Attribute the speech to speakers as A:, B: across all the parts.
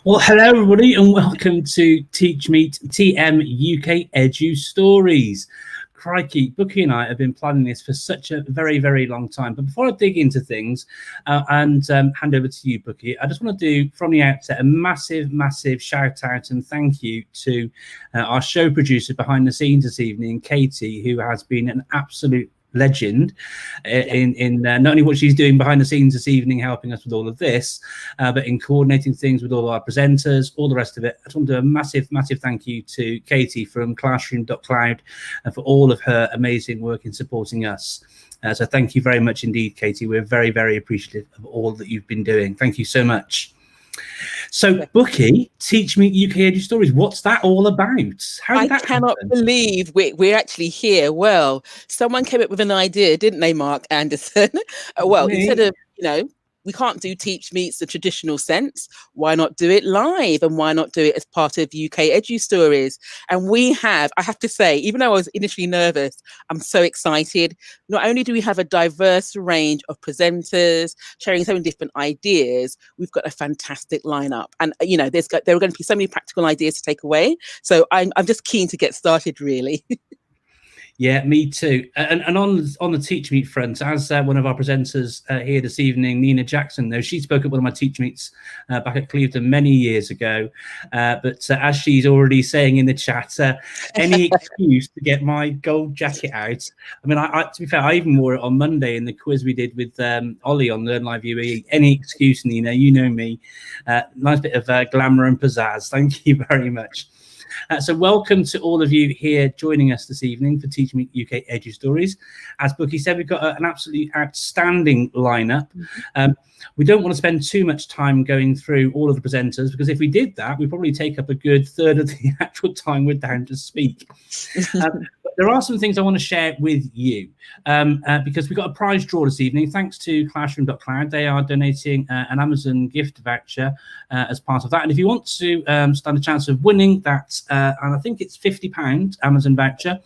A: Well, hello everybody and welcome to TeachMeet TMUKEduStories. Crikey, Bookie and I have been planning this for such a very, very long time. But before I dig into things and hand over to you, Bookie, I just want to do from the outset a massive, massive shout out and thank you to our show producer behind the scenes this evening, Katie, who has been an absolute legend in not only what she's doing behind the scenes this evening, helping us with all of this, but in coordinating things with all our presenters, all the rest of it. I just want to do a massive, massive thank you to Katie from Classroom.cloud and for all of her amazing work in supporting us. So thank you very much indeed, Katie. We're very, very appreciative of all that you've been doing. Thank you so much. So, Bookie, TeachMeet UKEduStories, what's that all about? How did that
B: cannot
A: happen?
B: Believe we're actually here. Well, someone came up with an idea, didn't they, Mark Anderson? Instead of, we can't do Teach Meets the traditional sense. Why not do it live? And why not do it as part of UKEduStories? And I have to say, even though I was initially nervous, I'm so excited. Not only do we have a diverse range of presenters sharing so many different ideas, we've got a fantastic lineup. And, there are going to be so many practical ideas to take away. So I'm just keen to get started, really.
A: Yeah, me too. And on the Teach Meet front, as one of our presenters here this evening, Nina Jackson, though, she spoke at one of my Teach Meets back at Clevedon many years ago. But as she's already saying in the chat, any excuse to get my gold jacket out. I mean, to be fair, I even wore it on Monday in the quiz we did with Ollie on Learn Live UE. Any excuse, Nina, you know me. Nice bit of glamour and pizzazz. Thank you very much. So welcome to all of you here joining us this evening for TeachMeet UKEduStories. As Bookie said, we've got an absolutely outstanding lineup. We don't want to spend too much time going through all of the presenters, because if we did that, we'd probably take up a good third of the actual time we're down to speak. But there are some things I want to share with you because we've got a prize draw this evening. Thanks to Classroom.cloud. They are donating an Amazon gift voucher as part of that. And if you want to stand a chance of winning that, and I think it's £50 Amazon voucher,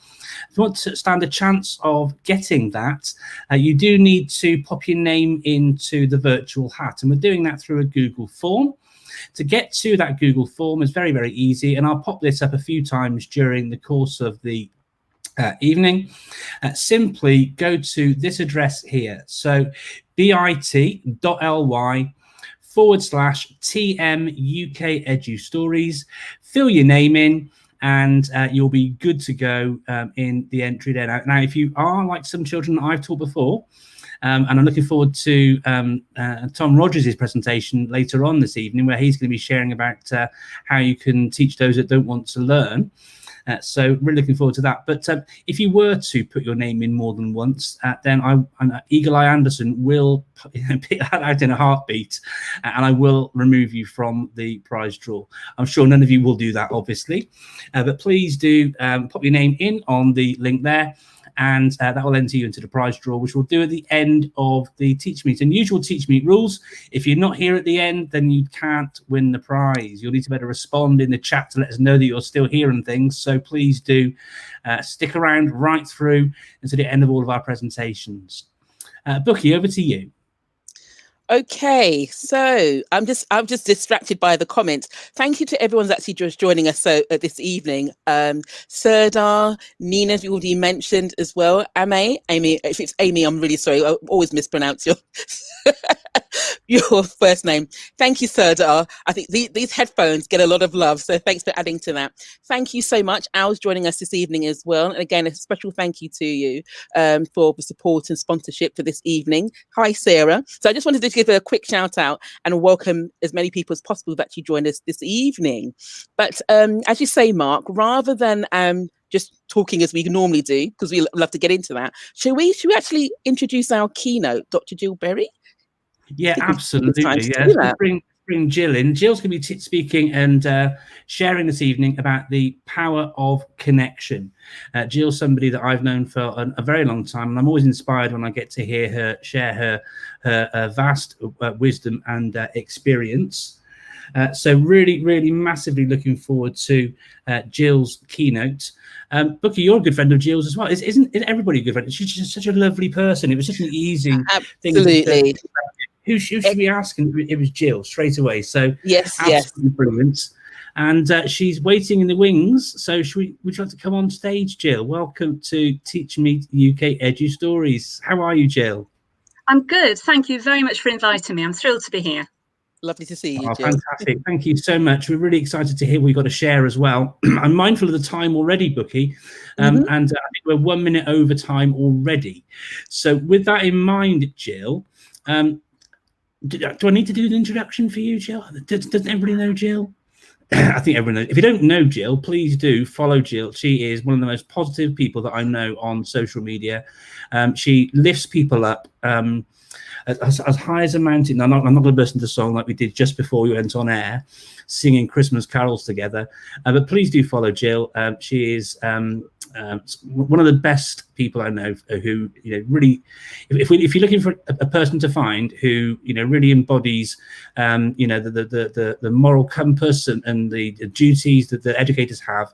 A: if you want to stand a chance of getting that, you do need to pop your name into the virtual hat. And we're doing that through a Google form. To get to that Google form is very, very easy. And I'll pop this up a few times during the course of the evening. Simply go to this address here. So bit.ly/TMUKEduStories. Fill your name in, and you'll be good to go in the entry there. Now, if you are like some children that I've taught before, and I'm looking forward to Tom Rogers' presentation later on this evening, where he's going to be sharing about how you can teach those that don't want to learn. So really looking forward to that. But if you were to put your name in more than once, then Eagle Eye Anderson will pick that out in a heartbeat, and I will remove you from the prize draw. I'm sure none of you will do that, obviously, but please do pop your name in on the link there, and that will enter you into the prize draw, which we'll do at the end of the Teach Meet. And usual Teach Meet rules: if you're not here at the end, then you can't win the prize. You'll need to better respond in the chat to let us know that you're still here and things. So please do stick around right through until the end of all of our presentations. Bookie, over to you.
B: Okay, so I'm just distracted by the comments. Thank you to everyone who's actually just joining us this evening. Serdar, Nina, you already mentioned as well. Amy, if it's Amy, I'm really sorry. I always mispronounce your your first name. Thank you, Serdar. I think these headphones get a lot of love, so thanks for adding to that. Thank you so much. Al's joining us this evening as well. And again, a special thank you to you for the support and sponsorship for this evening. Hi, Sarah. So I just wanted to give a quick shout out and welcome as many people as possible that you joined us this evening. But as you say, Mark, rather than just talking as we normally do, because we love to get into that, should we actually introduce our keynote, Dr. Jill Berry?
A: Yeah, absolutely. Yeah, bring Jill in. Jill's going to be speaking and sharing this evening about the power of connection. Jill's somebody that I've known for a very long time, and I'm always inspired when I get to hear her share her vast wisdom and experience. So really, really massively looking forward to Jill's keynote. Bookie, you're a good friend of Jill's as well. Isn't everybody a good friend? She's just such a lovely person. It was such an easy thing.
B: Absolutely.
A: who should we ask? And it was Jill straight away. So
B: Yes, yes.
A: absolutely brilliant. And she's waiting in the wings. So would you like to come on stage, Jill? Welcome to TeachMeet UKEduStories. How are you, Jill?
C: I'm good. Thank you very much for inviting me. I'm thrilled to be here.
B: Lovely to see you,
A: Oh,
B: Jill.
A: fantastic. Thank you so much. We're really excited to hear what we've got to share as well. I'm mindful of the time already, Bookie, and I think we're 1 minute over time already. So with that in mind, Jill, do I need to do an introduction for you, Jill? Does everybody know Jill? I think everyone knows. If you don't know Jill, please do follow Jill. She is one of the most positive people that I know on social media. She lifts people up as high as a mountain. I'm not going to burst into song like we did just before we went on air, singing Christmas carols together. But please do follow Jill. She is one of the best people I know who, really, if you're looking for a person to find who, really embodies, the moral compass and the duties that the educators have,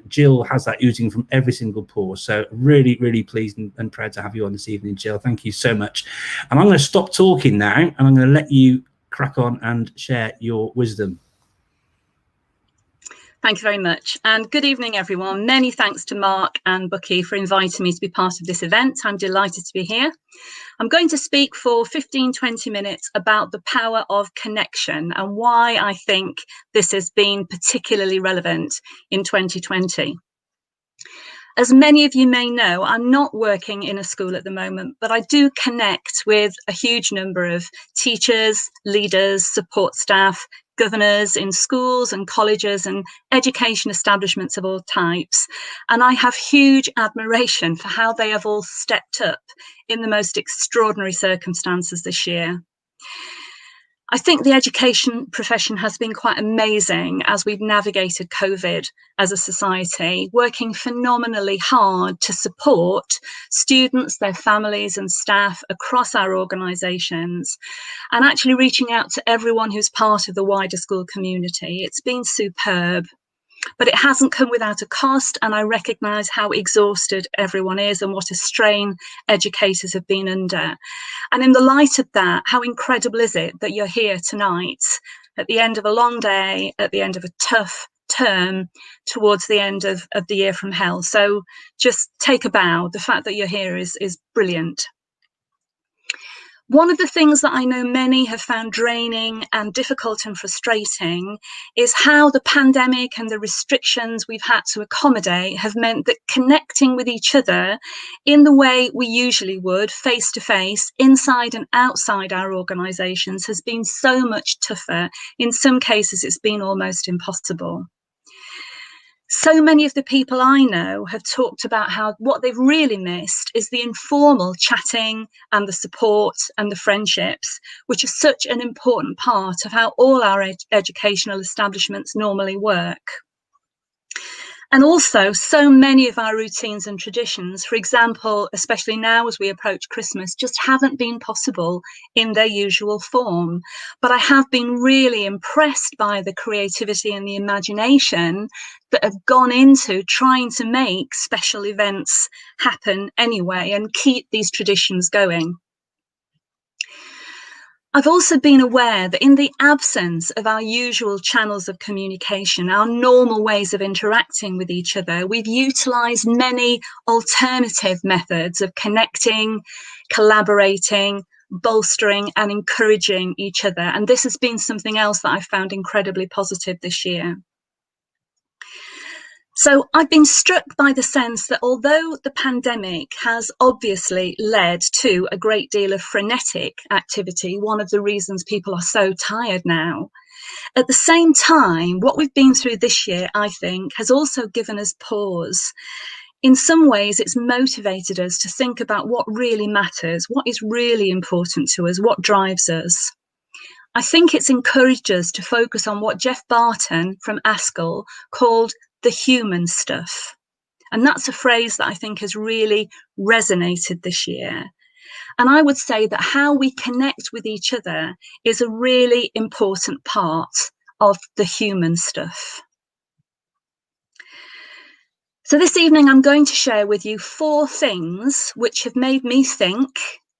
A: Jill has that oozing from every single pore. So really, really pleased and proud to have you on this evening, Jill. Thank you so much. And I'm going to stop talking now, and I'm going to let you crack on and share your wisdom.
C: Thank you very much. And good evening, everyone. Many thanks to Mark and Bookie for inviting me to be part of this event. I'm delighted to be here. I'm going to speak for 15-20 minutes about the power of connection and why I think this has been particularly relevant in 2020. As many of you may know, I'm not working in a school at the moment, but I do connect with a huge number of teachers, leaders, support staff, governors in schools and colleges and education establishments of all types. And I have huge admiration for how they have all stepped up in the most extraordinary circumstances this year. I think the education profession has been quite amazing as we've navigated COVID as a society, working phenomenally hard to support students, their families and staff across our organisations, and actually reaching out to everyone who's part of the wider school community. It's been superb. But it hasn't come without a cost, and I recognise how exhausted everyone is and what a strain educators have been under. And in the light of that, how incredible is it that you're here tonight at the end of a long day, at the end of a tough term, towards the end of the year from hell. So just take a bow. The fact that you're here is brilliant. One of the things that I know many have found draining and difficult and frustrating is how the pandemic and the restrictions we've had to accommodate have meant that connecting with each other in the way we usually would, face to face, inside and outside our organisations, has been so much tougher. In some cases, it's been almost impossible. So many of the people I know have talked about how what they've really missed is the informal chatting and the support and the friendships, which are such an important part of how all our educational establishments normally work. And also, so many of our routines and traditions, for example, especially now as we approach Christmas, just haven't been possible in their usual form. But I have been really impressed by the creativity and the imagination that have gone into trying to make special events happen anyway and keep these traditions going. I've also been aware that in the absence of our usual channels of communication, our normal ways of interacting with each other, we've utilised many alternative methods of connecting, collaborating, bolstering and encouraging each other. And this has been something else that I've found incredibly positive this year. So I've been struck by the sense that although the pandemic has obviously led to a great deal of frenetic activity, one of the reasons people are so tired now, at the same time, what we've been through this year, I think, has also given us pause. In some ways, it's motivated us to think about what really matters, what is really important to us, what drives us. I think it's encouraged us to focus on what Jeff Barton from Askell called the human stuff. And that's a phrase that I think has really resonated this year. And I would say that how we connect with each other is a really important part of the human stuff. So this evening, I'm going to share with you 4 things which have made me think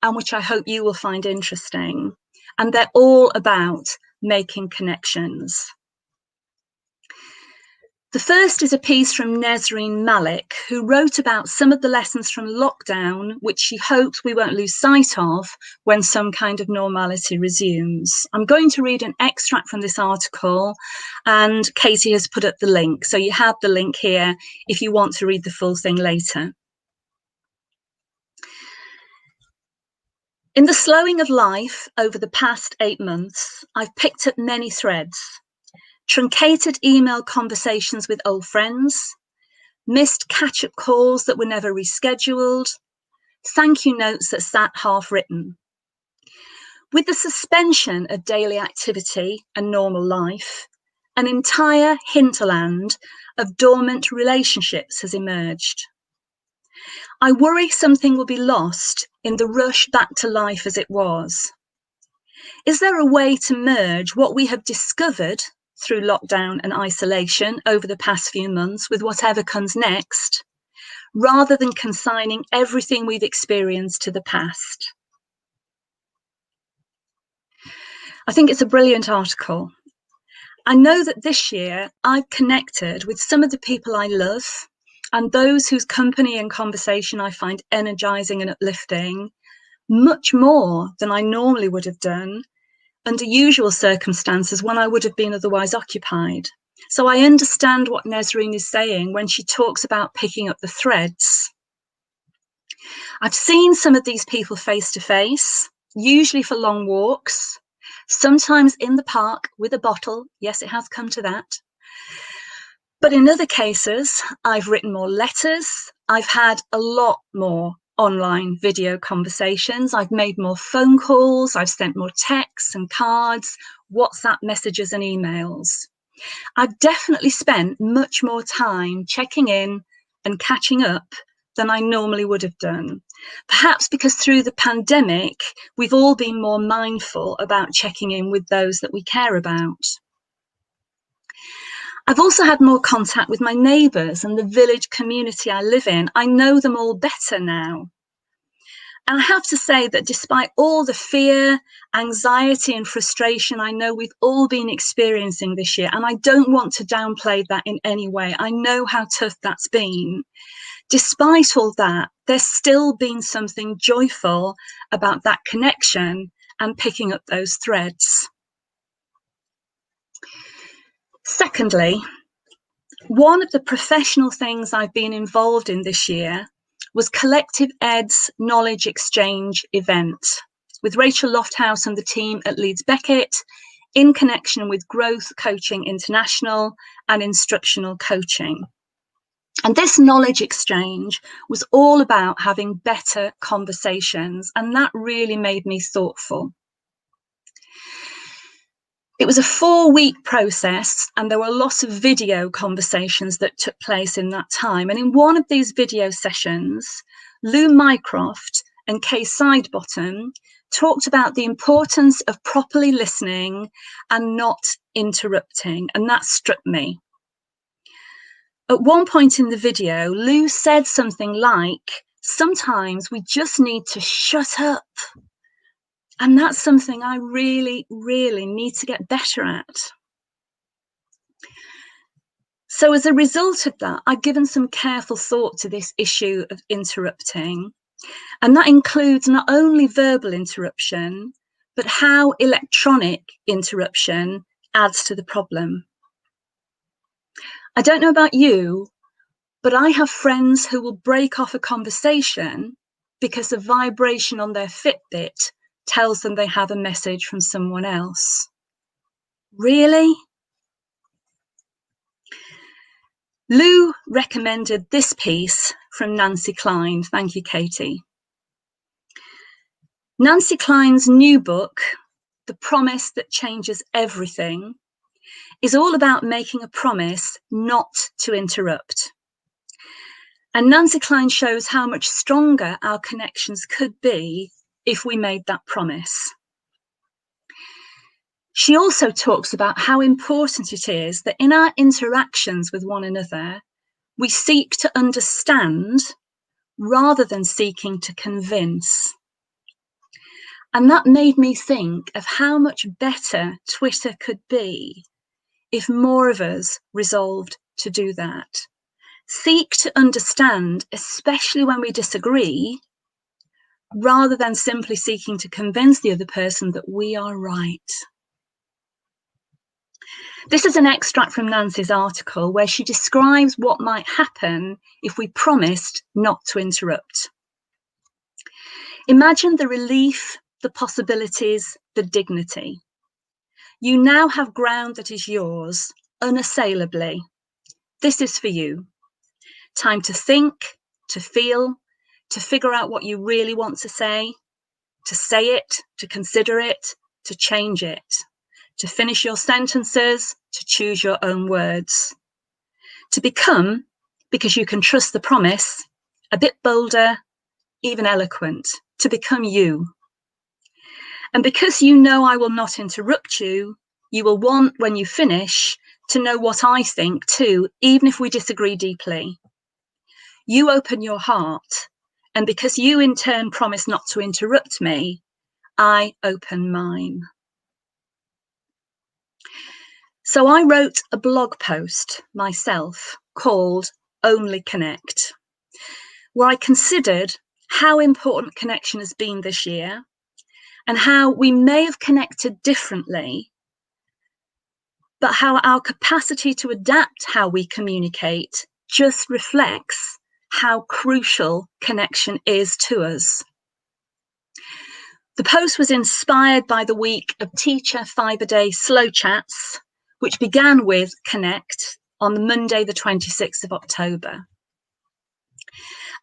C: and which I hope you will find interesting. And they're all about making connections. The first is a piece from Nesreen Malik, who wrote about some of the lessons from lockdown, which she hopes we won't lose sight of when some kind of normality resumes. I'm going to read an extract from this article, and Katie has put up the link. So you have the link here if you want to read the full thing later. In the slowing of life over the past 8 months, I've picked up many threads. Truncated email conversations with old friends, missed catch-up calls that were never rescheduled, thank you notes that sat half written. With the suspension of daily activity and normal life, an entire hinterland of dormant relationships has emerged. I worry something will be lost in the rush back to life as it was. Is there a way to merge what we have discovered through lockdown and isolation over the past few months with whatever comes next, rather than consigning everything we've experienced to the past? I think it's a brilliant article. I know that this year I've connected with some of the people I love and those whose company and conversation I find energizing and uplifting, much more than I normally would have done under usual circumstances when I would have been otherwise occupied. So I understand what Nesreen is saying when she talks about picking up the threads. I've seen some of these people face to face, usually for long walks, sometimes in the park with a bottle. Yes, it has come to that. But in other cases, I've written more letters. I've had a lot more online video conversations. I've made more phone calls. I've sent more texts and cards, WhatsApp messages and emails. I've definitely spent much more time checking in and catching up than I normally would have done. Perhaps because through the pandemic, we've all been more mindful about checking in with those that we care about. I've also had more contact with my neighbours and the village community I live in. I know them all better now. And I have to say that despite all the fear, anxiety and frustration I know we've all been experiencing this year, and I don't want to downplay that in any way, I know how tough that's been. Despite all that, there's still been something joyful about that connection and picking up those threads. Secondly, one of the professional things I've been involved in this year was Collective Ed's Knowledge Exchange event with Rachel Lofthouse and the team at Leeds Beckett in connection with Growth Coaching International and Instructional Coaching. And this knowledge exchange was all about having better conversations, and that really made me thoughtful. It was a 4-week process, and there were lots of video conversations that took place in that time. And in one of these video sessions, Lou Mycroft and Kay Sidebottom talked about the importance of properly listening and not interrupting, and that struck me. At one point in the video, Lou said something like, "Sometimes we just need to shut up." And that's something I really, really need to get better at. So as a result of that, I've given some careful thought to this issue of interrupting. And that includes not only verbal interruption, but how electronic interruption adds to the problem. I don't know about you, but I have friends who will break off a conversation because a vibration on their Fitbit tells them they have a message from someone else. Really? Lou recommended this piece from Nancy Klein. Thank you, Katie. Nancy Klein's new book, The Promise That Changes Everything, is all about making a promise not to interrupt. And Nancy Klein shows how much stronger our connections could be if we made that promise. She also talks about how important it is that in our interactions with one another, we seek to understand rather than seeking to convince. And that made me think of how much better Twitter could be if more of us resolved to do that. Seek to understand, especially when we disagree, rather than simply seeking to convince the other person that we are right. This is an extract from Nancy's article where she describes what might happen if we promised not to interrupt. Imagine the relief, the possibilities, the dignity. You now have ground that is yours, unassailably. This is for you. Time to think, to feel, to figure out what you really want to say it, to consider it, to change it, to finish your sentences, to choose your own words, to become, because you can trust the promise, a bit bolder, even eloquent, to become you. And because you know I will not interrupt you, you will want, when you finish, to know what I think too, even if we disagree deeply. You open your heart, and because you in turn promise not to interrupt me, I open mine. So I wrote a blog post myself called Only Connect, where I considered how important connection has been this year and how we may have connected differently, but how our capacity to adapt how we communicate just reflects how crucial connection is to us. The post was inspired by the week of Teacher 5-a-Day Slow Chats, which began with Connect on Monday, the 26th of October.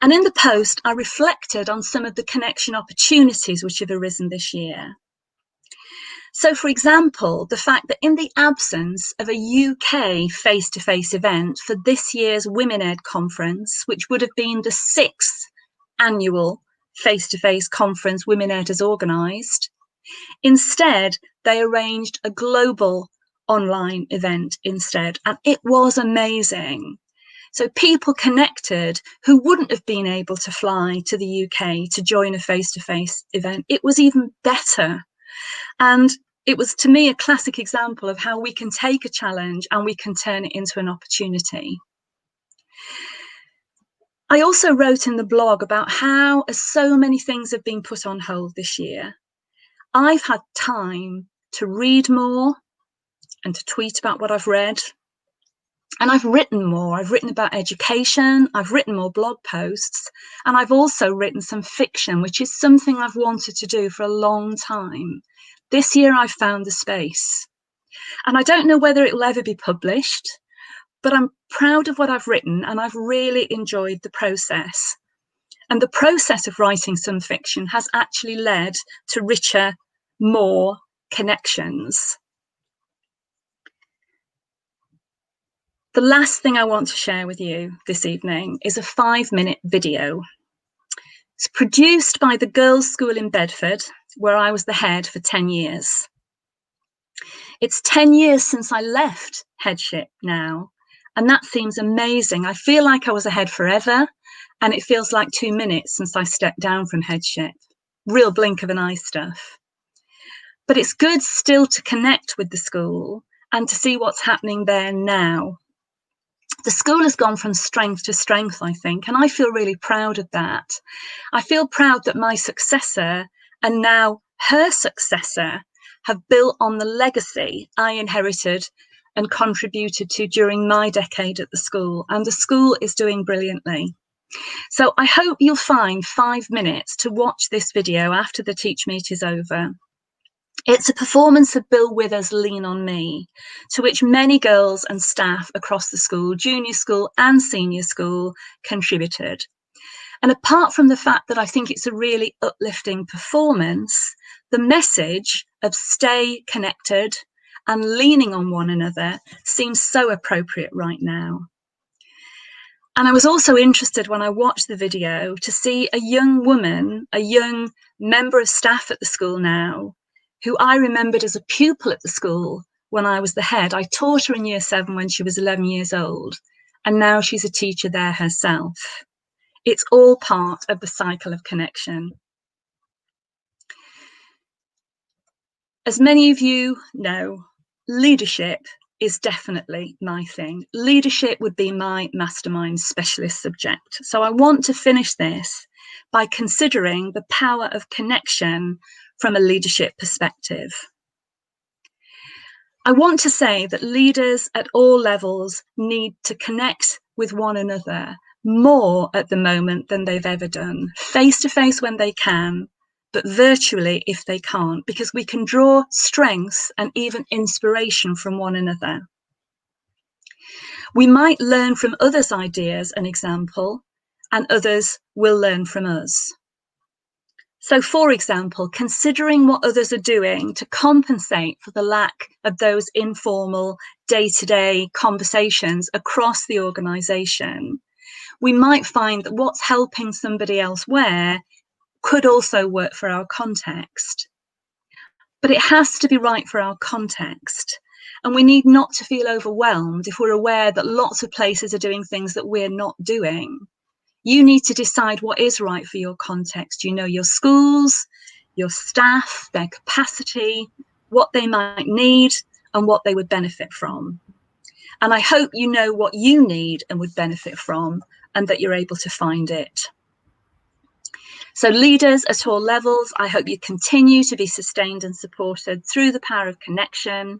C: And in the post, I reflected on some of the connection opportunities which have arisen this year. So, for example, the fact that in the absence of a UK face-to-face event for this year's Women Ed conference, which would have been the 6th annual face-to-face conference Women Ed has organised, instead, they arranged a global online event instead, and it was amazing. So people connected who wouldn't have been able to fly to the UK to join a face-to-face event. It was even better. And it was, to me, a classic example of how we can take a challenge and we can turn it into an opportunity. I also wrote in the blog about how, as so many things have been put on hold this year, I've had time to read more and to tweet about what I've read. And I've written more. I've written about education, I've written more blog posts, and I've also written some fiction, which is something I've wanted to do for a long time. This year I've found the space. And I don't know whether it will ever be published, but I'm proud of what I've written and I've really enjoyed the process. And the process of writing some fiction has actually led to richer, more connections. The last thing I want to share with you this evening is a 5-minute video. It's produced by the Girls' School in Bedford, where I was the head for 10 years. It's 10 years since I left headship now, and that seems amazing. I feel like I was a head forever, and it feels like 2 minutes since I stepped down from headship. Real blink of an eye stuff. But it's good still to connect with the school and to see what's happening there now. The school has gone from strength to strength, I think, and I feel really proud of that. I feel proud that my successor and now her successor have built on the legacy I inherited and contributed to during my decade at the school, and the school is doing brilliantly. So I hope you'll find 5 minutes to watch this video after the Teach Meet is over. It's a performance of Bill Withers' Lean on Me, to which many girls and staff across the school, junior school and senior school, contributed. And apart from the fact that I think it's a really uplifting performance, the message of stay connected and leaning on one another seems so appropriate right now. And I was also interested when I watched the video to see a young woman, a young member of staff at the school now, who I remembered as a pupil at the school when I was the head. I taught her in year 7 when she was 11 years old, and now she's a teacher there herself. It's all part of the cycle of connection. As many of you know, leadership is definitely my thing. Leadership would be my mastermind specialist subject. So I want to finish this by considering the power of connection from a leadership perspective. I want to say that leaders at all levels need to connect with one another more at the moment than they've ever done, face to face when they can, but virtually if they can't, because we can draw strengths and even inspiration from one another. We might learn from others' ideas and example, and others will learn from us. So, for example, considering what others are doing to compensate for the lack of those informal day-to-day conversations across the organisation, we might find that what's helping somebody elsewhere could also work for our context. But it has to be right for our context. And we need not to feel overwhelmed if we're aware that lots of places are doing things that we're not doing. You need to decide what is right for your context. You know your schools, your staff, their capacity, what they might need and what they would benefit from. And I hope you know what you need and would benefit from, and that you're able to find it. So leaders at all levels, I hope you continue to be sustained and supported through the power of connection.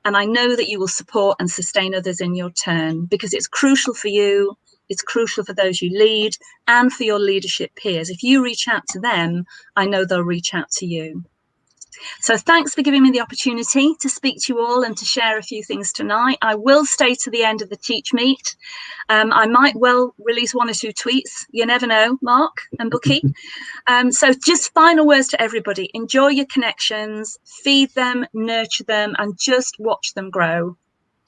C: And I know that you will support and sustain others in your turn, because it's crucial for you, it's crucial for those you lead, and for your leadership peers. If you reach out to them, I know they'll reach out to you. So thanks for giving me the opportunity to speak to you all and to share a few things tonight. I will stay to the end of the TeachMeet. I might well release one or two tweets. You never know, Mark and Bookie. So just final words to everybody. Enjoy your connections, feed them, nurture them, and just watch them grow.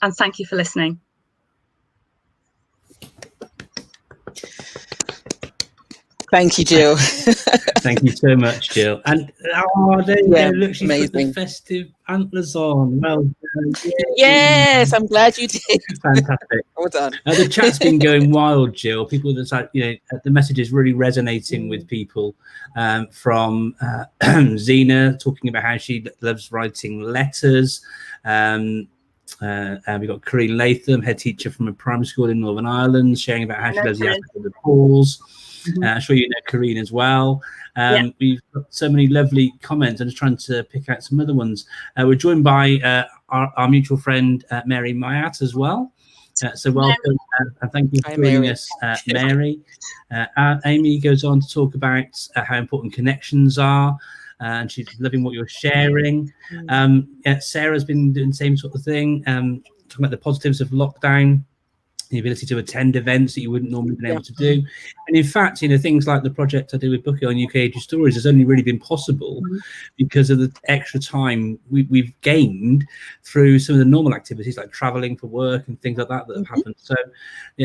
C: And thank you for listening.
B: Thank you, Jill.
A: Thank you so much, Jill. And there you go. Look, she's put the festive antlers on. Well done.
B: Yes, I'm glad you did.
A: Fantastic.
B: Well done.
A: The chat's been going wild, Jill. People that's like, the message is really resonating with people. From Zena talking about how she loves writing letters. We've got Corinne Latham, head teacher from a primary school in Northern Ireland, sharing about how she loves the aspect of the calls. I'm sure you know Corinne as well. We've got so many lovely comments. I'm just trying to pick out some other ones. We're joined by our mutual friend Mary Mayat as well. So welcome and thank you for joining us, Mary. Amy goes on to talk about how important connections are. And she's loving what you're sharing. Sarah's been doing the same sort of thing, talking about the positives of lockdown, the ability to attend events that you wouldn't normally been able to do. And in fact, things like the project I do with Bookie on UKEduStories has only really been possible because of the extra time we've gained through some of the normal activities like traveling for work and things like that have happened. So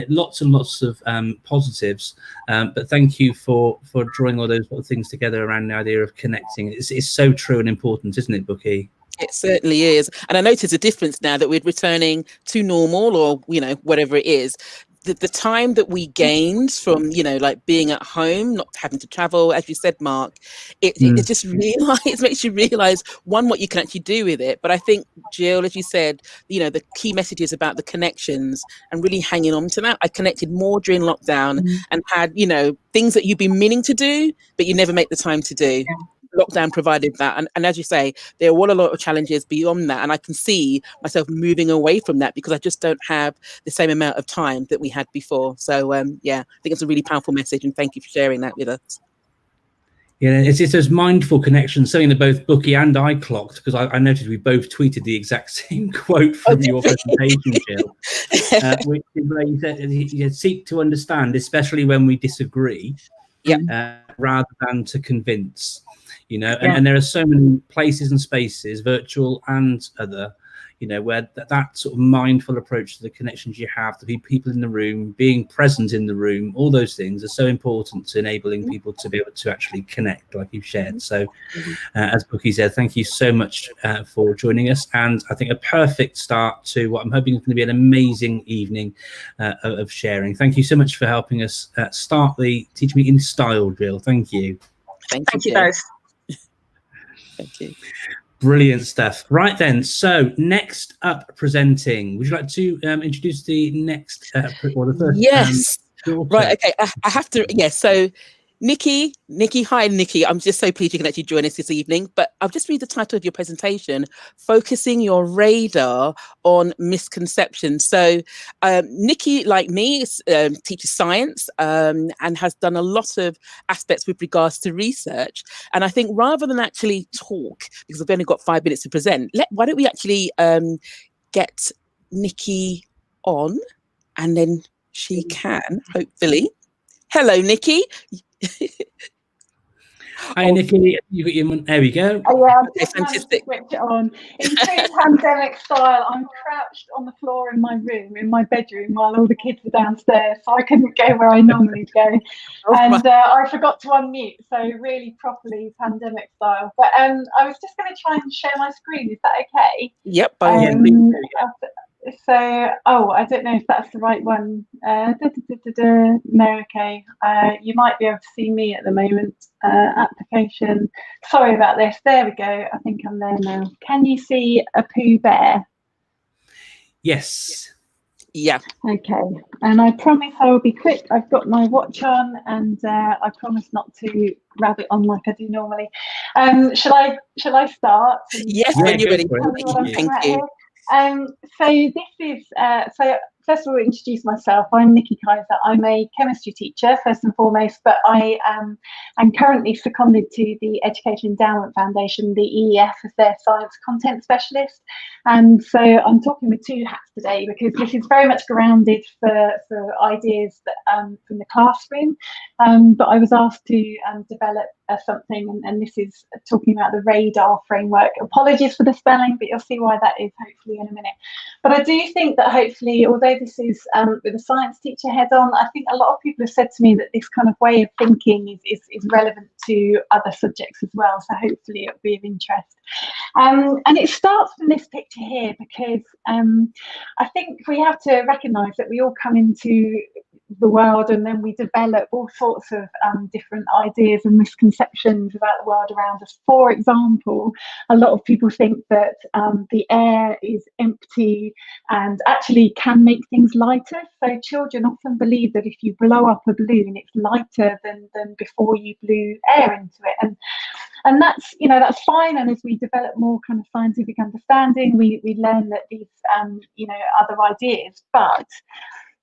A: lots and lots of positives. But thank you for drawing all those sort of things together around the idea of connecting. It's so true and important, isn't it, Bookie?
B: It certainly is. And I notice a difference now that we're returning to normal, or, whatever it is. The time that we gained from, like being at home, not having to travel, as you said, Mark, it just makes you realize, one, what you can actually do with it. But I think, Jill, as you said, the key message is about the connections and really hanging on to that. I connected more during lockdown and had, things that you've been meaning to do, but you never make the time to do. Lockdown provided that, and as you say, there are a lot of challenges beyond that, and I can see myself moving away from that because I just don't have the same amount of time that we had before. So I think it's a really powerful message, and thank you for sharing that with us.
A: Yeah, it's those mindful connections, something that both Bookie and I clocked, because I noticed we both tweeted the exact same quote from your presentation, Jill, which is where you said, you seek to understand, especially when we disagree, rather than to convince. And there are so many places and spaces, virtual and other, where that sort of mindful approach to the connections you have, to be people in the room, being present in the room, all those things are so important to enabling people to be able to actually connect, like you've shared. So as Bookie said, thank you so much for joining us. And I think a perfect start to what I'm hoping is going to be an amazing evening of sharing. Thank you so much for helping us start the Teach Me in Style drill. Thank you.
C: Thank you both.
B: Thank you.
A: Brilliant stuff. Right then, so next up presenting, would you like to introduce the next or the first
B: Yes.
A: daughter?
B: Right, okay, I have to, yes, so Nikki, hi Nikki, I'm just so pleased you can actually join us this evening, but I'll just read the title of your presentation, Focusing Your Radar on Misconceptions. So Nikki, like me, teaches science and has done a lot of aspects with regards to research. And I think rather than actually talk, because I've only got 5 minutes to present, why don't we actually get Nikki on, and then she can, hopefully. Hello, Nikki.
A: Hi, Nikki. You got your. There we go.
D: Oh, yeah, I've
B: Okay,
D: just managed to
B: fantastic.
D: switch it on. In true pandemic style, I'm crouched on the floor in my room, in my bedroom, while all the kids are downstairs, so I couldn't go where I normally go. And I forgot to unmute, so really properly pandemic style. But I was just going to try and share my screen. Is that okay?
B: Yep.
D: So, I don't know if that's the right one. No, okay. You might be able to see me at the moment. Application. Sorry about this. There we go. I think I'm there now. Can you see a Pooh Bear?
A: Yes.
B: Yeah.
D: Okay. And I promise I will be quick. I've got my watch on, and I promise not to grab it on like I do normally. Shall I start?
B: Yes, when you're ready. Thank you.
D: So this is so first of all, introduce myself. I'm Nikki Kaiser. I'm a chemistry teacher first and foremost, but I am currently seconded to the Education Endowment Foundation, the EEF, as their science content specialist. And so I'm talking with two hats today, because this is very much grounded for ideas that, from the classroom. But I was asked to develop something, and this is talking about the radar framework. Apologies for the spelling, but you'll see why that is hopefully in a minute. But I do think that hopefully, although this is with a science teacher head on, I think a lot of people have said to me that this kind of way of thinking is relevant to other subjects as well. So hopefully it'll be of interest. And it starts from this picture here, because I think we have to recognise that we all come into the world, and then we develop all sorts of different ideas and misconceptions about the world around us. For example, a lot of people think that the air is empty and actually can make things lighter. So children often believe that if you blow up a balloon, it's lighter than before you blew air into it. And that's, that's fine. And as we develop more kind of scientific understanding, we learn that these, other ideas. But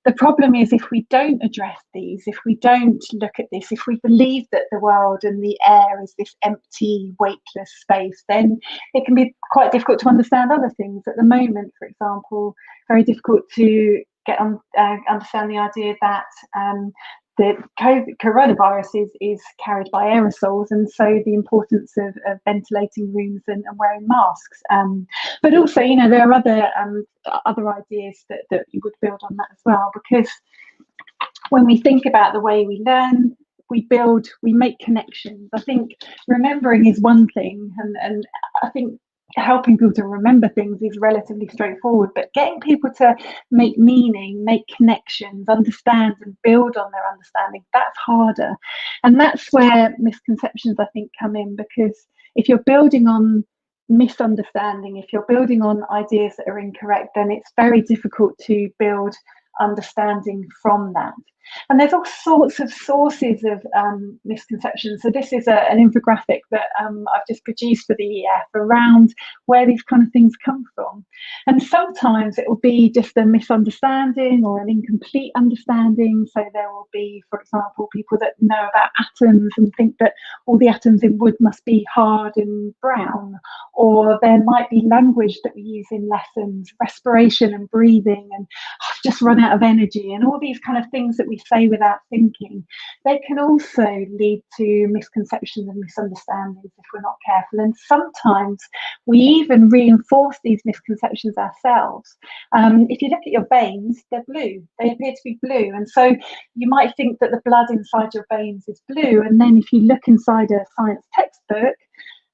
D: the problem is, if we don't address these, if we don't look at this, if we believe that the world and the air is this empty, weightless space, then it can be quite difficult to understand other things. At the moment, for example, very difficult to get on understand the idea that the coronavirus is carried by aerosols, and so the importance of ventilating rooms and wearing masks. But also, there are other ideas that you would build on that as well, because when we think about the way we learn, we make connections. I think remembering is one thing, and I think helping people to remember things is relatively straightforward, but getting people to make meaning, make connections, understand and build on their understanding, that's harder. And that's where misconceptions, I think, come in, because if you're building on misunderstanding, if you're building on ideas that are incorrect, then it's very difficult to build understanding from that. And there's all sorts of sources of misconceptions. So this is an infographic that I've just produced for the EF around where these kind of things come from. And sometimes it will be just a misunderstanding or an incomplete understanding. So there will be, for example, people that know about atoms and think that all the atoms in wood must be hard and brown. Or there might be language that we use in lessons, respiration and breathing, and I've just run out of energy, and all these kind of things that we say without thinking. They can also lead to misconceptions and misunderstandings if we're not careful. And sometimes we even reinforce these misconceptions ourselves. If you look at your veins, they're blue. They appear to be blue. And so you might think that the blood inside your veins is blue. And then if you look inside a science textbook,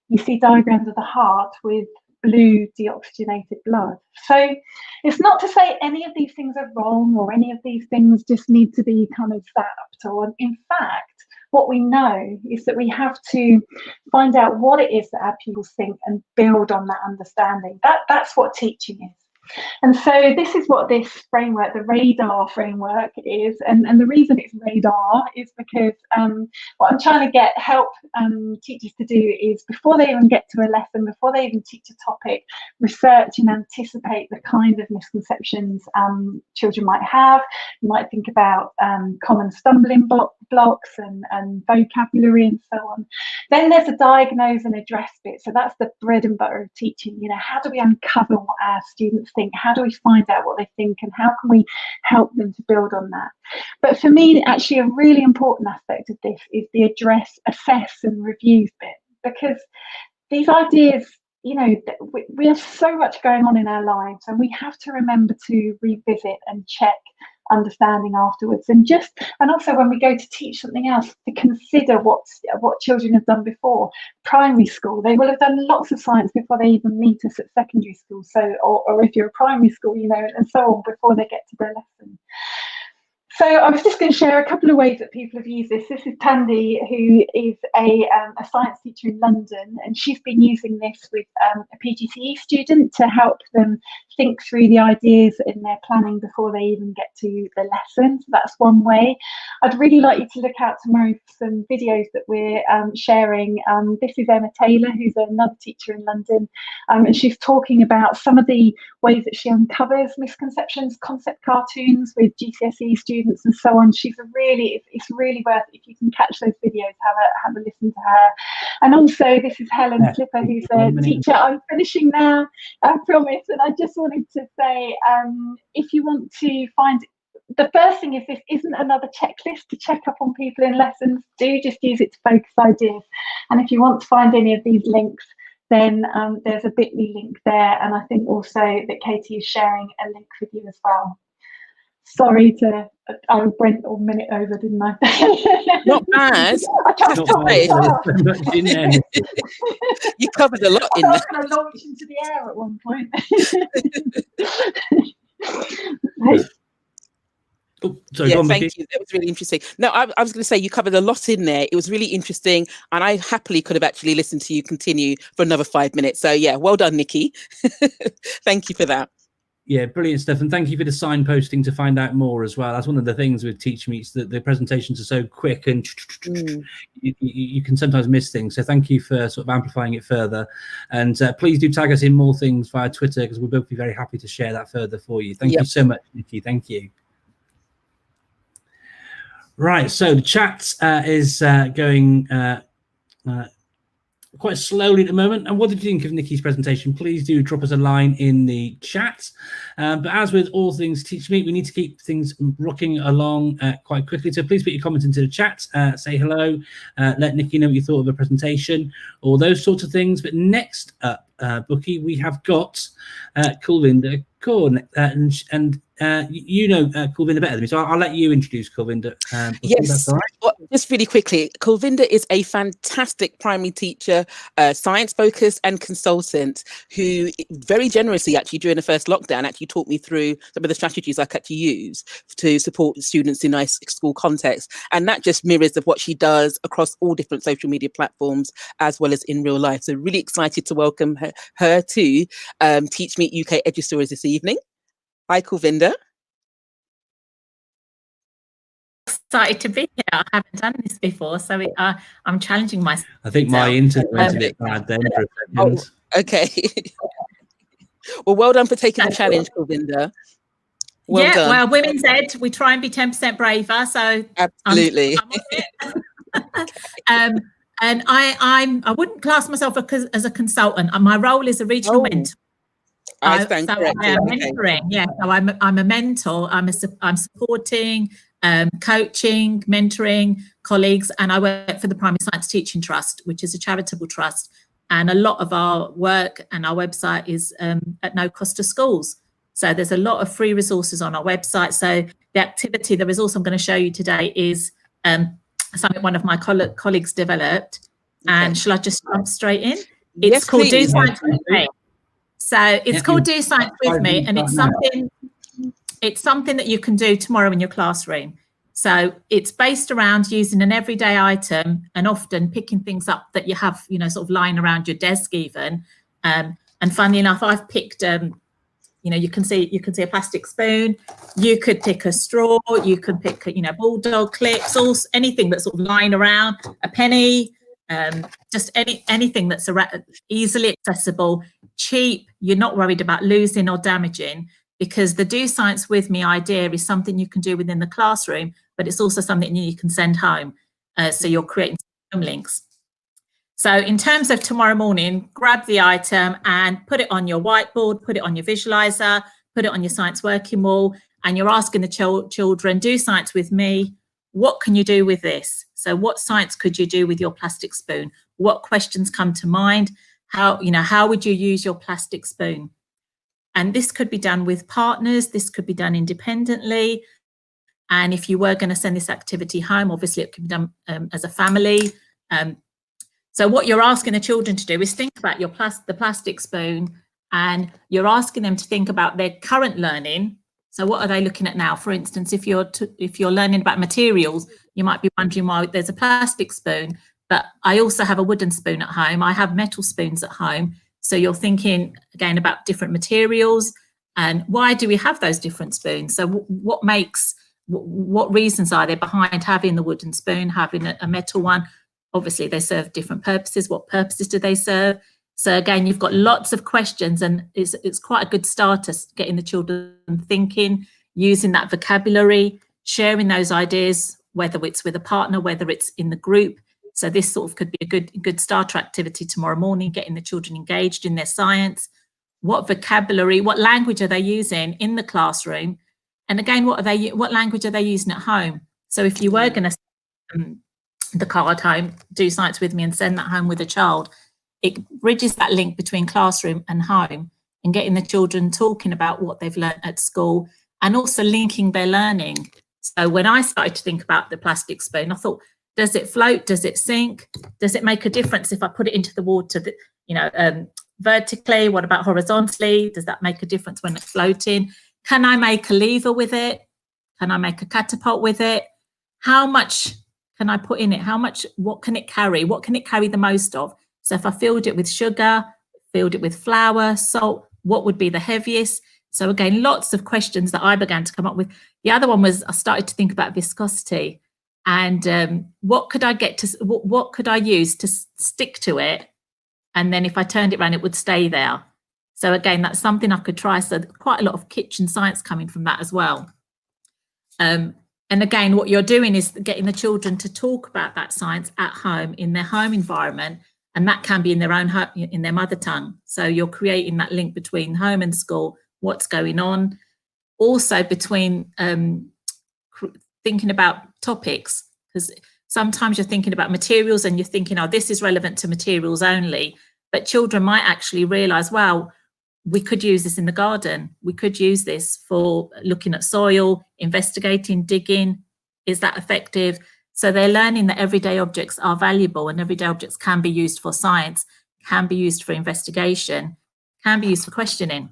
D: you see diagrams of the heart with blue deoxygenated blood. So it's not to say any of these things are wrong or any of these things just need to be kind of zapped, or in fact, what we know is that we have to find out what it is that our pupils think and build on that understanding. That's what teaching is. And so this is what this framework, the radar framework, is. And the reason it's radar is because what I'm trying to help teachers to do is, before they even get to a lesson, before they even teach a topic, research and anticipate the kind of misconceptions children might have. You might think about common stumbling blocks and vocabulary and so on. Then there's a diagnose and address bit. So that's the bread and butter of teaching. You know, how do we uncover what our students think? How do we find out what they think, and how can we help them to build on that? But for me, actually, a really important aspect of this is the address, assess and review bit, because these ideas, you know, we have so much going on in our lives, and we have to remember to revisit and check understanding afterwards, and also when we go to teach something else, to consider what children have done before. Primary school, they will have done lots of science before they even meet us at secondary school, so or if you're a primary school, you know, and so on, before they get to their lesson. So I was just going to share a couple of ways that people have used this. This is Tandy, who is a science teacher in London, and she's been using this with a PGCE student to help them think through the ideas in their planning before they even get to the lesson. So that's one way. I'd really like you to look out tomorrow for some videos that we're sharing. This is Emma Taylor, who's another teacher in London, and she's talking about some of the ways that she uncovers misconceptions, concept cartoons with GCSE students and so on. She's it's really worth it. If you can catch those videos, have a listen to her. And also, this is Helen Slipper, who's a teacher. I'm finishing now, I promise. And I just wanted to say, if you want to find, the first thing is, this isn't another checklist to check up on people in lessons. Do just use it to focus ideas. And if you want to find any of these links, then there's a bit.ly link there. And I think also that Katie is sharing a link with you as well. Sorry I went a minute over, didn't I?
B: Not bad. You covered a lot in there. I was going to launch into the air at one point.
A: Sorry,
B: yeah, thank you. That was really interesting. No, I was going to say you covered a lot in there. It was really interesting, and I happily could have actually listened to you continue for another 5 minutes. So yeah, well done, Nikki. Thank you for that.
A: Yeah, brilliant stuff. And thank you for the signposting to find out more as well. That's one of the things with TeachMeets, that the presentations are so quick and you can sometimes miss things. So thank you for sort of amplifying it further. And please do tag us in more things via Twitter, because we'll both be very happy to share that further for you. Thank you so much, Nikki. Thank you. Right, so the chat is going quite slowly at the moment. And what did you think of Nikki's presentation? Please do drop us a line in the chat. But as with all things TeachMeet, we need to keep things rocking along quite quickly. So please put your comments into the chat, say hello, let Nikki know what you thought of the presentation, all those sorts of things. But next up, Bookie, we have got Kulvinder Kaur, and you know Kulvinder better than me, so I'll let you introduce Kulvinder.
B: Yes,
A: that's all right.
B: Well, just really quickly, Kulvinder is a fantastic primary teacher, science focused and consultant, who very generously actually during the first lockdown actually taught me through some of the strategies I had to use to support students in a school context. And that just mirrors of what she does across all different social media platforms as well as in real life. So really excited to welcome her to TeachMeet UKEduStories this evening. Hi, Kulvinder.
E: Excited to be here. I haven't done this before, so I'm challenging myself.
A: I think my internet went a bit bad then for a second.
B: Okay. Well, well done for taking the challenge, Kulvinder. Well done.
E: Well, Women's Ed, we try and be 10% braver. So
B: absolutely.
E: I'm and I wouldn't class myself as a consultant. My role is a regional mentor.
B: I stand corrected.
E: I am mentoring. Yeah, so I'm a mentor. I'm supporting, coaching, mentoring colleagues, and I work for the Primary Science Teaching Trust, which is a charitable trust. And a lot of our work and our website is at no cost to schools. So there's a lot of free resources on our website. So the resource I'm going to show you today is something one of my colleagues developed. Okay. And shall I just jump straight in? It's called Do Science With Me. So it's called Do Science With Me, and it's something that you can do tomorrow in your classroom. So it's based around using an everyday item and often picking things up that you have, you know, sort of lying around your desk even. And funnily enough, I've picked, you know, you can see a plastic spoon. You could pick a straw. You could pick, you know, bulldog clips, anything that's sort of lying around, a penny, just anything that's easily accessible, cheap. You're not worried about losing or damaging, because the Do Science With Me idea is something you can do within the classroom, but it's also something you can send home. So you're creating home links. So in terms of tomorrow morning, grab the item and put it on your whiteboard, put it on your visualizer, put it on your science working wall, and you're asking the children, do science with me. What can you do with this? So what science could you do with your plastic spoon? What questions come to mind? How would you use your plastic spoon? And this could be done with partners. This could be done independently. And if you were going to send this activity home, obviously it could be done as a family. So what you're asking the children to do is think about the plastic spoon, and you're asking them to think about their current learning. So what are they looking at now? For instance, if you're learning about materials, you might be wondering why there's a plastic spoon, but I also have a wooden spoon at home. I have metal spoons at home. So you're thinking again about different materials and why do we have those different spoons? So what reasons are there behind having the wooden spoon, having a metal one? Obviously, they serve different purposes. What purposes do they serve? So again, you've got lots of questions, and it's quite a good start to getting the children thinking, using that vocabulary, sharing those ideas, whether it's with a partner, whether it's in the group. So this sort of could be a good starter activity tomorrow morning, getting the children engaged in their science. What vocabulary, what language are they using in the classroom? And again, what language are they using at home? So if you were going to send the card home, do science with me, and send that home with a child, it bridges that link between classroom and home, and getting the children talking about what they've learned at school and also linking their learning. So when I started to think about the plastic spoon, I thought, does it float? Does it sink? Does it make a difference if I put it into the water, vertically? What about horizontally? Does that make a difference when it's floating? Can I make a lever with it? Can I make a catapult with it? How much can I put in it? What can it carry? What can it carry the most of? So if I filled it with sugar, filled it with flour, salt, what would be the heaviest? So again, lots of questions that I began to come up with. The other one was I started to think about viscosity. And what could I use to stick to it? And then if I turned it around, it would stay there. So again, that's something I could try. So quite a lot of kitchen science coming from that as well. And again, what you're doing is getting the children to talk about that science at home, in their home environment, and that can be in their mother tongue. So you're creating that link between home and school, what's going on. Also between thinking about topics, because sometimes you're thinking about materials and you're thinking, oh, this is relevant to materials only, but children might actually realise, wow, we could use this in the garden. We could use this for looking at soil, investigating, digging. Is that effective? So they're learning that everyday objects are valuable, and everyday objects can be used for science, can be used for investigation, can be used for questioning.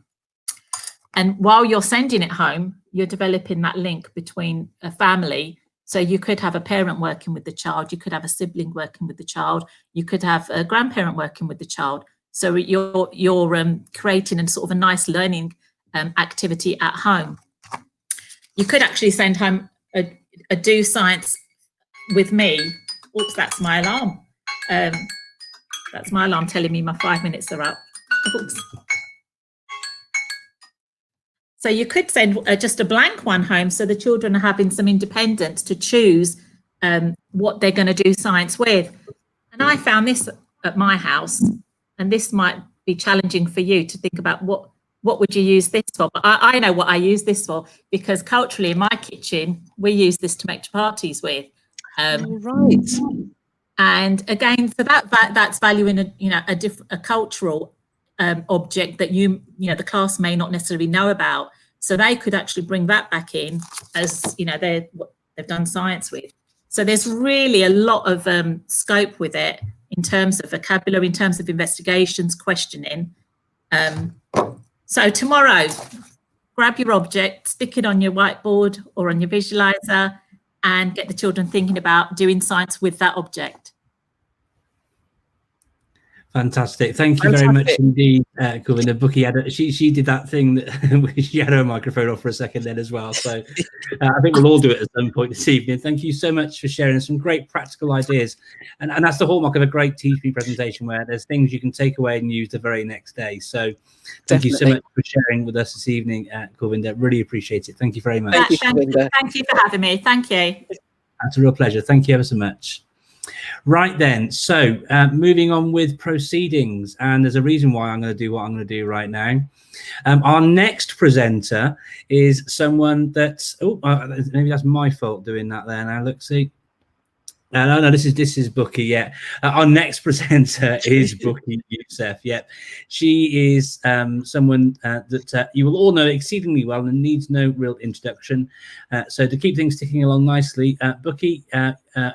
E: And while you're sending it home, you're developing that link between a family. So you could have a parent working with the child, you could have a sibling working with the child, you could have a grandparent working with the child. So you're creating a sort of a nice learning activity at home. You could actually send home a Do Science With Me. Oops, that's my alarm. That's my alarm telling me my 5 minutes are up. Oops. So you could send just a blank one home, so the children are having some independence to choose what they're going to do science with. And I found this at my house, and this might be challenging for you to think about what would you use this for. But I know what I use this for, because culturally in my kitchen, we use this to make chapatis with.
B: Right.
E: And again, so that's valuing a cultural object that the class may not necessarily know about. So they could actually bring that back in as they've done science with. So there's really a lot of scope with it in terms of vocabulary, in terms of investigations, questioning. So tomorrow, grab your object, stick it on your whiteboard or on your visualizer, and get the children thinking about doing science with that object.
A: Fantastic. Thank you very much indeed, Govinda. Bookie had she did that thing that she had her microphone off for a second then as well. So I think we'll all do it at some point this evening. Thank you so much for sharing some great practical ideas. And that's the hallmark of a great TeachMeet presentation, where there's things you can take away and use the very next day. So thank you so much for sharing with us this evening, Govinda. Really appreciate it. Thank you very much.
B: Thank you, Govinda.
E: Thank you for having me. Thank you.
A: That's a real pleasure. Thank you ever so much. Right then, so moving on with proceedings, and there's a reason why I'm going to do what I'm going to do right now. Our next presenter is someone that's maybe that's my fault doing that there. Now look, see. No, this is Bookie. Yeah, our next presenter is Bookie Youssef. Yeah, she is someone that you will all know exceedingly well and needs no real introduction. So to keep things ticking along nicely, Bookie,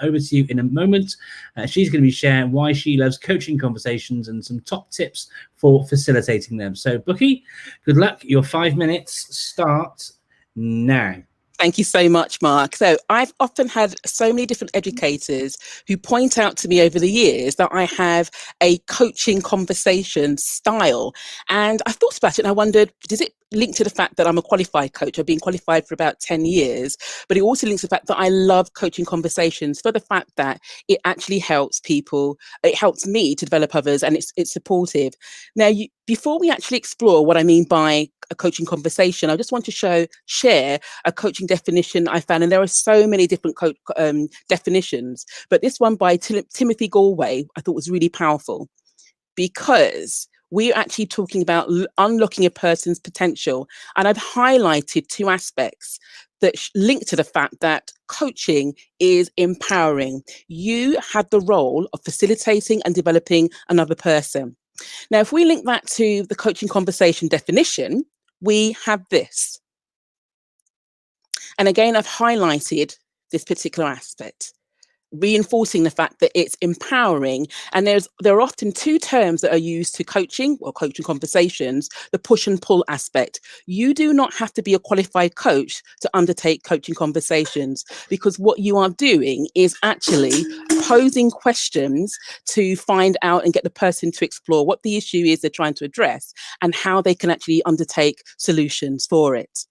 A: over to you in a moment. She's going to be sharing why she loves coaching conversations and some top tips for facilitating them. So Bookie, good luck. Your 5 minutes start now.
B: Thank you so much, Mark. So I've often had so many different educators who point out to me over the years that I have a coaching conversation style. And I thought about it and I wondered, does it link to the fact that I'm a qualified coach? I've been qualified for about 10 years, but it also links to the fact that I love coaching conversations for the fact that it actually helps people. It helps me to develop others, and it's supportive. Now, before we actually explore what I mean by a coaching conversation, I just want to share a coaching definition I found, and there are so many different definitions, but this one by Timothy Galway I thought was really powerful, because we're actually talking about unlocking a person's potential, and I've highlighted two aspects that link to the fact that coaching is empowering. You have the role of facilitating and developing another person. Now, if we link that to the coaching conversation definition, we have this. And again, I've highlighted this particular aspect, reinforcing the fact that it's empowering. And there are often two terms that are used to coaching or coaching conversations: the push and pull aspect. You do not have to be a qualified coach to undertake coaching conversations, because what you are doing is actually posing questions to find out and get the person to explore what the issue is they're trying to address and how they can actually undertake solutions for it.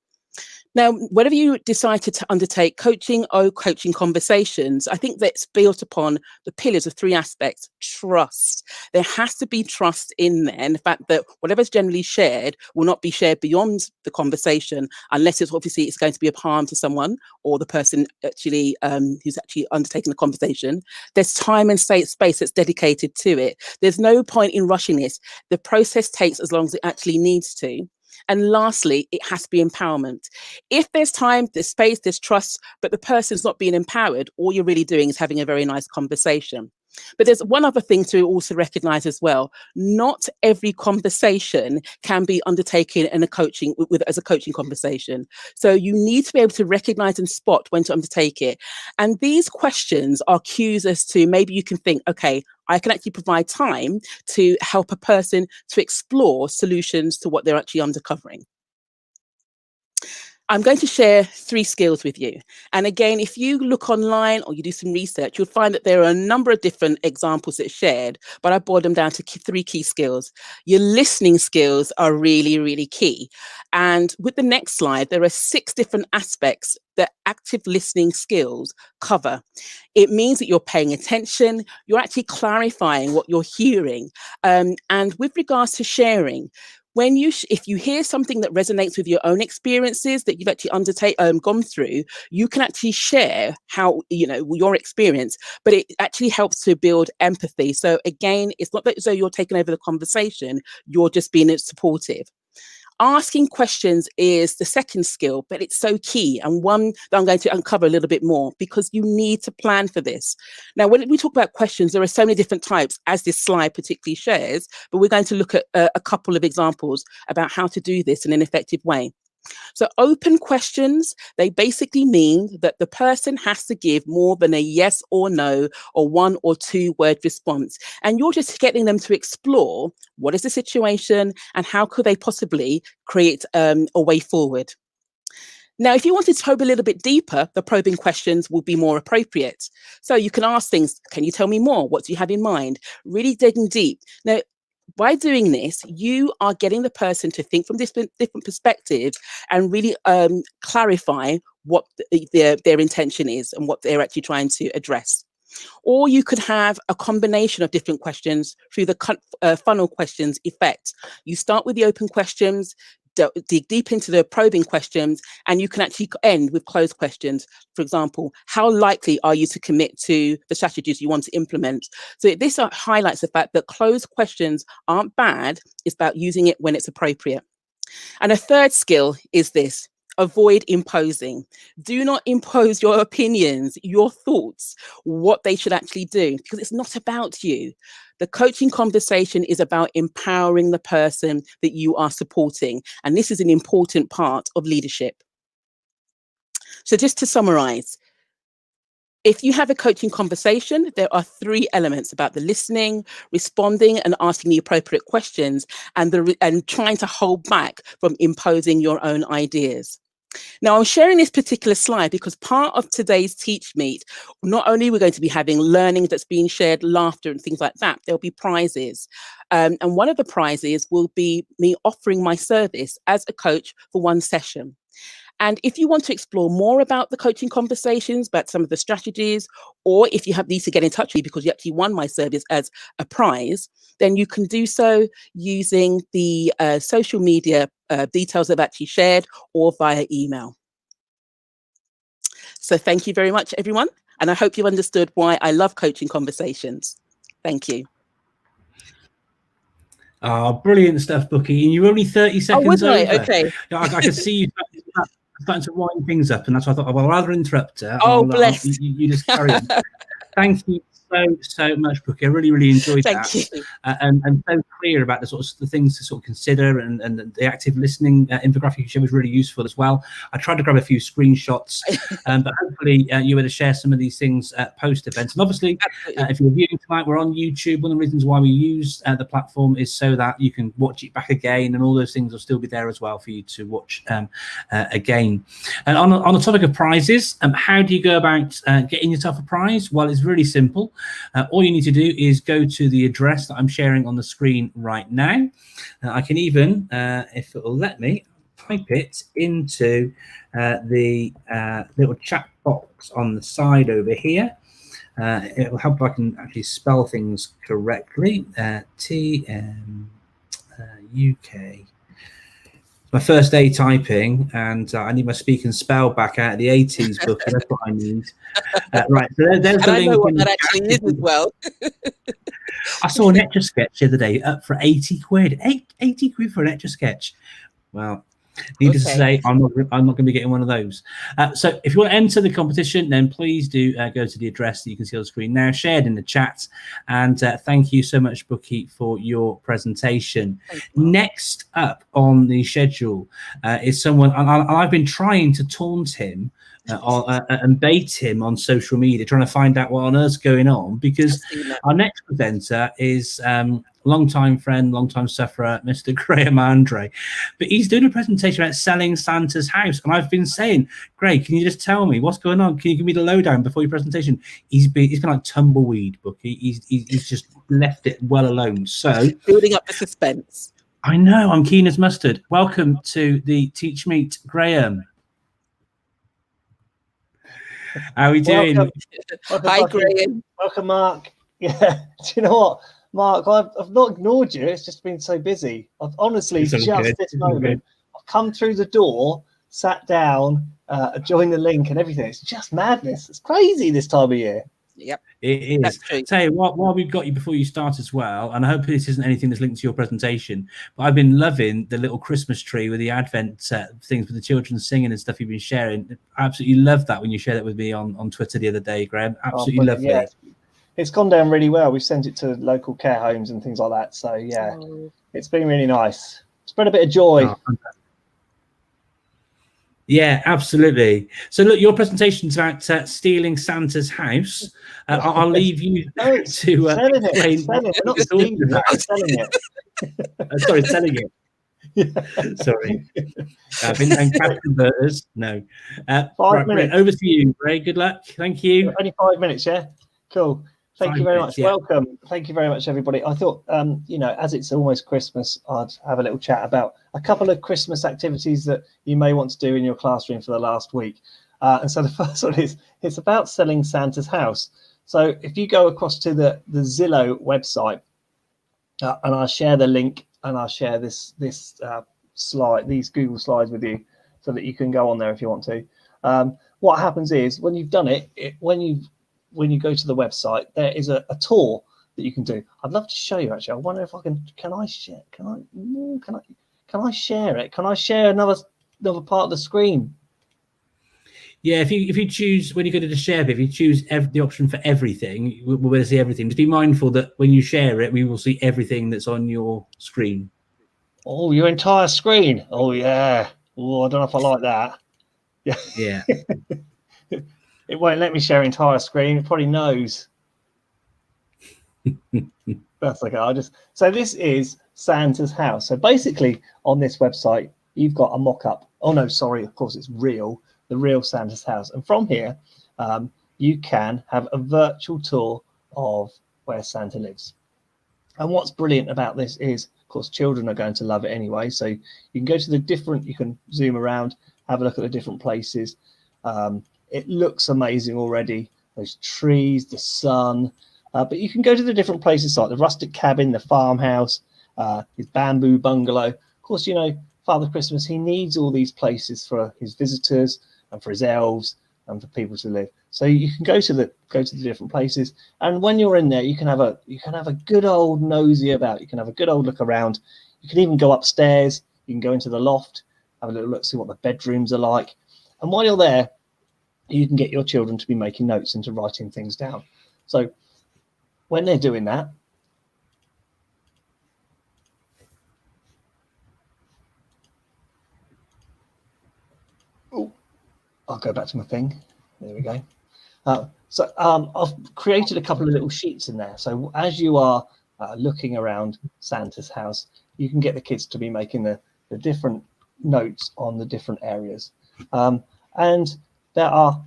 B: Now, whatever you decided to undertake, coaching or coaching conversations, I think that's built upon the pillars of three aspects. Trust. There has to be trust in there, and the fact that whatever's generally shared will not be shared beyond the conversation, unless it's going to be of harm to someone or the person actually who's actually undertaking the conversation. There's time and space that's dedicated to it. There's no point in rushing this. The process takes as long as it actually needs to. And lastly, it has to be empowerment. If there's time, there's space, there's trust, but the person's not being empowered, all you're really doing is having a very nice conversation. But there's one other thing to also recognize as well. Not every conversation can be undertaken in as a coaching conversation. So you need to be able to recognize and spot when to undertake it. And these questions are cues as to maybe you can think, okay, I can actually provide time to help a person to explore solutions to what they're actually uncovering. I'm going to share 3 skills with you. And again, if you look online or you do some research, you'll find that there are a number of different examples that are shared, but I boiled them down to 3 key skills. Your listening skills are really, really key. And with the next slide, there are 6 different aspects that active listening skills cover. It means that you're paying attention, you're actually clarifying what you're hearing. And with regards to sharing, if you hear something that resonates with your own experiences that you've actually gone through, you can actually share how, your experience, but it actually helps to build empathy. So again, it's not that as though you're taking over the conversation, you're just being supportive. Asking questions is the second skill, but it's so key, and one that I'm going to uncover a little bit more, because you need to plan for this. Now, when we talk about questions, there are so many different types, as this slide particularly shares, but we're going to look at a couple of examples about how to do this in an effective way. So open questions, they basically mean that the person has to give more than a yes or no or 1 or 2 word response. And you're just getting them to explore what is the situation and how could they possibly create a way forward. Now, if you want to probe a little bit deeper, the probing questions will be more appropriate. So you can ask things, can you tell me more? What do you have in mind? Really digging deep. Now, by doing this, you are getting the person to think from different perspectives and really clarify what their intention is and what they're actually trying to address. Or you could have a combination of different questions through the funnel questions effect. You start with the open questions, dig deep into the probing questions, and you can actually end with closed questions. For example, how likely are you to commit to the strategies you want to implement? So this highlights the fact that closed questions aren't bad. It's about using it when it's appropriate. And a third skill is this: avoid imposing. Do not impose your opinions, your thoughts, what they should actually do, because it's not about you. The coaching conversation is about empowering the person that you are supporting. And this is an important part of leadership. So just to summarize, if you have a coaching conversation, there are 3 elements about the listening, responding and asking the appropriate questions, and trying to hold back from imposing your own ideas. Now, I'm sharing this particular slide because part of today's Teach Meet, not only we're going to be having learning that's being shared, laughter and things like that, there'll be prizes. And one of the prizes will be me offering my service as a coach for 1 session. And if you want to explore more about the coaching conversations, about some of the strategies, or if you need to get in touch with me because you actually won my service as a prize, then you can do so using the social media details I've actually shared or via email. So thank you very much, everyone. And I hope you've understood why I love coaching conversations. Thank you.
A: Oh, brilliant stuff, Bookie. And you're only 30 seconds over.
B: Okay.
A: I can see you starting to wind things up, and that's why I thought, well, I'll rather interrupt her.
B: Bless.
A: You just carry on. Thank you so much, Bookie. I really enjoyed that.
B: Thank you.
A: And so clear about the things to sort of consider, and the active listening infographic you showed was really useful as well. I tried to grab a few screenshots, but hopefully you were to share some of these things post events. And obviously, if you're viewing tonight, we're on YouTube. One of the reasons why we use the platform is so that you can watch it back again, and all those things will still be there as well for you to watch again. And on the topic of prizes, how do you go about getting yourself a prize? Well, it's really simple. All you need to do is go to the address that I'm sharing on the screen right now. I can even, if it will let me, type it into the little chat box on the side over here. It will help if I can actually spell things correctly. TMUK. My first day typing, and I need my speak and spell back out of the 80s book. That's what I need. Right, so there's the link.
B: I know what that actually is as well.
A: I saw an Etch-a-Sketch the other day up for 80 quid. 80 quid for an Etch-a-Sketch. Well, needless to say, I'm not going to be getting one of those. So if you want to enter the competition, then please do go to the address that you can see on the screen now, shared in the chat. And thank you so much, Bookie, for your presentation. Next up on the schedule is someone, and I've been trying to taunt him and bait him on social media, trying to find out what on earth's going on, because our next presenter is long-time friend, long-time sufferer, Mr. Graham Andre. But he's doing a presentation about selling Santa's house. And I've been saying, Greg, can you just tell me what's going on? Can you give me the lowdown before your presentation? He's been like tumbleweed, Bookie. He's just left it well alone. So
B: building up the suspense.
A: I know, I'm keen as mustard. Welcome to the Teach Meet, Graham. How are we doing?
F: Welcome,
B: Hi, Graham.
F: Welcome, Mark. Yeah, do you know what, Mark? I've not ignored you. It's just been so busy. I've honestly just this moment. I've come through the door, sat down, joined the link, and everything. It's just madness. It's crazy this time of year.
B: Yep,
A: it is. Tell you what, while we've got you before you start as well, and I hope this isn't anything that's linked to your presentation, but I've been loving the little Christmas tree with the Advent things with the children singing and stuff you've been sharing. I absolutely love that when you shared that with me on Twitter the other day, Graham. Absolutely lovely. Yeah.
F: It's gone down really well. We've sent it to local care homes and things like that. So yeah, it's been really nice. Spread a bit of joy.
A: Yeah, absolutely. So look, your presentation's about stealing Santa's house. I'll leave you to
F: selling it. Not stealing it, selling it.
A: Sorry, selling it. Sorry. And cash converters, no.
F: 5
A: Right,
F: minutes.
A: over to you, Ray. Good luck. Thank you.
F: Only 5 minutes, yeah? Cool. Thank you very much.
A: Yeah.
F: Welcome. Thank you very much, everybody. I thought, you know, as it's almost Christmas, I'd have a little chat about a couple of Christmas activities that you may want to do in your classroom for the last week. And so the first one is, it's about selling Santa's house. So if you go across to the Zillow website, and I'll share the link, and I'll share this slide, these Google slides with you, so that you can go on there if you want to. What happens is when you've done it, when you go to the website, there is a tour that you can do. I'd love to show you, actually. I wonder if I can I share? Can I share it? Can I share another part of the screen?
A: Yeah, if you choose, when you go to the share bit, if you choose the option for everything, we'll be able to see everything. Just be mindful that when you share it, we will see everything that's on your screen.
F: Oh, your entire screen. Oh, yeah. Oh, I don't know if I like that.
A: Yeah.
F: It won't let me share entire screen. It probably knows. That's okay. So this is Santa's house. So basically on this website, you've got a mock-up. Oh no, sorry, of course it's real, the real Santa's house. And from here, you can have a virtual tour of where Santa lives. And what's brilliant about this is, of course, children are going to love it anyway. So you can go to you can zoom around, have a look at the different places. It looks amazing already. Those trees, the sun, but you can go to the different places like the rustic cabin, the farmhouse, his bamboo bungalow. Of course, you know, Father Christmas, he needs all these places for his visitors and for his elves and for people to live. So you can go to the different places, and when you're in there, you can have a good old nosy about. You can have a good old look around. You can even go upstairs. You can go into the loft, have a little look, see what the bedrooms are like. And while you're there, you can get your children to be making notes and to writing things down. So when they're doing that, I'll go back to my thing. There we go. So I've created a couple of little sheets in there. So as you are looking around Santa's house, you can get the kids to be making the different notes on the different areas. And there are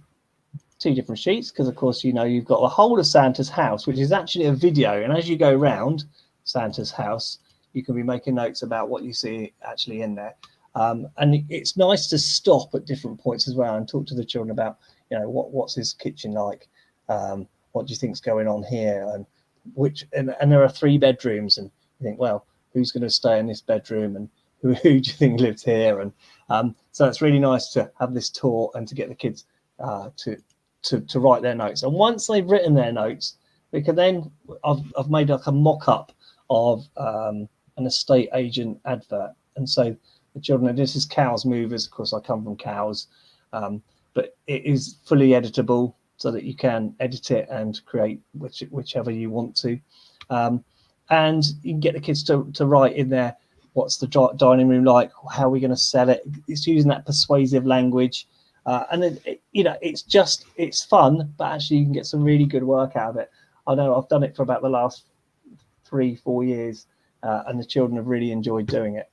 F: 2 different sheets because, of course, you know, you've got the whole of Santa's house, which is actually a video. And as you go around Santa's house, you can be making notes about what you see actually in there. And it's nice to stop at different points as well and talk to the children about, you know, what's his kitchen like? What do you think's going on here? And there are 3 bedrooms, and you think, well, who's going to stay in this bedroom, and who do you think lives here? And so it's really nice to have this tour and to get the kids to write their notes. And once they've written their notes, we can then, I've made like a mock-up of an estate agent advert. And so the children, this is Cows Movers. Of course, I come from cows, but it is fully editable so that you can edit it and create whichever you want to. And you can get the kids to write in there, what's the dining room like? How are we going to sell it? It's using that persuasive language. And then, you know, it's fun, but actually you can get some really good work out of it. I know I've done it for about the last 3-4 years, and the children have really enjoyed doing it.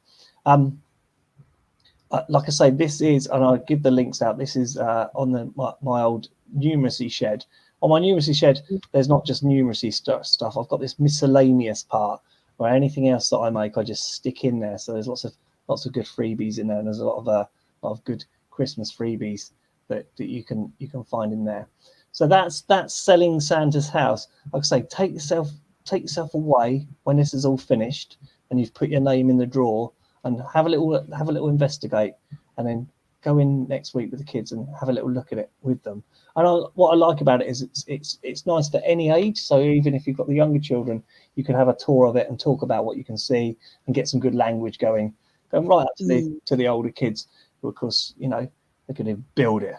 F: Like I say, this is, and I'll give the links out, this is on my old numeracy shed. On my numeracy shed, there's not just numeracy stuff. I've got this miscellaneous part where anything else that I make, I just stick in there. So there's lots of good freebies in there, and there's a lot of good Christmas freebies that you can find in there. So that's selling Santa's house. Like I say, take yourself away when this is all finished and you've put your name in the drawer, and have a little investigate, and then go in next week with the kids and have a little look at it with them. And what I like about it is it's nice for any age. So even if you've got the younger children, you can have a tour of it and talk about what you can see and get some good language going right up to the older kids, who, of course, you know, they're going to build it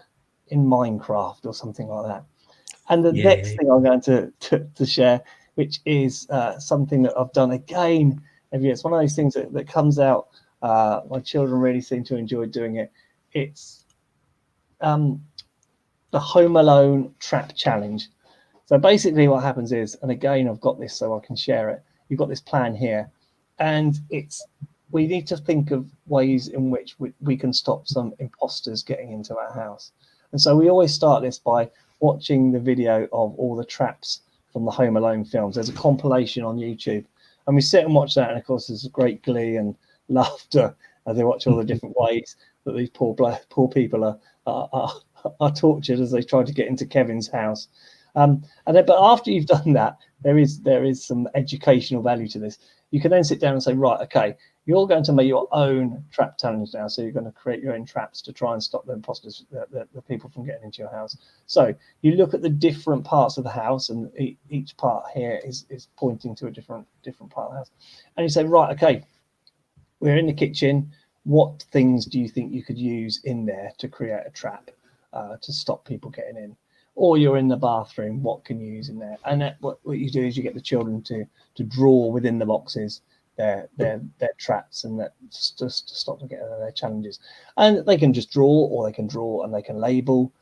F: in Minecraft or something like that. And the next thing I'm going to share, which is something that I've done again every year. It's one of those things that comes out. My children really seem to enjoy doing it. It's the Home Alone Trap Challenge. So basically what happens is, and again, I've got this so I can share it. You've got this plan here, and it's we need to think of ways in which we can stop some imposters getting into our house. And so we always start this by watching the video of all the traps from the Home Alone films. There's a compilation on YouTube, and we sit and watch that, and of course there's great glee and laughter as they watch all the different ways that these poor people are tortured as they try to get into Kevin's house. But after you've done that, there is some educational value to this. You can then sit down and say, right, okay, you're going to make your own trap challenge now. So you're going to create your own traps to try and stop the imposters, the people from getting into your house. So you look at the different parts of the house, and each part here is pointing to a different part of the house. And you say, right, okay, we're in the kitchen. What things do you think you could use in there to create a trap to stop people getting in? Or you're in the bathroom, what can you use in there? And what you do is you get the children to draw within the boxes their traps, and that just to stop them getting their challenges. And they can just draw, or they can draw and they can label.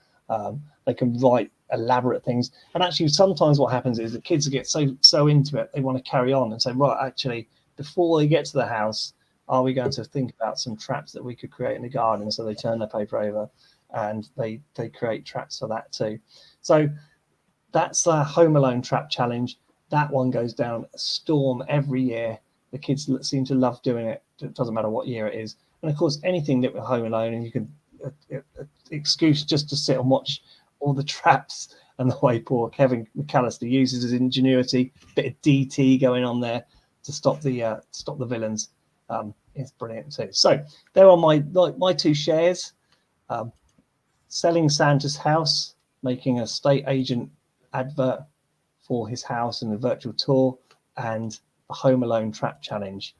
F: They can write elaborate things. And actually, sometimes what happens is the kids get so into it, they want to carry on and say, right, actually, before they get to the house, are we going to think about some traps that we could create in the garden? So they turn their paper over and they create traps for that too. So that's the Home Alone trap challenge. That one goes down a storm every year. The kids seem to love doing it. It doesn't matter what year it is. And of course, anything that we're Home Alone, and you can excuse just to sit and watch all the traps and the way poor Kevin McAllister uses his ingenuity, bit of DT going on there to stop the villains. It's brilliant too. So there are my two shares. Selling Santa's house, making a state agent advert for his house and a virtual tour, and the Home Alone trap challenge.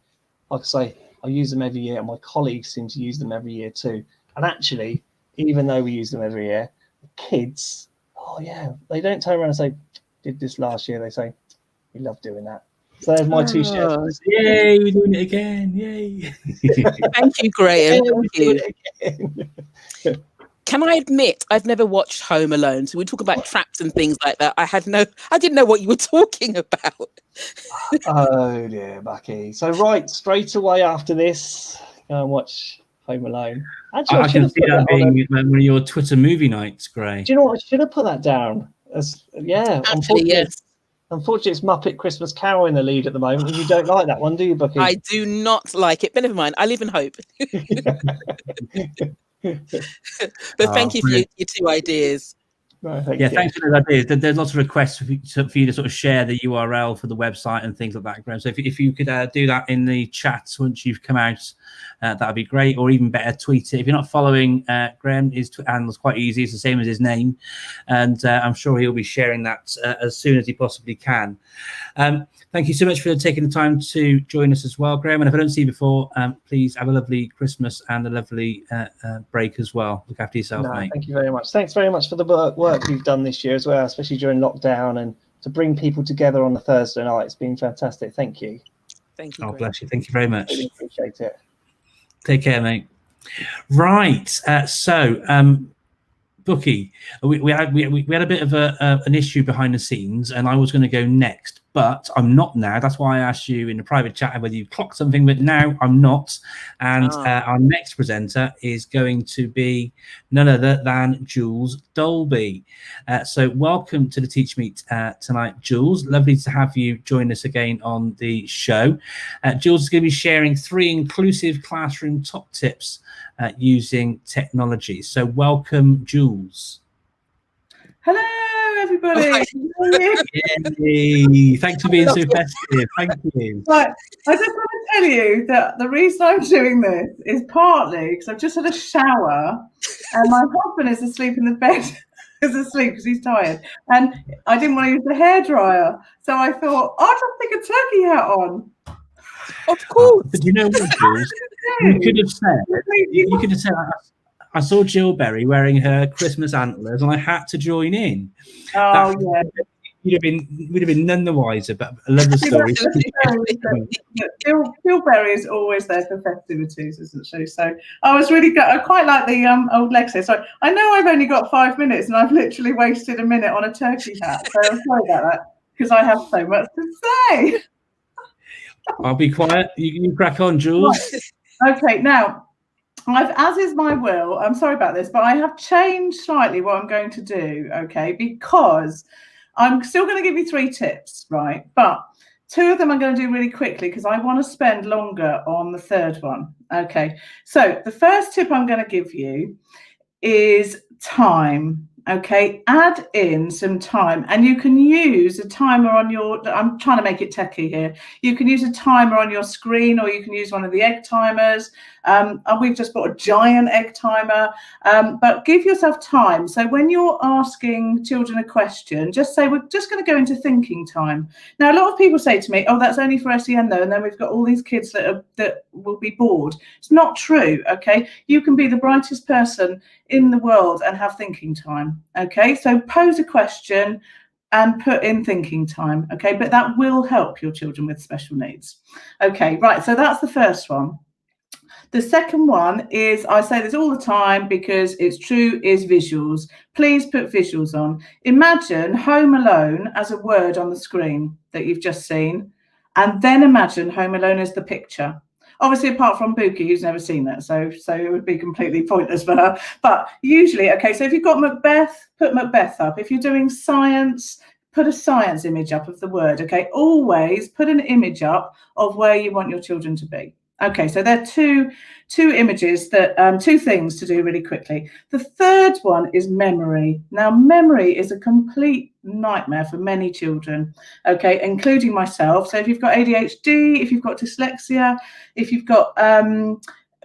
F: Like I say, I use them every year, and my colleagues seem to use them every year too. And actually, even though we use them every year, the kids, oh yeah, they don't turn around and say, did this last year. They say, we love doing that. So there's my two shares.
A: Yay, we're doing it again. Yay.
B: Thank you, Graham. Thank you. Can I admit, I've never watched Home Alone. So we talk about traps and things like that. I didn't know what you were talking about.
F: Oh dear, Bucky. So right, straight away after this, go and watch Home Alone. Actually,
A: I can see that being one of your Twitter movie nights, Gray.
F: Do you know what? I should have put that down.
B: Actually, yes.
F: Unfortunately, it's Muppet Christmas Carol in the lead at the moment, and you don't like that one, do you, Bucky?
B: I do not like it, but never mind. I live in hope. But thank you for your two ideas.
F: Right,
A: thanks for those ideas. There's lots of requests for you to sort of share the URL for the website and things like that, Graham. So if you could do that in the chat once you've come out, that'd be great. Or even better, tweet it. If you're not following Graham, his handle is quite easy. It's the same as his name, and I'm sure he'll be sharing that as soon as he possibly can. Thank you so much for taking the time to join us as well, Graham. And if I don't see you before, please have a lovely Christmas and a lovely break as well. Look after yourself, mate.
F: Thank you very much. Thanks very much for the work you've done this year as well, especially during lockdown, and to bring people together on a Thursday night. It's been fantastic. Thank you.
B: Thank you.
A: Oh, bless you. Thank you very much.
F: Really appreciate it.
A: Take care, mate. Right. Bookie, we had a bit of an issue behind the scenes, and I was going to go next, but I'm not now. That's why I asked you in the private chat whether you clocked something, but now I'm not. And our next presenter is going to be none other than Jules Dolby. So welcome to the TeachMeet tonight, Jules. Lovely to have you join us again on the show. Jules is going to be sharing 3 inclusive classroom top tips using technology. So welcome, Jules.
G: Hello, everybody.
A: Yay. Thanks for being so festive. Thank you.
G: Right, I just want to tell you that the reason I'm doing this is partly because I've just had a shower and my husband is asleep in the bed. Is asleep because he's tired, and I didn't want to use the hairdryer, so I thought I'll just stick a turkey hat on.
B: Of course.
A: But you know what, Jules? You could have said, I saw Jill Berry wearing her Christmas antlers, and I had to join in.
G: Oh, yeah.
A: We'd have been none the wiser, but I love the story.
G: Jill Berry is always there for festivities, isn't she? So I was really good. I quite like the old Lexi. So I know I've only got 5 minutes, and I've literally wasted a minute on a turkey hat. So I'm sorry about that because I have so much to say.
A: I'll be quiet. You crack on, Jules.
G: Right. Okay, now, as is my will, I'm sorry about this, but I have changed slightly what I'm going to do, okay, because I'm still going to give you 3 tips, right? But 2 of them I'm going to do really quickly because I want to spend longer on the 3rd one. Okay, so the first tip I'm going to give you is time. Okay, add in some time, and you can use a timer on your, I'm trying to make it techie here. You can use a timer on your screen, or you can use one of the egg timers. We've just bought a giant egg timer, but give yourself time. So when you're asking children a question, just say, we're just going to go into thinking time. Now, a lot of people say to me, oh, that's only for SEN though, and then we've got all these kids that will be bored. It's not true, okay? You can be the brightest person in the world and have thinking time. Okay, so pose a question and put in thinking time. Okay, but that will help your children with special needs. Okay, right, so that's the first one. The second one is, I say this all the time because it's true, is visuals. Please put visuals on. Imagine Home Alone as a word on the screen that you've just seen, and then imagine Home Alone as the picture. Obviously, apart from Buki, who's never seen that, so it would be completely pointless for her. But usually, okay, so if you've got Macbeth, put Macbeth up. If you're doing science, put a science image up of the word, okay? Always put an image up of where you want your children to be. Okay, so there are two images that 2 things to do really quickly. The third one is memory. Now, memory is a complete nightmare for many children, okay, including myself. So if you've got ADHD, if you've got dyslexia, if you've got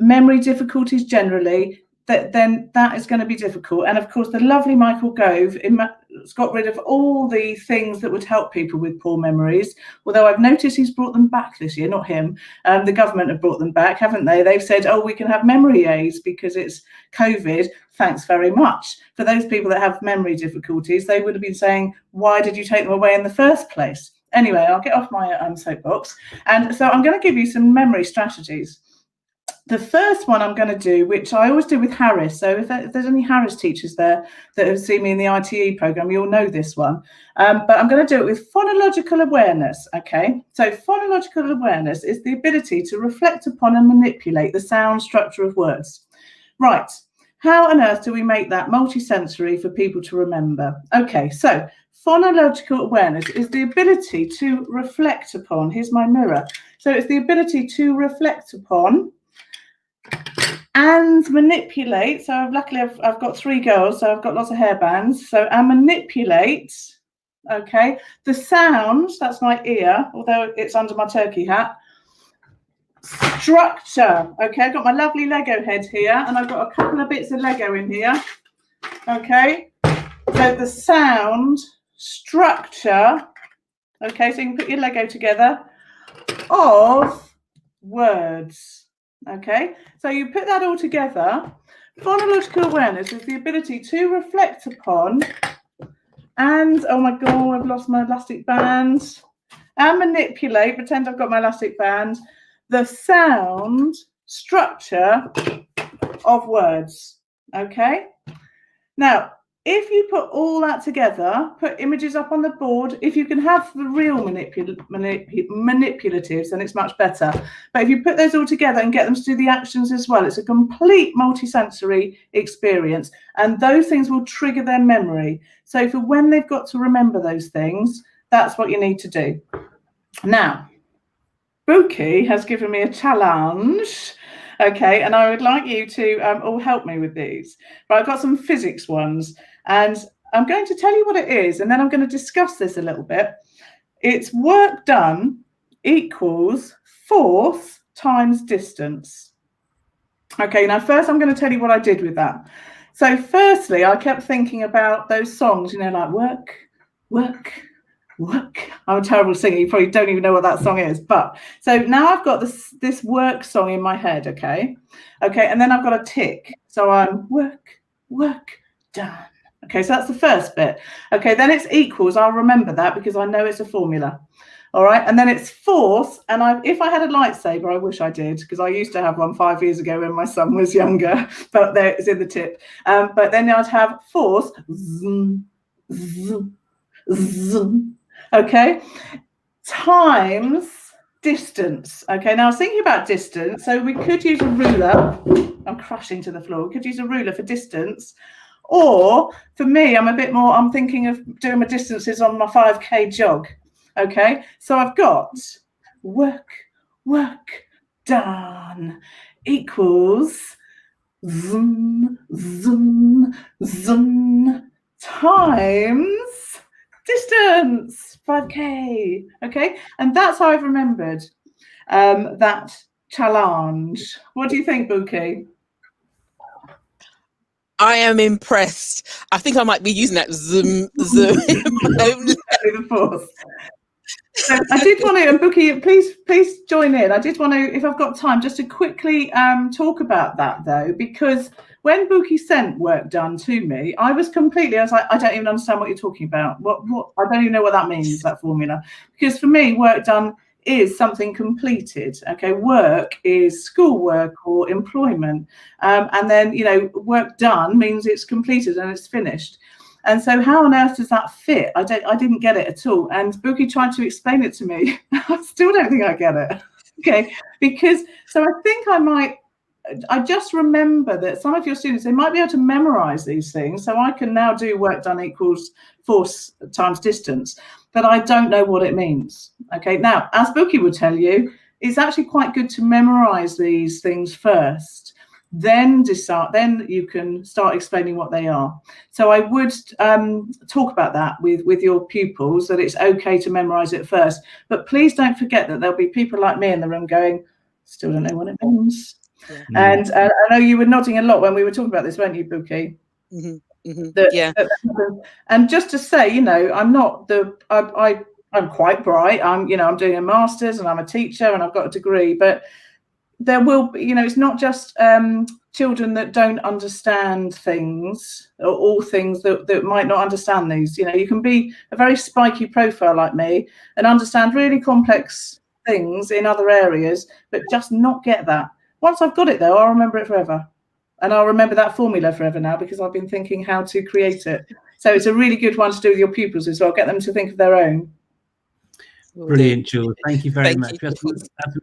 G: memory difficulties generally, then that is going to be difficult. And of course, the lovely Michael Gove has got rid of all the things that would help people with poor memories, although I've noticed he's brought them back this year, not him. The government have brought them back, haven't they? They've said, oh, we can have memory aids because it's COVID. Thanks very much. For those people that have memory difficulties, they would have been saying, why did you take them away in the first place? Anyway, I'll get off my soapbox. And so I'm going to give you some memory strategies. The first one I'm going to do, which I always do with Harris. So if there's any Harris teachers there that have seen me in the ITE program, you'll know this one. But I'm going to do it with phonological awareness. Okay, so phonological awareness is the ability to reflect upon and manipulate the sound structure of words. Right. How on earth do we make that multisensory for people to remember? Okay, so phonological awareness is the ability to reflect upon. Here's my mirror. So it's the ability to reflect upon and manipulate. So luckily I've got 3 girls, so I've got lots of hairbands. So and manipulate, okay, the sounds, that's my ear, although it's under my turkey hat. Structure, okay, I've got my lovely Lego head here, and I've got a couple of bits of Lego in here, okay. So the sound, structure, okay, so you can put your Lego together, of words. Okay, so you put that all together. Phonological awareness is the ability to reflect upon and, oh my God, I've lost my elastic band, and manipulate, pretend I've got my elastic band, the sound structure of words. Okay, now, if you put all that together, put images up on the board, if you can have the real manipulatives, then it's much better. But if you put those all together and get them to do the actions as well, it's a complete multisensory experience. And those things will trigger their memory. So for when they've got to remember those things, that's what you need to do. Now, Buki has given me a challenge. Okay, and I would like you to all help me with these. But I've got some physics ones, and I'm going to tell you what it is, and then I'm going to discuss this a little bit. It's work done equals force times distance. Okay, now first I'm going to tell you what I did with that. So firstly, I kept thinking about those songs, you know, like work, work, work. I'm a terrible singer. You probably don't even know what that song is. But so now I've got this work song in my head. Okay, and then I've got a tick. So I'm work, work, done. Okay, so that's the first bit. Okay, then it's equals. I'll remember that because I know it's a formula. All right, and then it's force. And if I had a lightsaber, I wish I did, because I used to have one 5 years ago when my son was younger. But there it's in the tip. But then I'd have force. Zoom, zoom, zoom. Okay, times distance. Okay, now I was thinking about distance, so we could use a ruler. I'm crashing to the floor. We could use a ruler for distance, or for me, I'm thinking of doing my distances on my 5K jog. Okay, so I've got work done equals zoom times distance, 5K. Okay, and that's how I've remembered that challenge. What do you think, Buki?
B: I am impressed. I think I might be using that zoom.
G: The force. So I did want to, and Buki, please join in. I did want to, if I've got time, just to quickly talk about that though, because when Buki sent work done to me, I was like, I don't even understand what you're talking about. What I don't even know what that means, that formula. Because for me, work done is something completed. Okay, work is schoolwork or employment, and then work done means it's completed and it's finished. And so how on earth does that fit? I didn't get it at all. And Buki tried to explain it to me. I still don't think I get it. Okay, so I think I just remember that some of your students, they might be able to memorize these things. So I can now do work done equals force times distance, but I don't know what it means. Okay, now, as Buki would tell you, it's actually quite good to memorize these things first. Then you can start explaining what they are. So I would talk about that with your pupils, that it's okay to memorize it first. But please don't forget that there'll be people like me in the room going, still don't know what it means. Yeah. And I know you were nodding a lot when we were talking about this, weren't you, Buki?
B: Mm-hmm. Mm-hmm.
G: And just to say, I'm quite bright. I'm doing a master's and I'm a teacher and I've got a degree, but there will be, it's not just children that don't understand things, or all things that might not understand these. You can be a very spiky profile like me and understand really complex things in other areas, but just not get that. Once I've got it though, I'll remember it forever. And I'll remember that formula forever now, because I've been thinking how to create it. So it's a really good one to do with your pupils as well. Get them to think of their own.
A: Brilliant, Jules. Thank you very much. We have some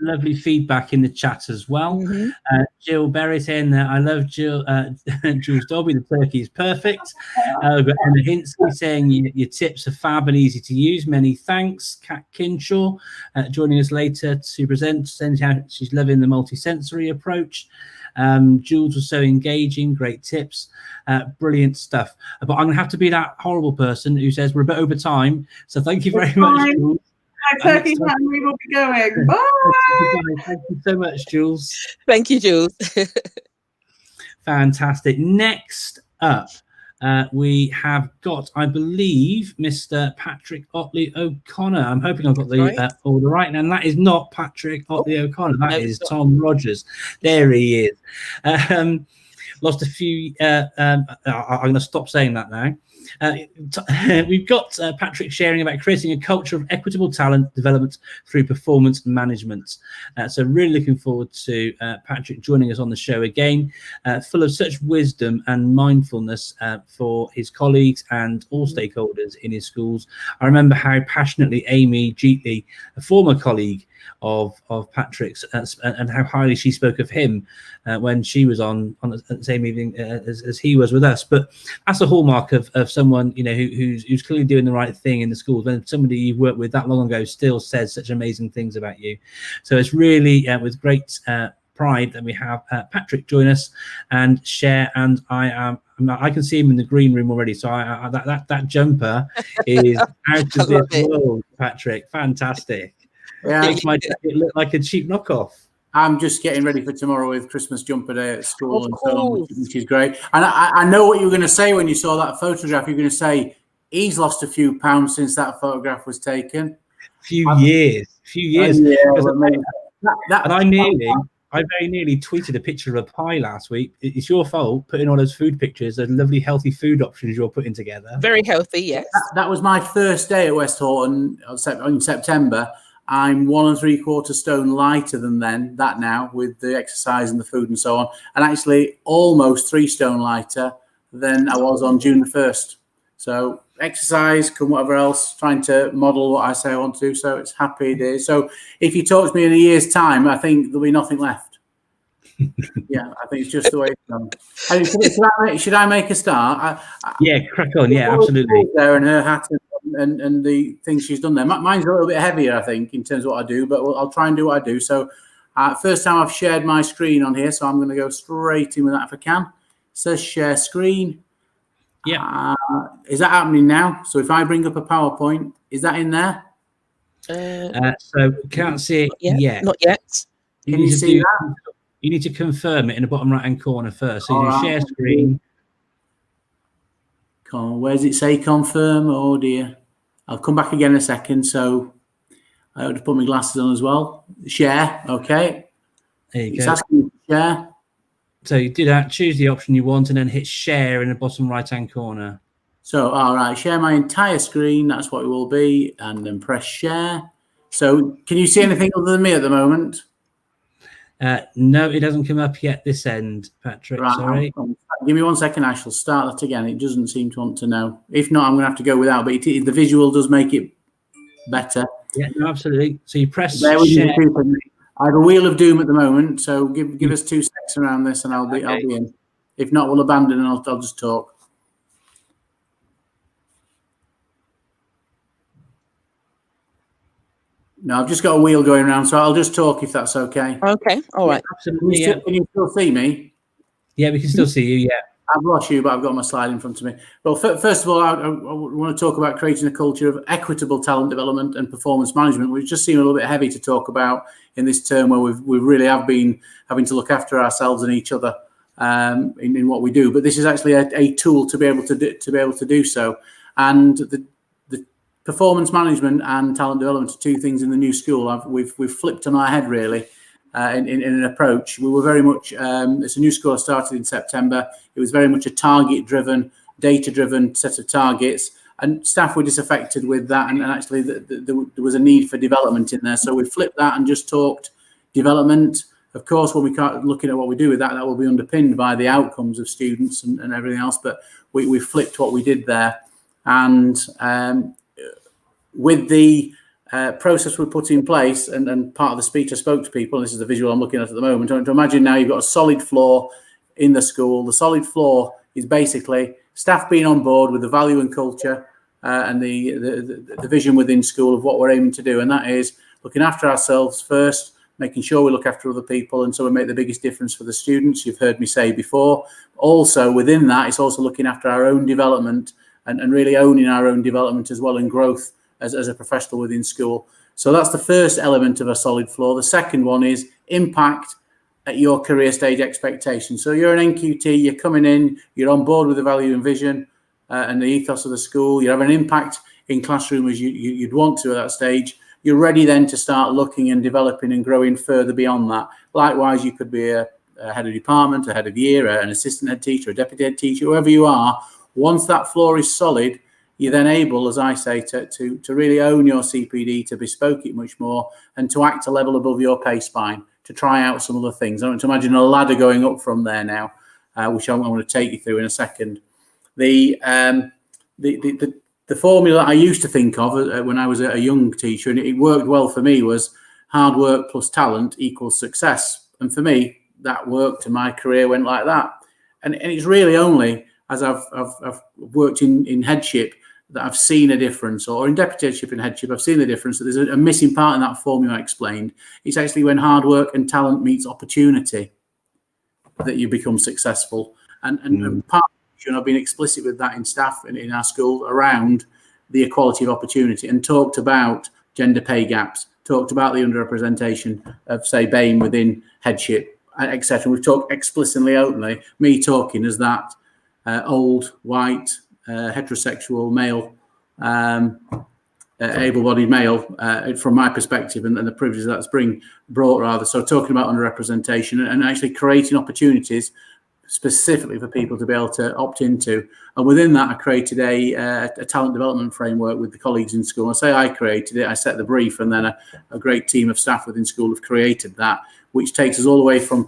A: lovely feedback in the chat as well. Mm-hmm. Jill Berry in there. I love Jill. Jules Dobby, the turkey is perfect. We've got Emma Hinsky saying your tips are fab and easy to use. Many thanks. Kat Kinshaw joining us later to present, saying how she's loving the multisensory approach. Jules was so engaging, great tips, brilliant stuff. But I'm going to have to be that horrible person who says we're a bit over time. So thank you very much, Jules.
G: Turkey time, we will be going. Bye.
A: Thank you so much, Jules.
B: Thank you, Jules.
A: Fantastic. Next up, we have got, I believe, Mr. Patrick Otley O'Connor. I'm hoping I've got the order right. And that is not Patrick Otley O'Connor. That is Tom Rogers. There he is. Lost a few. I'm going to stop saying that now. We've got Patrick sharing about creating a culture of equitable talent development through performance management. So really looking forward to Patrick joining us on the show again, full of such wisdom and mindfulness for his colleagues and all stakeholders in his schools. I remember how passionately Amy Jeatley, a former colleague of Patrick's, and how highly she spoke of him when she was on the same evening as he was with us. But that's a hallmark of someone who's clearly doing the right thing in the schools. When somebody you've worked with that long ago still says such amazing things about you, so it's really with great pride that we have Patrick join us and share. And I can see him in the green room already. So that jumper is out of this world, Patrick. Fantastic.
H: Yeah,
A: makes my jacket look like a cheap knockoff.
H: I'm just getting ready for tomorrow with Christmas jumper day at school and so on, which is great. And I know what you were going to say when you saw that photograph. You're going to say he's lost a few pounds since that photograph was taken.
A: Few years.
H: Yeah,
A: and I very nearly tweeted a picture of a pie last week. It's your fault putting all those food pictures, those lovely healthy food options you're putting together.
B: Very healthy, yes.
H: That was my first day at West Horton in September. I'm 1 3/4 stone lighter than that now, with the exercise and the food and so on, and actually almost 3 stone lighter than I was on June the 1st. So exercise, come whatever else, trying to model what I say I want to do. So it's happy days. So if you talk to me in a year's time, I think there'll be nothing left. Yeah, I think it's just the way it's done. Should I make a start?
A: Yeah, crack on. Yeah, absolutely.
H: There and her hat and the things she's done there. Mine's a little bit heavier, I think, in terms of what I do, but I'll try and do what I do. So first time I've shared my screen on here, so I'm going to go straight in with that if I can. It says share screen.
A: Yeah.
H: Is that happening now? So if I bring up a PowerPoint, is that in there?
A: So can't see it yet.
B: Not yet.
H: Can you see that?
A: You need to confirm it in the bottom right-hand corner first. So you do share
H: right.
A: screen.
H: Where does it say confirm? Oh dear. I'll come back again in a second. So I have to put my glasses on as well. Share. Okay.
A: There you
H: It's
A: go.
H: asking you to share.
A: So you do that, choose the option you want, and then hit share in the bottom right-hand corner.
H: So, all right, share my entire screen. That's what it will be. And then press share. So can you see anything other than me at the moment?
A: No, it doesn't come up yet this end, Patrick.
H: Right,
A: Sorry.
H: Give me 1 second. I shall start that again. It doesn't seem to want to know. If not, I'm going to have to go without. But the visual does make it better.
A: Yeah, no, absolutely. So you press
H: share. I have a wheel of doom at the moment. So give us 2 seconds around this, and I'll be in. If not, we'll abandon and I'll just talk. No, I've just got a wheel going around, so I'll just talk if that's okay.
B: Okay, all right.
A: Absolutely.
H: Can you still see me?
A: Yeah, we can still see you. Yeah.
H: I've lost you, but I've got my slide in front of me. Well, first of all, I want to talk about creating a culture of equitable talent development and performance management, which just seemed a little bit heavy to talk about in this term where we really have been having to look after ourselves and each other in what we do. But this is actually a tool to be able to do so. And the performance management and talent development are two things in the new school. We've flipped on our head really. In an approach. We were very much, it's a new school I started in September. It was very much a target-driven, data-driven set of targets, and staff were disaffected with that, and actually there was a need for development in there. So we flipped that and just talked development. Of course, when we start looking at what we do with that will be underpinned by the outcomes of students and everything else, but we flipped what we did there. And with the process we put in place, and part of the speech I spoke to people, and this is the visual I'm looking at the moment. To imagine now you've got a solid floor in the school. The solid floor is basically staff being on board with the value and culture and the vision within school of what we're aiming to do, and that is looking after ourselves first, making sure we look after other people, and so we make the biggest difference for the students. You've heard me say before. Also within that, it's also looking after our own development and really owning our own development as well, and growth as a professional within school. So that's the first element of a solid floor. The second one is impact at your career stage expectations. So you're an NQT, you're coming in, you're on board with the value and vision and the ethos of the school. You have an impact in classroom as you'd want to at that stage. You're ready then to start looking and developing and growing further beyond that. Likewise, you could be a head of department, a head of year, an assistant head teacher, a deputy head teacher, whoever you are. Once that floor is solid, you're then able, as I say, to really own your CPD, to bespoke it much more, and to act a level above your pay spine, to try out some other things. I want to imagine a ladder going up from there now, which I'm going to take you through in a second. The formula I used to think of when I was a young teacher, and it worked well for me, was hard work plus talent equals success. And for me, that worked, and my career went like that. And it's really only as I've worked in headship that I've seen a difference, or in deputy headship and headship, I've seen the difference. That there's a missing part in that formula I explained. It's actually when hard work and talent meets opportunity that you become successful. And part of I've been explicit with that in staff and in our school around the equality of opportunity, and talked about gender pay gaps, talked about the underrepresentation of, say, BAME within headship, etc. We've talked explicitly, openly, me talking as that old, white, heterosexual male, able-bodied male, from my perspective, and the privileges that's brought rather. So talking about underrepresentation and actually creating opportunities specifically for people to be able to opt into. And within that, I created a talent development framework with the colleagues in school. I say I created it, I set the brief, and then a great team of staff within school have created that, which takes us all the way from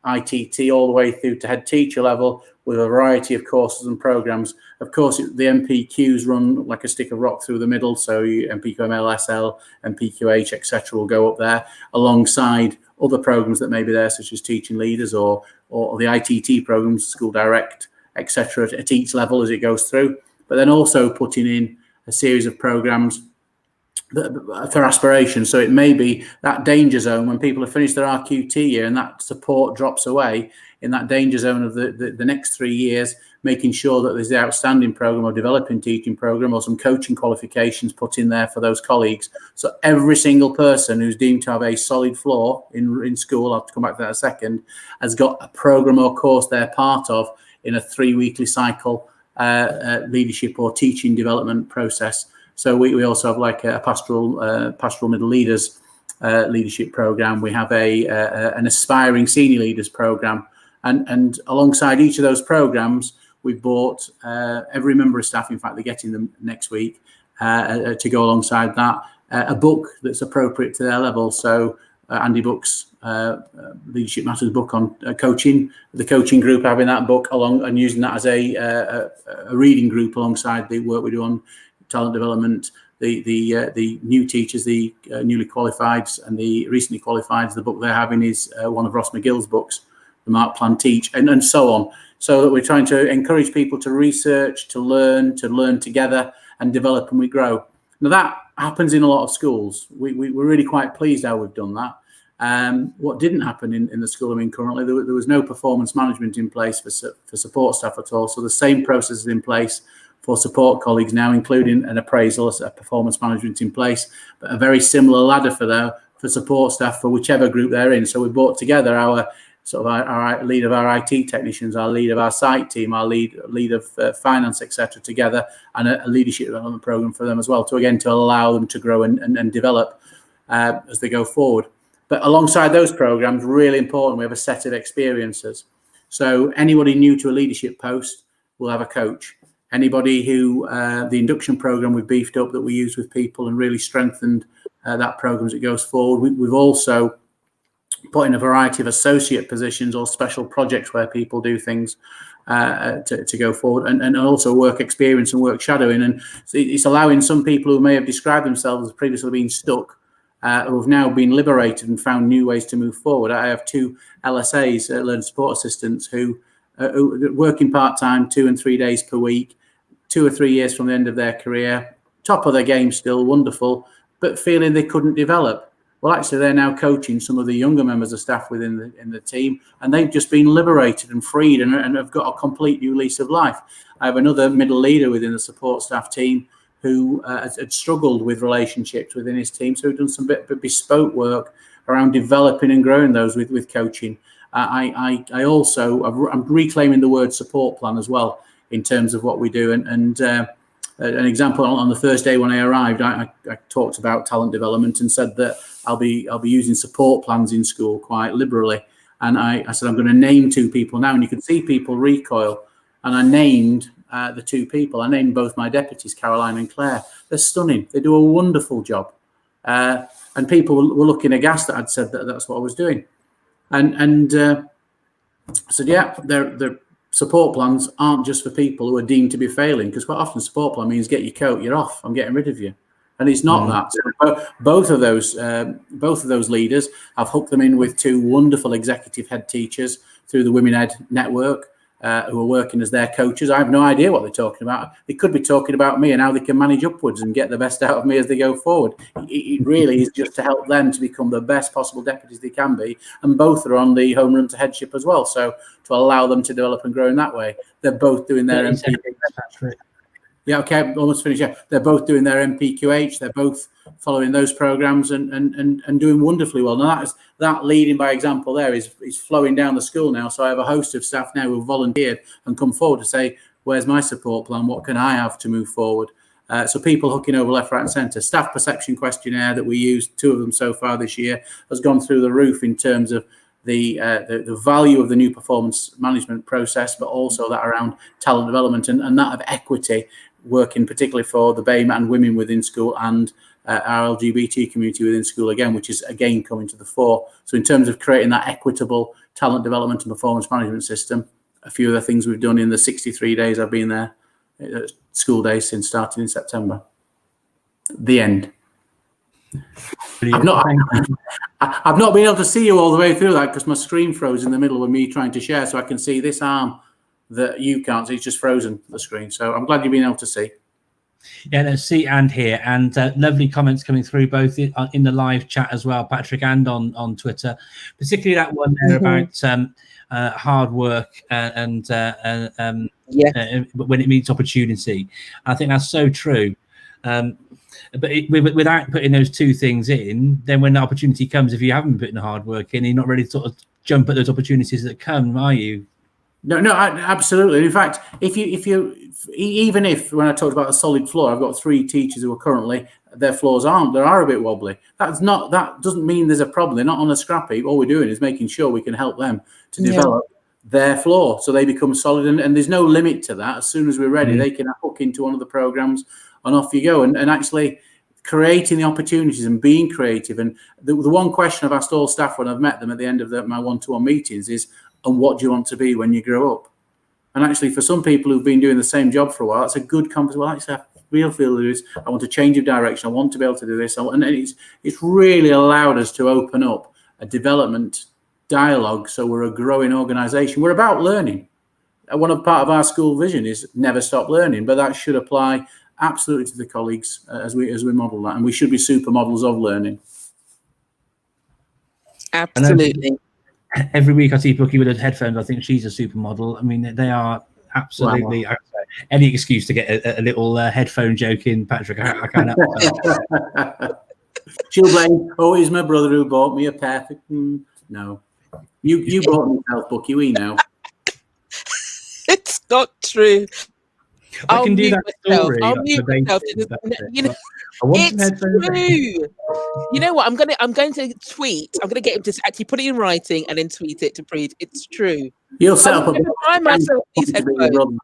H: ITT all the way through to head teacher level with a variety of courses and programs. Of course, the MPQs run like a stick of rock through the middle, so MPQ MLSL, MPQH, etc. will go up there alongside other programs that may be there, such as teaching leaders or the ITT programs, School Direct, etc. at each level as it goes through. But then also putting in a series of programs for aspiration. So it may be that danger zone when people have finished their RQT year and that support drops away, in that danger zone of the next 3 years, making sure that there's the outstanding program or developing teaching program or some coaching qualifications put in there for those colleagues. So every single person who's deemed to have a solid floor in school, I'll have to come back to that in a second, has got a program or course they're part of in a 3-weekly cycle leadership or teaching development process. So we also have like a pastoral middle leaders leadership program. We have an aspiring senior leaders program, and alongside each of those programs, we've bought every member of staff. In fact, they're getting them next week to go alongside that. A book that's appropriate to their level. So Andy Book's Leadership Matters book on coaching. The coaching group having that book along and using that as a reading group alongside the work we do on talent development, the new teachers, the newly qualified and the recently qualified. The book they're having is one of Ross McGill's books, The Mark Plan Teach, and so on. So that we're trying to encourage people to research, to learn together and develop, and we grow. Now that happens in a lot of schools. We're really quite pleased how we've done that. What didn't happen in the school I'm in currently, there was no performance management in place for support staff at all. So the same process is in place for support colleagues now, including an appraisal, a performance management in place, but a very similar ladder for support staff for whichever group they're in. So we brought together our lead of our IT technicians, our lead of our site team, our lead of finance, etc., together, and a leadership development program for them as well, to allow them to grow and develop as they go forward. But alongside those programs, really important, we have a set of experiences. So anybody new to a leadership post will have a coach. Anybody who the induction program we've beefed up that we use with people and really strengthened that program as it goes forward. We've also put in a variety of associate positions or special projects where people do things to go forward, and also work experience and work shadowing. And it's allowing some people who may have described themselves as previously being stuck, who have now been liberated and found new ways to move forward. I have 2 LSAs, learning support assistants, who are working part-time 2 and 3 days per week, 2 or 3 years from the end of their career, top of their game still, wonderful, but feeling they couldn't develop. Well, actually, they're now coaching some of the younger members of staff within the team, and they've just been liberated and freed and have got a complete new lease of life. I have another middle leader within the support staff team who had struggled with relationships within his team, so we've done some bit bespoke work around developing and growing those with coaching. I'm reclaiming the word support plan as well in terms of what we do. And an example, on the first day when I arrived, I talked about talent development and said that I'll be using support plans in school quite liberally. And I said, I'm going to name 2 people now, and you can see people recoil. And I named the 2 people. I named both my deputies, Caroline and Claire. They're stunning. They do a wonderful job. And people were looking aghast that I'd said that's what I was doing. And I said, yeah, they're support plans aren't just for people who are deemed to be failing, because quite often support plan means get your coat, you're off, I'm getting rid of you, and it's not that. So both of those leaders, I've hooked them in with 2 wonderful executive head teachers through the Women Ed network, who are working as their coaches. I have no idea what they're talking about. They could be talking about me and how they can manage upwards and get the best out of me as they go forward. It really is just to help them to become the best possible deputies they can be. And both are on the home run to headship as well. So to allow them to develop and grow in that way. They're both doing their MPQH. Yeah, okay, I'm almost finished. Yeah, they're both doing their MPQH. They're both following those programs and doing wonderfully well. Now that leading by example there is flowing down the school now. So I have a host of staff now who've volunteered and come forward to say, where's my support plan? What can I have to move forward? So people hooking over left, right and centre. Staff perception questionnaire that we used, 2 of them so far this year, has gone through the roof in terms of the value of the new performance management process, but also that around talent development and that of equity, working particularly for the BAME and women within school and our LGBT community within school again, which is again coming to the fore. So in terms of creating that equitable talent development and performance management system, a few of the things we've done in the 63 days I've been there, school days since starting in September. The end. I've not been able to see you all the way through that because my screen froze in the middle of me trying to share, so I can see this arm that you can't see. It's just frozen the screen. So I'm glad you've been able to see.
A: Yeah, no, see and hear, and lovely comments coming through both in the live chat as well, Patrick, and on Twitter, particularly that one there about hard work and when it meets opportunity. I think that's so true. But without putting those two things in, then when the opportunity comes, if you haven't put in the hard work in, you're not ready to sort of jump at those opportunities that come, are you?
H: No, absolutely. In fact, even if when I talked about a solid floor, I've got 3 teachers who are currently, their floors are a bit wobbly. That doesn't mean there's a problem. They're not on a scrap heap. All we're doing is making sure we can help them to develop their floor so they become solid. And there's no limit to that. As soon as we're ready, they can hook into one of the programs and off you go. And actually creating the opportunities and being creative. And the one question I've asked all staff when I've met them at the end of my one-to-one meetings is, and what do you want to be when you grow up? And actually, for some people who've been doing the same job for a while, that's a good conversation. Well, actually, I real feel is I want to change of direction. I want to be able to do this. And it's really allowed us to open up a development dialogue. So we're a growing organisation. We're about learning. Part of our school vision is never stop learning, but that should apply absolutely to the colleagues as we model that. And we should be supermodels of learning.
B: Absolutely.
A: Every week I see Bookie with her headphones. I think she's a supermodel. I mean, they are absolutely any excuse to get a little headphone joke in, Patrick. I can't help.
H: She'll blame, oh, it's my brother who bought me a pair. No, you bought me yourself, Bookie. We know.
B: It's not true.
A: I can do that story.
B: I'll mute myself. You know, it's true. You know what? I'm going to tweet. I'm going to get him to actually put it in writing and then tweet it to Preet. It's true.
H: You'll set up
B: myself these headphones.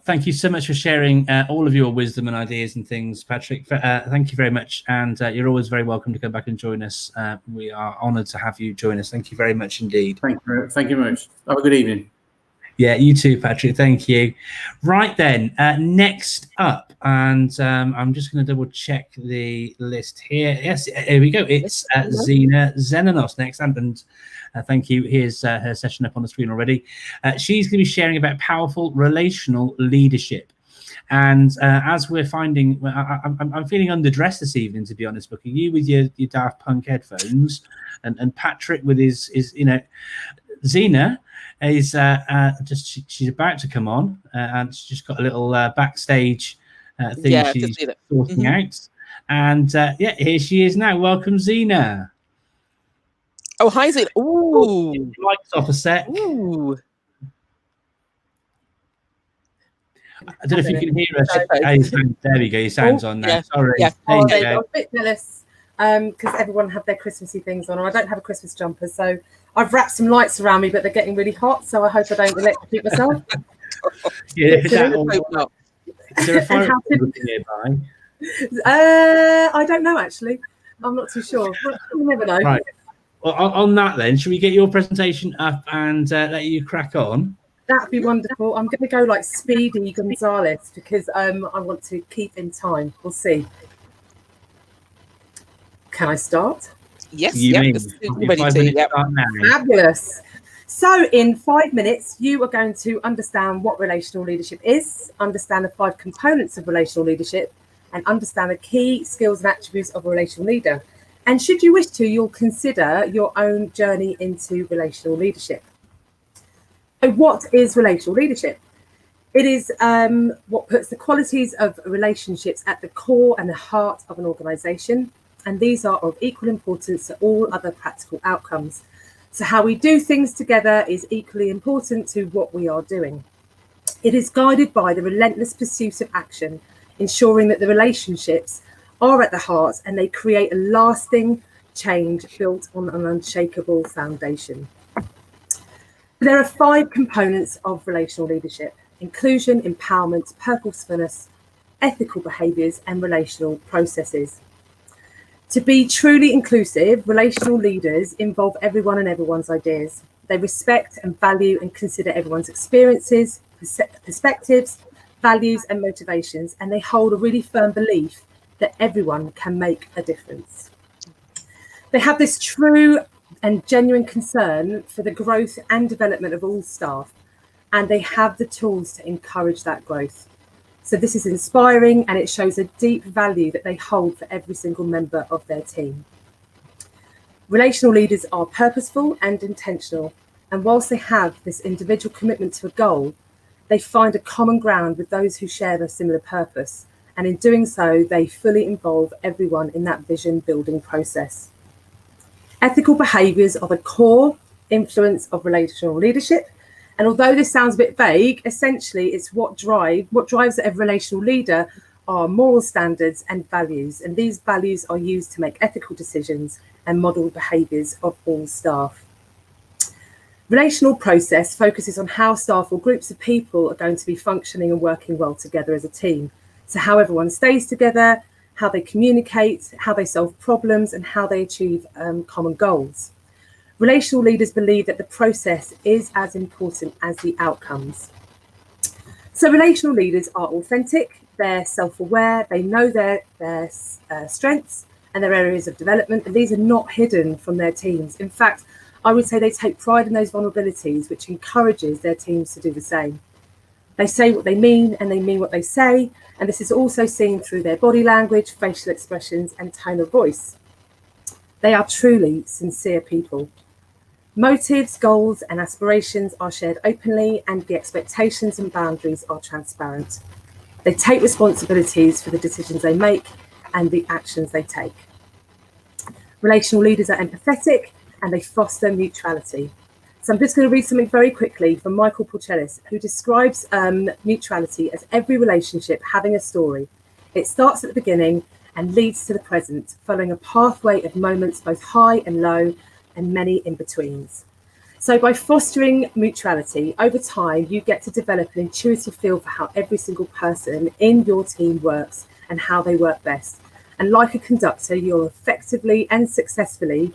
A: Thank you so much for sharing all of your wisdom and ideas and things, Patrick. Thank you very much, and you're always very welcome to come back and join us. We are honoured to have you join us. Thank you very much indeed.
H: Thank you very much. Have a good evening.
A: Yeah, you too, Patrick. Thank you. Right then, next up, and I'm just going to double check the list here. Yes, here we go. It's Zena Zenanos next, and thank you. Here's her session up on the screen already. She's going to be sharing about powerful relational leadership. And as we're finding, I'm feeling underdressed this evening, to be honest, Bookie. You with your Daft Punk headphones, and Patrick with his Zena is she's about to come on, and she's just got a little backstage thing she's sorting out. And here she is now. Welcome, Zena.
B: Oh, hi, Zena. Ooh.
A: Lights off a sec.
B: Ooh.
I: I don't know if you can hear us.
A: There we go. Your sound's on now.
I: Yeah.
A: Sorry.
I: Yeah. I'm a bit jealous because everyone had their Christmassy things on, and I don't have a Christmas jumper, so I've wrapped some lights around me, but they're getting really hot, so I hope I don't electrocute myself.
A: Is there a fire nearby?
I: I don't know, actually. I'm not too sure. You never know.
A: Right. Well, on that then, should we get your presentation up and let you crack on?
I: That'd be wonderful. I'm going to go like Speedy Gonzalez because I want to keep in time. We'll see. Can I start?
B: Yes.
I: Fabulous. So in 5 minutes, you are going to understand what relational leadership is, understand the 5 components of relational leadership, and understand the key skills and attributes of a relational leader. And should you wish to, you'll consider your own journey into relational leadership. So what is relational leadership? It is what puts the qualities of relationships at the core and the heart of an organisation. And these are of equal importance to all other practical outcomes. So how we do things together is equally important to what we are doing. It is guided by the relentless pursuit of action, ensuring that the relationships are at the heart and they create a lasting change built on an unshakable foundation. There are 5 components of relational leadership: inclusion, empowerment, purposefulness, ethical behaviours and relational processes. To be truly inclusive, relational leaders involve everyone and everyone's ideas. They respect and value and consider everyone's experiences, perspectives, values and motivations, and they hold a really firm belief that everyone can make a difference. They have this true and genuine concern for the growth and development of all staff, and they have the tools to encourage that growth. So this is inspiring, and it shows a deep value that they hold for every single member of their team. Relational leaders are purposeful and intentional, and whilst they have this individual commitment to a goal, they find a common ground with those who share a similar purpose, and in doing so, they fully involve everyone in that vision building process. Ethical behaviours are the core influence of relational leadership, and although this sounds a bit vague, essentially it's what drives a relational leader are moral standards and values, and these values are used to make ethical decisions and model behaviours of all staff. Relational process focuses on how staff or groups of people are going to be functioning and working well together as a team. So how everyone stays together, how they communicate, how they solve problems, and how they achieve common goals. Relational leaders believe that the process is as important as the outcomes. So relational leaders are authentic, they're self-aware, they know their strengths and their areas of development, and these are not hidden from their teams. In fact, I would say they take pride in those vulnerabilities, which encourages their teams to do the same. They say what they mean and they mean what they say, and this is also seen through their body language, facial expressions and tone of voice. They are truly sincere people. Motives, goals and aspirations are shared openly, and the expectations and boundaries are transparent. They take responsibilities for the decisions they make and the actions they take. Relational leaders are empathetic and they foster mutuality. So I'm just going to read something very quickly from Michael Porcellis, who describes mutuality as every relationship having a story. It starts at the beginning and leads to the present, following a pathway of moments both high and low and many in-betweens. So by fostering mutuality, over time, you get to develop an intuitive feel for how every single person in your team works and how they work best. And like a conductor, you'll effectively and successfully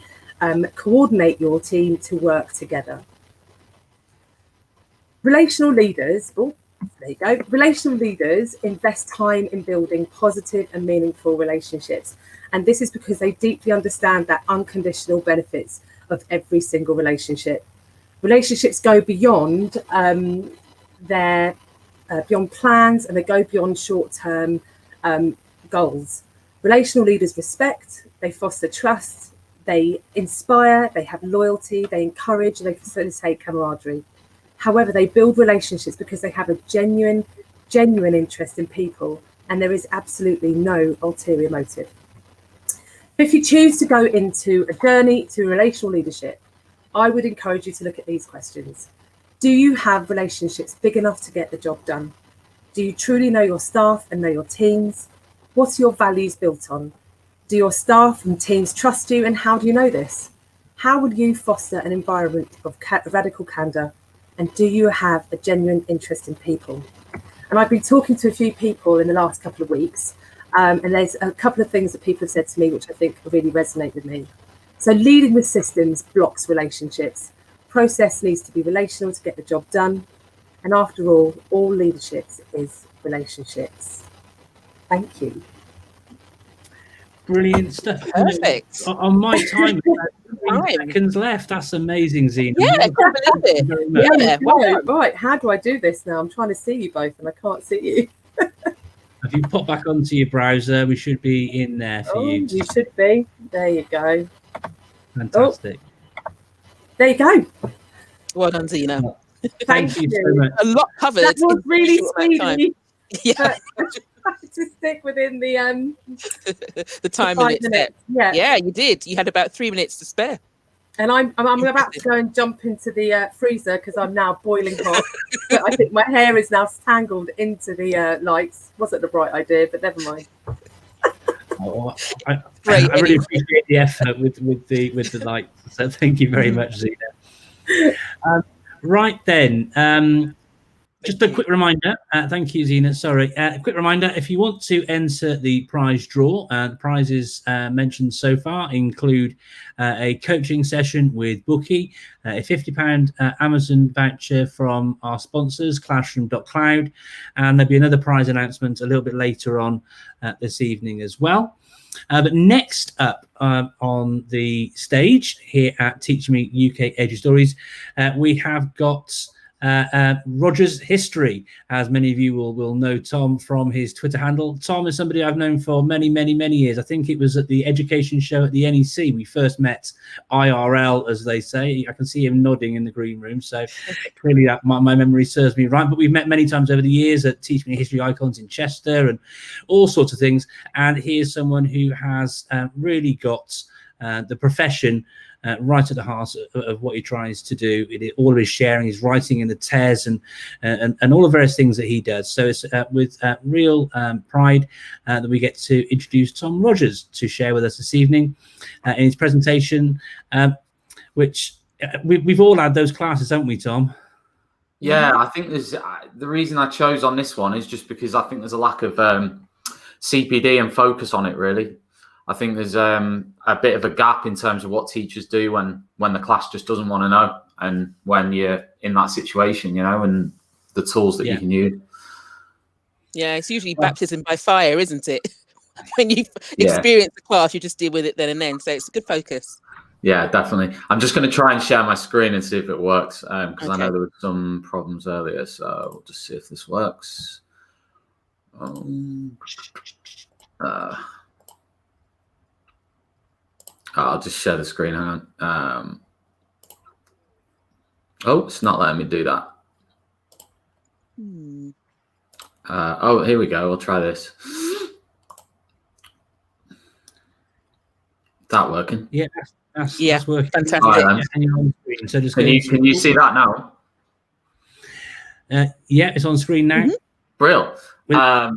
I: coordinate your team to work together. Relational leaders, Relational leaders invest time in building positive and meaningful relationships. And this is because they deeply understand that unconditional benefits of every single relationship. Relationships go beyond beyond plans, and they go beyond short-term goals. Relational leaders respect, they foster trust, they inspire, they have loyalty, they encourage, and they facilitate camaraderie. However, they build relationships because they have a genuine interest in people, and there is absolutely no ulterior motive. If you choose to go into a journey to relational leadership, I would encourage you to look at these questions. Do you have relationships big enough to get the job done? Do you truly know your staff and know your teams? What are your values built on? Do your staff and teams trust you, and how do you know this? How will you foster an environment of radical candor? And do you have a genuine interest in people? And I've been talking to a few people in the last couple of weeks, and there's a couple of things that people have said to me which I think really resonate with me. So leading with systems blocks relationships. Process needs to be relational to get the job done. And after all leadership is relationships. Thank you.
A: Brilliant stuff.
B: Perfect.
A: On my time, 3 seconds left. That's amazing, Zena.
B: Yeah, I can't believe it.
I: Yeah, wow. Right, how do I do this now? I'm trying to see you both and I can't see you.
A: If you pop back onto your browser, we should be in there for you.
I: You should be. There you go.
A: Fantastic.
I: There you go.
B: Well done, Zena.
A: Thank you so much.
B: A lot covered.
I: That was really speedy.
B: Yeah.
I: To stick within the
B: the time limit. Yeah, you did. You had about 3 minutes to spare.
I: And I'm about to go and jump into the freezer because I'm now boiling hot. But I think my hair is now tangled into the lights. Wasn't the right idea, but never mind.
A: I really appreciate the effort with the lights. So thank you very much, Zena. Right then. Just a quick reminder, thank you, Zena. Sorry, a quick reminder, if you want to enter the prize draw, the prizes mentioned so far include a coaching session with Bookie, a £50 Amazon voucher from our sponsors, Classroom.cloud, and there'll be another prize announcement a little bit later on this evening as well. But next up on the stage here at TeachMeet UKEduStories, we have got Roger's history. As many of you will know Tom from his Twitter handle. Tom is somebody I've known for many years. I think it was at the education show at the NEC we first met IRL, as they say. I can see him nodding in the green room, so clearly that my memory serves me right. But we've met many times over the years at Teach Me History Icons in Chester and all sorts of things. And he is someone who has really got the profession right at the heart of what he tries to do. All of his sharing, his writing in the TES, and all the various things that he does. So it's with real pride that we get to introduce Tom Rogers to share with us this evening in his presentation, which we've all had those classes, haven't we, Tom?
J: Yeah, I think there's the reason I chose on this one is just because I think there's a lack of CPD and focus on it, really. I think there's a bit of a gap in terms of what teachers do when the class just doesn't want to know, and when you're in that situation, and the tools that you can use.
B: Yeah, it's usually baptism by fire, isn't it? When you experience the class, you just deal with it then and then. So it's a good focus.
J: Yeah, definitely. I'm just going to try and share my screen and see if it works, because I know there were some problems earlier. So we'll just see if this works. I'll just share the screen. Hang on. Oh, it's not letting me do that. Oh, here we go. We'll try this. That working?
A: Yeah, that's working.
B: Fantastic.
J: Right,
A: so just
J: can you see that now?
A: Yeah, it's on screen now.
J: Brilliant.
A: We're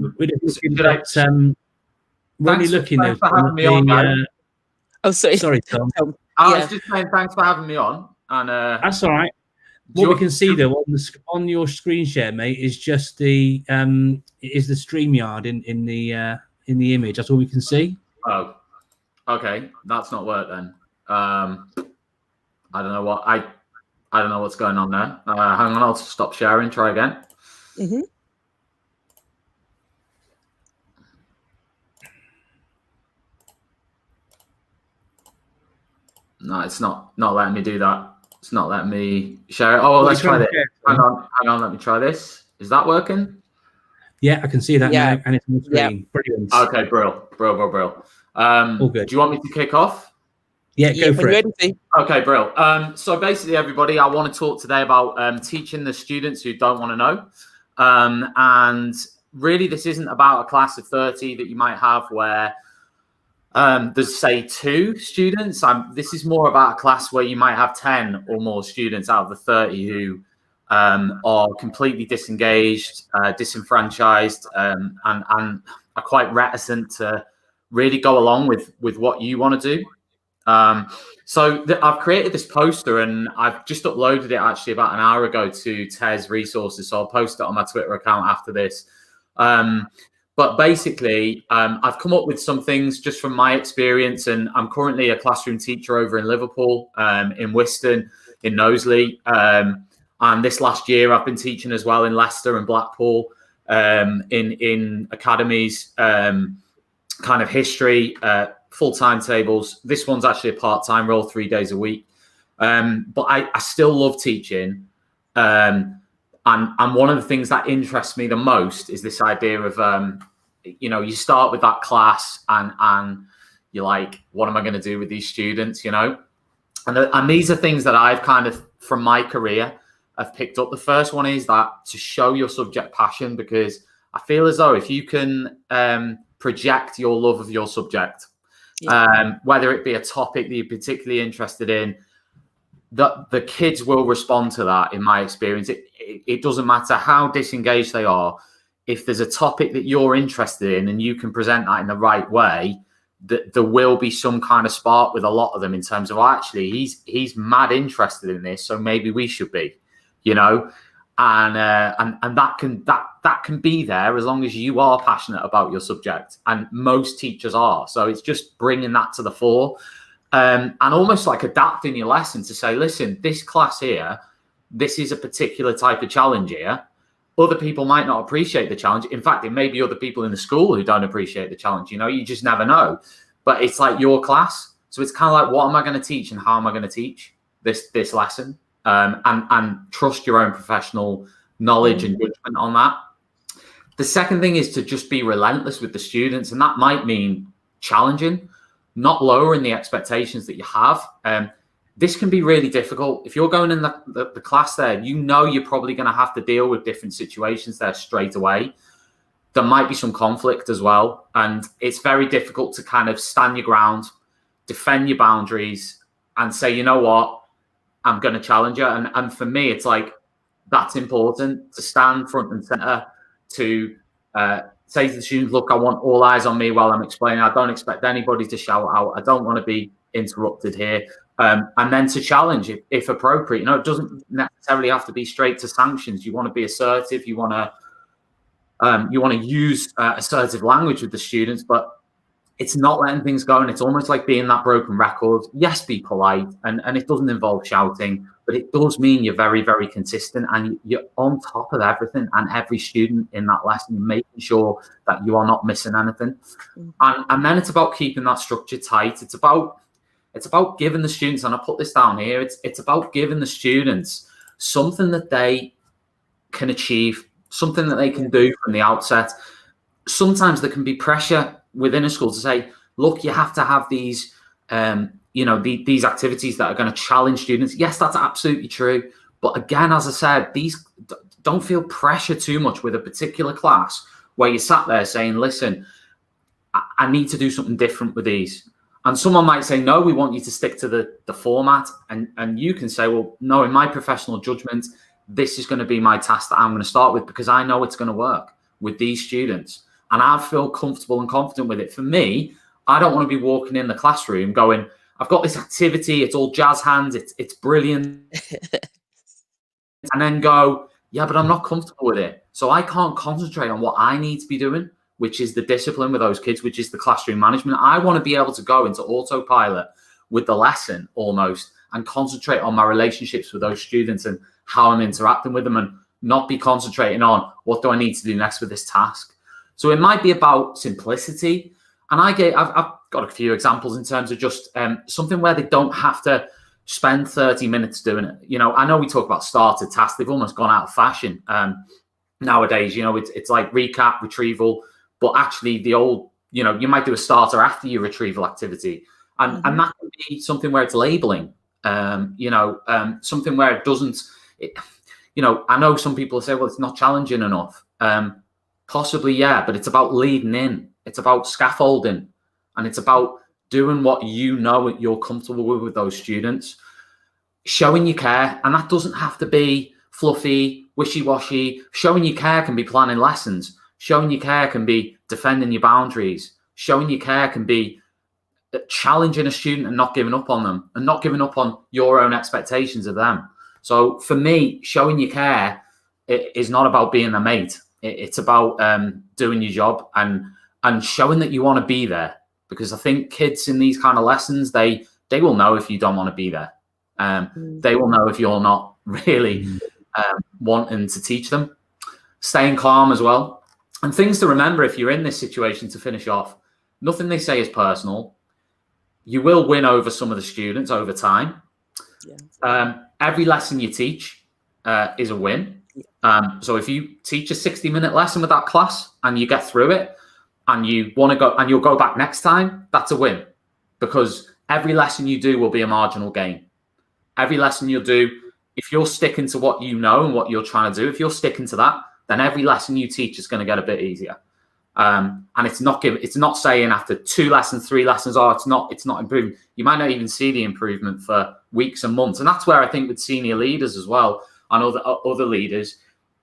A: only looking
J: for having me on, guys.
B: Oh, sorry.
A: Sorry, Tom.
J: I was just saying thanks for having me on. And
A: that's all right. What we can see though on your screen share, mate, is just the StreamYard in the image. That's all we can see.
J: Oh, okay. That's not work then. I don't know what I don't know what's going on there. Hang on, I'll stop sharing. Try again. No, it's not letting me do that. It's not letting me share it. Oh, let's try this. Hang on, let me try this. Is that working?
A: Yeah, I can see that now, and it's on the screen. Brilliant.
J: Okay, bro.
A: All good.
J: Do you want me to kick off?
A: Yeah, go for it.
J: Okay, bro. So basically, everybody, I want to talk today about teaching the students who don't want to know. And really, this isn't about a class of 30 that you might have where there's, say, 2 students. This is more about a class where you might have 10 or more students out of the 30 who are completely disengaged, disenfranchised, and are quite reticent to really go along with what you want to do. So I've created this poster, and I've just uploaded it actually about an hour ago to TES Resources. So I'll post it on my Twitter account after this. But basically, I've come up with some things just from my experience, and I'm currently a classroom teacher over in Liverpool, in Wiston, in Knowsley. And this last year, I've been teaching as well in Leicester and Blackpool, in academies, kind of history, full timetables. This one's actually a part-time role, 3 days a week. But I still love teaching. And one of the things that interests me the most is this idea of, you start with that class and you're like, what am I going to do with these students, And these are things that I've kind of, from my career, I've picked up. The first one is that to show your subject passion, because I feel as though if you can project your love of your subject, whether it be a topic that you're particularly interested in, the kids will respond to that. In my experience, it doesn't matter how disengaged they are. If there's a topic that you're interested in and you can present that in the right way, there will be some kind of spark with a lot of them in terms of, actually, he's mad interested in this, so maybe we should be, and that can be there as long as you are passionate about your subject, and most teachers are. So it's just bringing that to the fore, and almost like adapting your lesson to say, listen, this class here, this is a particular type of challenge here. Other people might not appreciate the challenge. In fact, it may be other people in the school who don't appreciate the challenge. You just never know. But it's like your class. So it's kind of like, what am I going to teach and how am I going to teach this lesson? And trust your own professional knowledge and judgment on that. The second thing is to just be relentless with the students. And that might mean challenging, not lowering the expectations that you have. This can be really difficult. If you're going in the class there, you're probably going to have to deal with different situations there straight away. There might be some conflict as well. And it's very difficult to kind of stand your ground, defend your boundaries, and say, you know what, I'm going to challenge you. And for me, it's like, that's important, to stand front and center, to say to the students, look, I want all eyes on me while I'm explaining. I don't expect anybody to shout out. I don't want to be interrupted here. And then to challenge if appropriate. It doesn't necessarily have to be straight to sanctions. You want to be assertive. You want to use assertive language with the students, but it's not letting things go. And it's almost like being that broken record. Yes, be polite, and it doesn't involve shouting, but it does mean you're very, very consistent and you're on top of everything and every student in that lesson. You're making sure that you are not missing anything. And then it's about keeping that structure tight. It's about giving the students, and I put this down here, it's about giving the students something that they can achieve, something that they can do from the outset. Sometimes there can be pressure within a school to say, look, you have to have these, these activities that are going to challenge students. Yes, that's absolutely true. But again, as I said, these don't feel pressure too much with a particular class where you sat there saying, listen, I need to do something different with these. And someone might say, no, we want you to stick to the format. And you can say, well, no, in my professional judgment, this is going to be my task that I'm going to start with because I know it's going to work with these students. And I feel comfortable and confident with it. For me, I don't want to be walking in the classroom going, I've got this activity, it's all jazz hands, it's brilliant. And then go, yeah, but I'm not comfortable with it. So I can't concentrate on what I need to be doing, which is the discipline with those kids, which is the classroom management. I want to be able to go into autopilot with the lesson almost and concentrate on my relationships with those students and how I'm interacting with them, and not be concentrating on what do I need to do next with this task. So it might be about simplicity. And I've got a few examples in terms of just something where they don't have to spend 30 minutes doing it. I know we talk about starter tasks. They've almost gone out of fashion nowadays. It's like recap, retrieval, but actually the old, you might do a starter after your retrieval activity. And that can be something where it's labeling, something where it doesn't, I know some people say, well, it's not challenging enough. Possibly, yeah, but it's about leading in. It's about scaffolding, and it's about doing what you're comfortable with those students, showing you care. And that doesn't have to be fluffy, wishy-washy. Showing you care can be planning lessons. Showing you care can be defending your boundaries. Showing you care can be challenging a student and not giving up on them, and not giving up on your own expectations of them. So for me, showing you care is not about being a mate. It's about doing your job and showing that you want to be there. Because I think kids in these kind of lessons, they will know if you don't want to be there. They will know if you're not really wanting to teach them. Staying calm as well. And things to remember if you're in this situation, to finish off, nothing they say is personal. You will win over some of the students over time. Yeah. Every lesson you teach is a win. So if you teach a 60-minute lesson with that class and you get through it and you want to go and you'll go back next time, that's a win, because every lesson you do will be a marginal gain. Every lesson you'll do, if you're sticking to what you know and what you're trying to do, if you're sticking to that, then every lesson you teach is going to get a bit easier. And it's not saying after 2 lessons, 3 lessons, it's not improving. You might not even see the improvement for weeks and months. And that's where I think with senior leaders as well, and other leaders,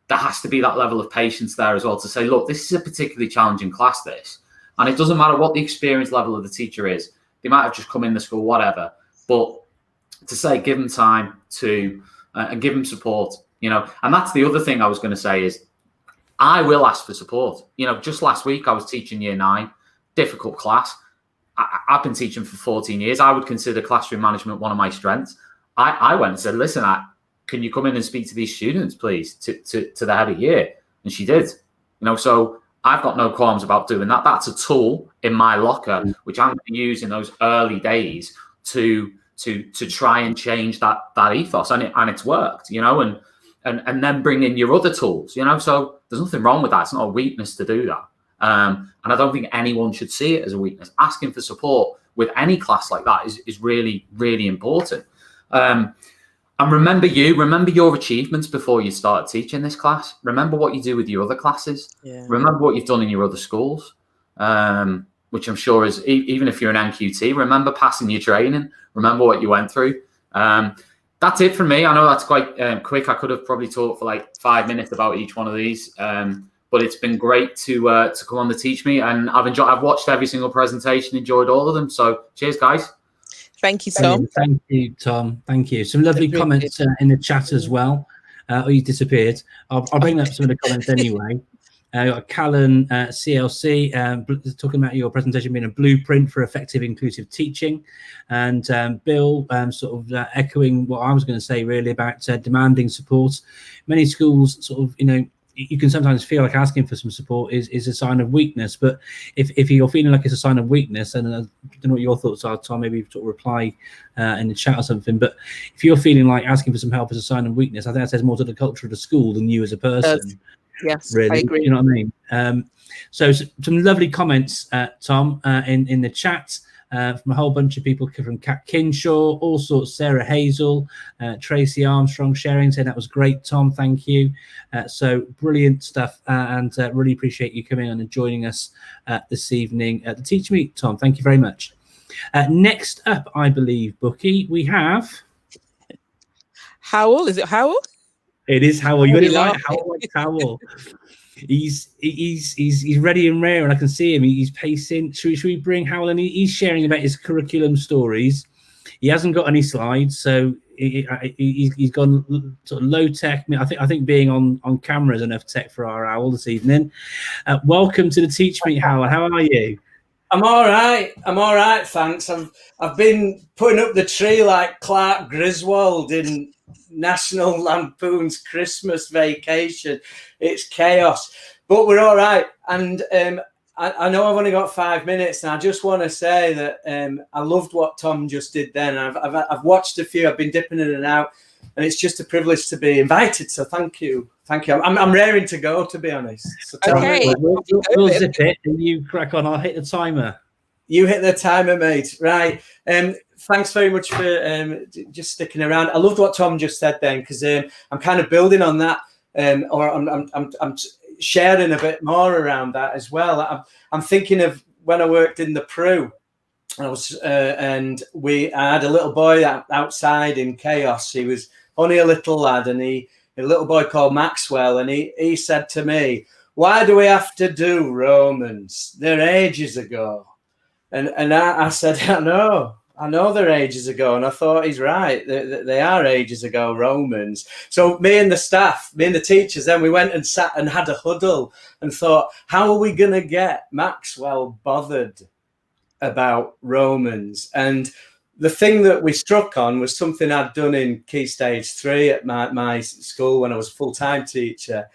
J: there has to be that level of patience there as well to say, look, this is a particularly challenging class, this. And it doesn't matter what the experience level of the teacher is. They might have just come in the school, whatever. But to say, give them time to and give them support you know. And that's the other thing I was going to say is I will ask for support. You know, just last week I was teaching year 9, difficult class. I've been teaching for 14 years. I would consider classroom management one of my strengths. I went and said, listen, can you come in and speak to these students, please, to the head of year? And she did. You know, so I've got no qualms about doing that. That's a tool in my locker, which I'm going to use in those early days to try and change that ethos. And it's worked, you know, and then bring in your other tools, you know. So there's nothing wrong with that. It's not a weakness to do that. And I don't think anyone should see it as a weakness. Asking for support with any class like that is really, really important. And remember your achievements before you start teaching this class. Remember what you do with your other classes. Yeah. Remember what you've done in your other schools, which I'm sure is, even if you're an NQT, remember passing your training. Remember what you went through. That's it for me. I know that's quite quick. I could have probably talked for like 5 minutes about each one of these. But it's been great to come on the Teach Me, and I've watched every single presentation, enjoyed all of them. So cheers, guys.
B: Thank you, Tom.
A: Thank you, Tom. Thank you. Some lovely comments in the chat as well. Oh, you disappeared. I'll bring up some of the comments anyway. Callan CLC talking about your presentation being a blueprint for effective inclusive teaching, and Bill sort of echoing what I was going to say really about demanding support. Many schools sort of, you know, you can sometimes feel like asking for some support is a sign of weakness, but if you're feeling like it's a sign of weakness, and I don't know what your thoughts are, Tom, maybe sort of reply in the chat or something, but if you're feeling like asking for some help is a sign of weakness, I think that says more to the culture of the school than you as a person.
B: Yes,
A: really.
B: I agree.
A: You know what I mean? So some lovely comments, Tom, in the chat. From a whole bunch of people, from Kat Kinshaw, all sorts, Sarah Hazel, Tracy Armstrong sharing, saying that was great, Tom, thank you. So brilliant stuff, and really appreciate you coming on and joining us this evening at the Teach Meet, Tom. Thank you very much. Next up, I believe, Bookie, we have...
B: Howell, is it Howell?
A: It is Howell, you got it right, Howell. He's ready and rare, and I can see him. He's pacing. Should we bring Howell in? He's sharing about his curriculum stories. He hasn't got any slides, so he's gone sort of low tech. I think being on camera is enough tech for our Howell this evening. Welcome to the Teach Me, Howell. How are you?
K: I'm all right, thanks. I've been putting up the tree like Clark Griswold in National Lampoon's Christmas Vacation. It's chaos, but we're all right. And I know I've only got 5 minutes, and I just want to say that I loved what Tom just did then. I've watched a few. I've been dipping in and out, and it's just a privilege to be invited. So thank you. I'm raring to go, to be honest. So
B: okay,
A: we'll zip it, and you crack on. I'll hit the timer.
K: You hit the timer, mate. Right. Thanks very much for just sticking around. I loved what Tom just said then, because I'm kind of building on that, or I'm sharing a bit more around that as well. I'm thinking of when I worked in the Pru. I had a little boy outside in chaos. He was only a little lad, and a little boy called Maxwell, and he said to me, "Why do we have to do Romans? They're ages ago." And I said, I know they're ages ago. And I thought, he's right. They are ages ago, Romans. So me and the staff, me and the teachers, then we went and sat and had a huddle and thought, how are we going to get Maxwell bothered about Romans? And the thing that we struck on was something I'd done in Key Stage 3 at my school when I was a full-time teacher.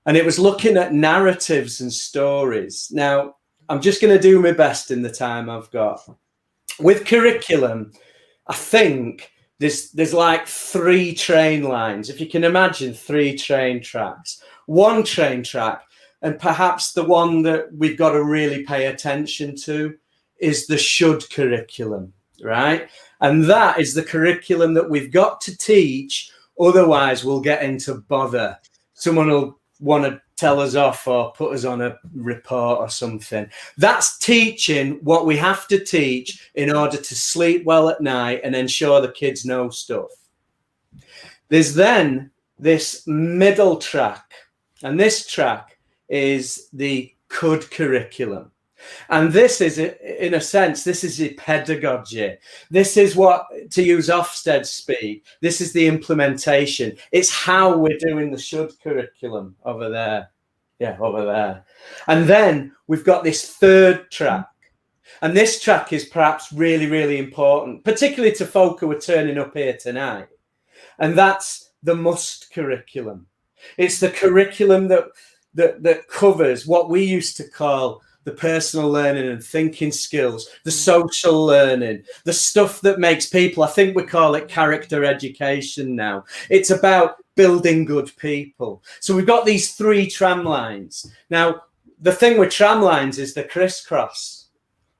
K: And it was looking at narratives and stories. Now, I'm just going to do my best in the time I've got. With curriculum, I think there's like 3 train lines. If you can imagine 3 train tracks. One train track, and perhaps the one that we've got to really pay attention to, is the should curriculum, right? And that is the curriculum that we've got to teach, otherwise we'll get into bother. Someone will want to tell us off or put us on a report or something. That's teaching what we have to teach in order to sleep well at night and ensure the kids know stuff. There's then this middle track, and this track is the could curriculum. And this is, in a sense, this is the pedagogy. This is what, to use Ofsted speak, this is the implementation. It's how we're doing the should curriculum over there. Yeah, over there. And then we've got this third track. And this track is perhaps really, really important, particularly to folk who are turning up here tonight. And that's the must curriculum. It's the curriculum that covers what we used to call the personal learning and thinking skills, the social learning, the stuff that makes people, I think we call it character education now. It's about building good people. So we've got these 3 tram lines. Now, the thing with tram lines is they're crisscross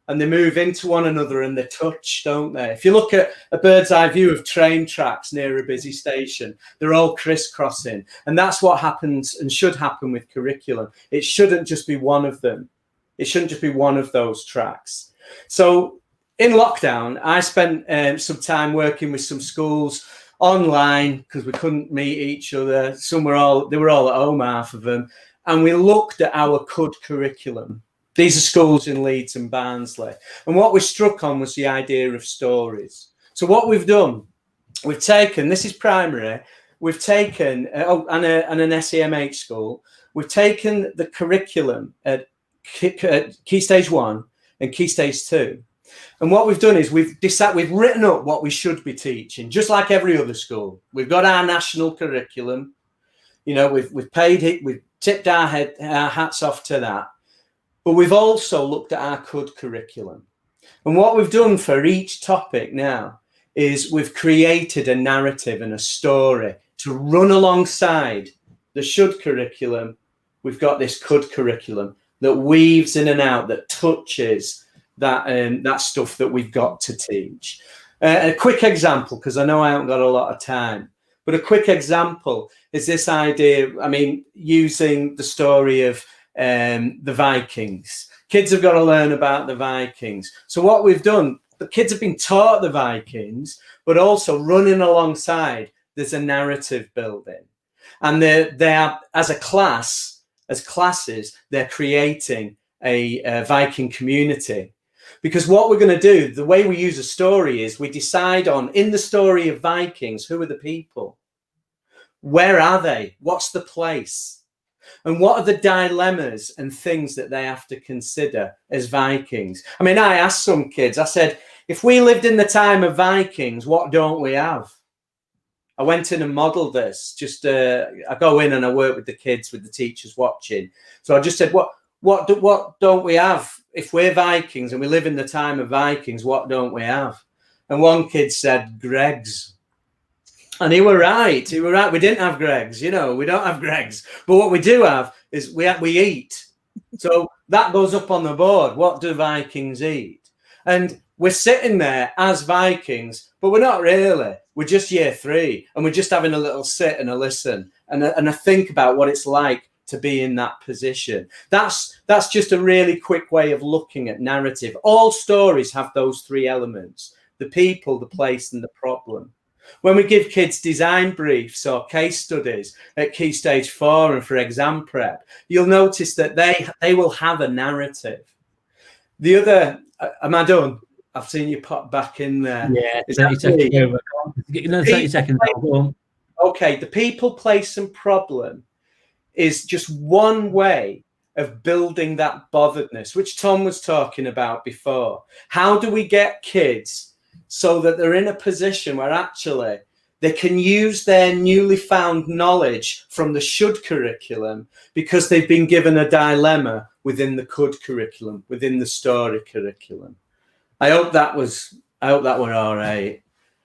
K: and they move into one another and they touch, don't they? If you look at a bird's eye view of train tracks near a busy station, they're all crisscrossing. And that's what happens and should happen with curriculum. It shouldn't just be one of them. It shouldn't just be one of those tracks. So in lockdown, I spent some time working with some schools online because we couldn't meet each other. They were all at home, half of them. And we looked at our CUD curriculum. These are schools in Leeds and Barnsley. And what we struck on was the idea of stories. So what we've done, we've taken, this is primary, we've taken, and an SEMH school, we've taken the curriculum at Key Stage 1 and Key Stage 2. And what we've done is we've written up what we should be teaching, just like every other school. We've got our national curriculum. You know, we've paid it, we've tipped our hats off to that. But we've also looked at our CUD curriculum. And what we've done for each topic now is we've created a narrative and a story to run alongside the should curriculum. We've got this CUD curriculum that weaves in and out, that touches that stuff that we've got to teach. A quick example, because I know I haven't got a lot of time, but a quick example is this idea, I mean, using the story of the Vikings. Kids have got to learn about the Vikings. So what we've done, the kids have been taught the Vikings, but also running alongside, there's a narrative building. And they are, as a class, as classes, they're creating a Viking community. Because what we're going to do, the way we use a story is we decide on, in the story of Vikings, who are the people? Where are they? What's the place? And what are the dilemmas and things that they have to consider as Vikings? I mean, I asked some kids, I said, if we lived in the time of Vikings, what don't we have? I went in and modelled this. Just I go in and I work with the kids, with the teachers watching. So I just said, what don't we have? If we're Vikings and we live in the time of Vikings, what don't we have? And one kid said, Greggs. And he were right. He were right. We didn't have Greggs. You know, we don't have Greggs. But what we do have is we eat. So that goes up on the board. What do Vikings eat? And we're sitting there as Vikings, but we're not really. We're just year 3, and we're just having a little sit and a listen and a think about what it's like to be in that position. That's just a really quick way of looking at narrative. All stories have those 3 elements: the people, the place, and the problem. When we give kids design briefs or case studies at Key Stage 4 and for exam prep, you'll notice that they will have a narrative. The other, am I done? I've seen you pop back in there.
A: Yeah, 30 seconds over. No, 30 seconds.
K: Okay, the people, place, and problem is just one way of building that botheredness, which Tom was talking about before. How do we get kids so that they're in a position where actually they can use their newly found knowledge from the should curriculum because they've been given a dilemma within the could curriculum, within the story curriculum? I hope that were all right.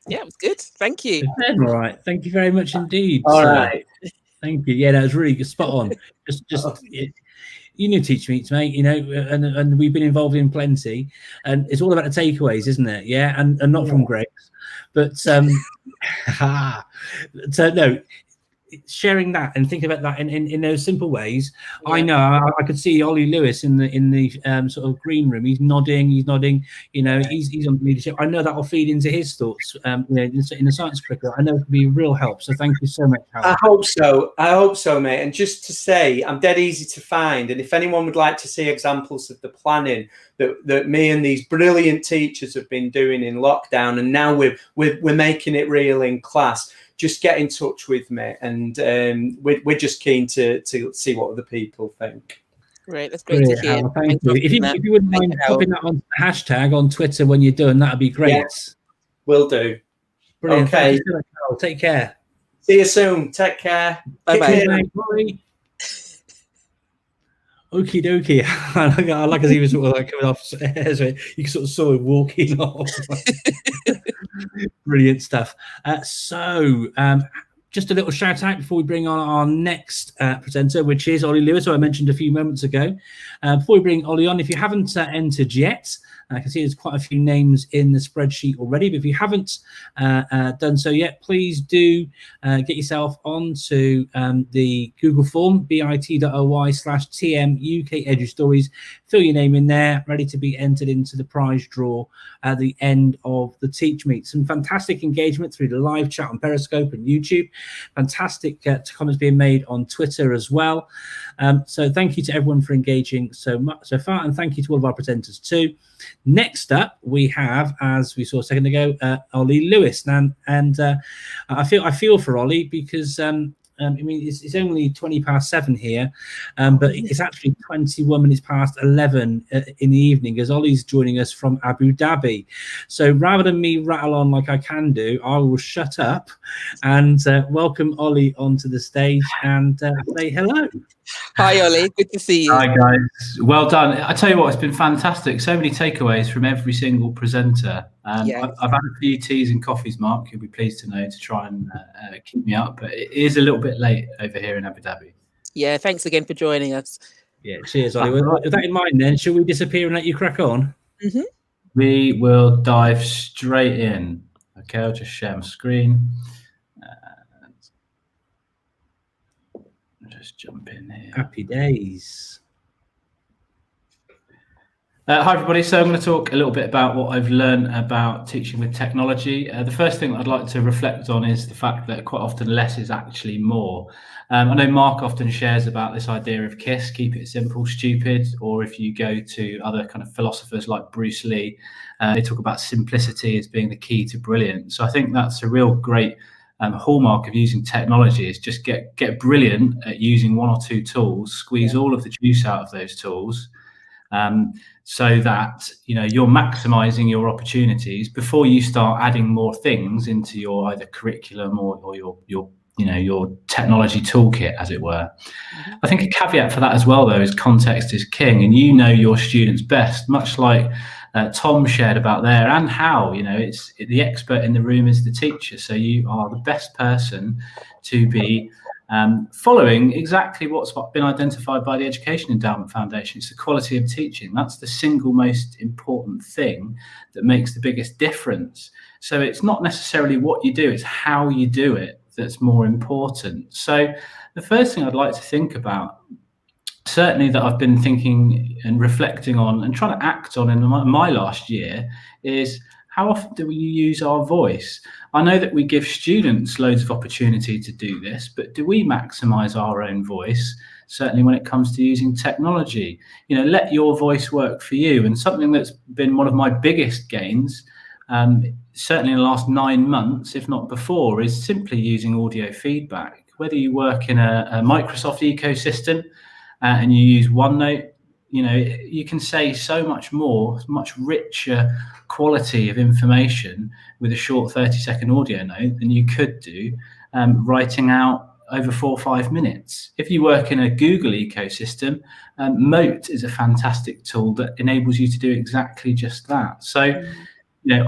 B: Yeah, it was good. Thank you.
A: All right. Thank you very much indeed.
K: All right.
A: Thank you. Yeah, that was really good. Spot on. Just you know, TeachMeets, mate, you know, and we've been involved in plenty, and it's all about the takeaways, isn't it? Yeah, and not from Greg's, but so no, sharing that and thinking about that in those simple ways. Yeah. I know I could see Ollie Lewis in the sort of green room. He's nodding. You know, he's on leadership. I know that will feed into his thoughts. You know, in the science curriculum, I know it could be a real help. So thank you so much, Howard.
K: I hope so, mate. And just to say, I'm dead easy to find. And if anyone would like to see examples of the planning that me and these brilliant teachers have been doing in lockdown, and now we're making it real in class, just get in touch with me, and we're just keen to see what other people think.
B: Great, that's great to hear.
A: Howard, thank you. If you wouldn't mind popping that on the hashtag on Twitter when you're done, that'd be great.
K: Yes, will do.
A: Brilliant.
K: Okay.
A: Thank you so much, Howard. Take care.
K: See you soon. Take care.
B: Bye-bye.
A: Okie dokie. I like as he was sort of like coming off. So you sort of saw him walking off. Brilliant stuff. Just a little shout out before we bring on our next presenter, which is Ollie Lewis, who I mentioned a few moments ago. Before we bring Ollie on, if you haven't entered yet, I can see there's quite a few names in the spreadsheet already, but if you haven't done so yet, please do get yourself onto the Google form, bit.ly/TMUKEduStories. Fill your name in there, ready to be entered into the prize draw at the end of the Teach Meet. Some fantastic engagement through the live chat on Periscope and YouTube. Fantastic comments being made on Twitter as well. So thank you to everyone for engaging so far, and thank you to all of our presenters too. Next up, we have, as we saw a second ago, Ollie Lewis, and I feel for Ollie because I mean it's only 7:20 here, but it's actually 21 minutes past 11 in the evening, as Ollie's joining us from Abu Dhabi. So rather than me rattle on like I can do, I will shut up and welcome Ollie onto the stage and say hello.
B: Hi, Ollie. Good to see you.
L: Hi, guys. Well done. I tell you what, it's been fantastic. So many takeaways from every single presenter.
B: Yes.
L: I've had a few teas and coffees, Mark, you'll be pleased to know, to try and keep me up. But it is a little bit late over here in Abu Dhabi.
B: Yeah, thanks again for joining us.
A: Yeah, cheers, Ollie. With that in mind, then, shall we disappear and let you crack on?
B: Mm-hmm.
L: We will dive straight in. Okay, I'll just share my screen. Just jump in here.
A: Happy days.
L: Hi, everybody. So I'm going to talk a little bit about what I've learned about teaching with technology. The first thing I'd like to reflect on is the fact that quite often less is actually more. I know Mark often shares about this idea of KISS, keep it simple, stupid, or if you go to other kind of philosophers like Bruce Lee, they talk about simplicity as being the key to brilliance. So I think that's a real great hallmark of using technology, is just get brilliant at using one or two tools, squeeze all of the juice out of those tools, so that you're maximizing your opportunities before you start adding more things into your either curriculum or your technology toolkit, as it were. Mm-hmm. I think a caveat for that as well, though, is context is king, and your students best, much like Tom shared about there, and how it's the expert in the room is the teacher. So you are the best person to be following exactly what's been identified by the Education Endowment Foundation. It's the quality of teaching. That's the single most important thing that makes the biggest difference. So it's not necessarily what you do, it's how you do it that's more important. So the first thing I'd like to think about, certainly that I've been thinking and reflecting on and trying to act on in my last year, is how often do we use our voice? I know that we give students loads of opportunity to do this, but do we maximize our own voice? Certainly when it comes to using technology, let your voice work for you. And something that's been one of my biggest gains, certainly in the last 9 months, if not before, is simply using audio feedback. Whether you work in a Microsoft ecosystem and you use OneNote, you can say so much more, much richer quality of information with a short 30-second audio note than you could do writing out over 4 or 5 minutes. If you work in a Google ecosystem, Mote is a fantastic tool that enables you to do exactly just that. So,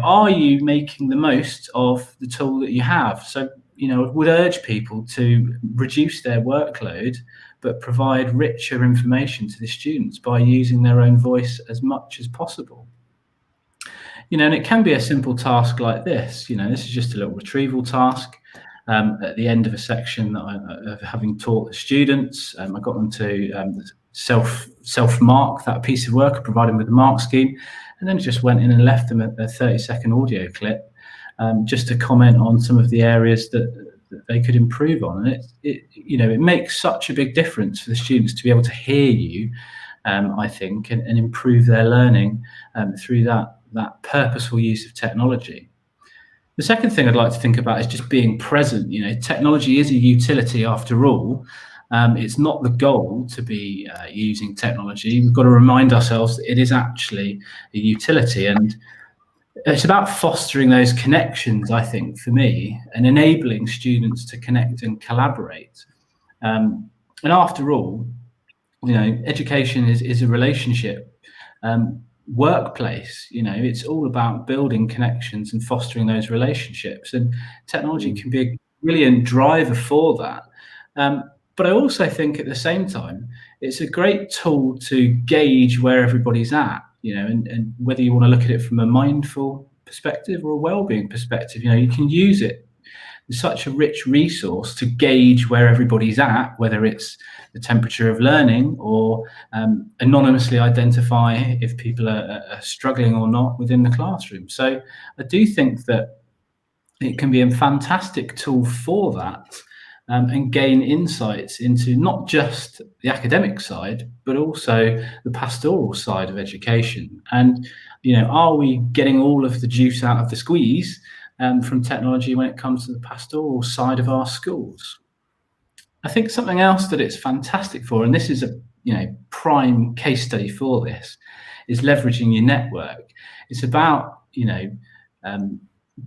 L: are you making the most of the tool that you have? So, I would urge people to reduce their workload, but provide richer information to the students by using their own voice as much as possible. And it can be a simple task like this. This is just a little retrieval task. at the end of a section of having taught the students. I got them to self-mark that piece of work, provide them with a mark scheme, and then just went in and left them a 30-second audio clip just to comment on some of the areas that they could improve on. And it makes such a big difference for the students to be able to hear you, I think, and improve their learning through that purposeful use of technology. The second thing I'd like to think about is just being present. Technology is a utility after all. It's not the goal to be using technology. We've got to remind ourselves that it is actually a utility, and it's about fostering those connections, I think, for me, and enabling students to connect and collaborate. And after all, education is a relationship workplace. It's all about building connections and fostering those relationships, and technology can be a brilliant driver for that. But I also think at the same time, it's a great tool to gauge where everybody's at, and whether you want to look at it from a mindful perspective or a well-being perspective. You can use it. It's such a rich resource to gauge where everybody's at, whether it's the temperature of learning or anonymously identify if people are struggling or not within the classroom. So I do think that it can be a fantastic tool for that. And gain insights into not just the academic side, but also the pastoral side of education. And, are we getting all of the juice out of the squeeze from technology when it comes to the pastoral side of our schools? I think something else that it's fantastic for, and this is a prime case study for this, is leveraging your network. It's about,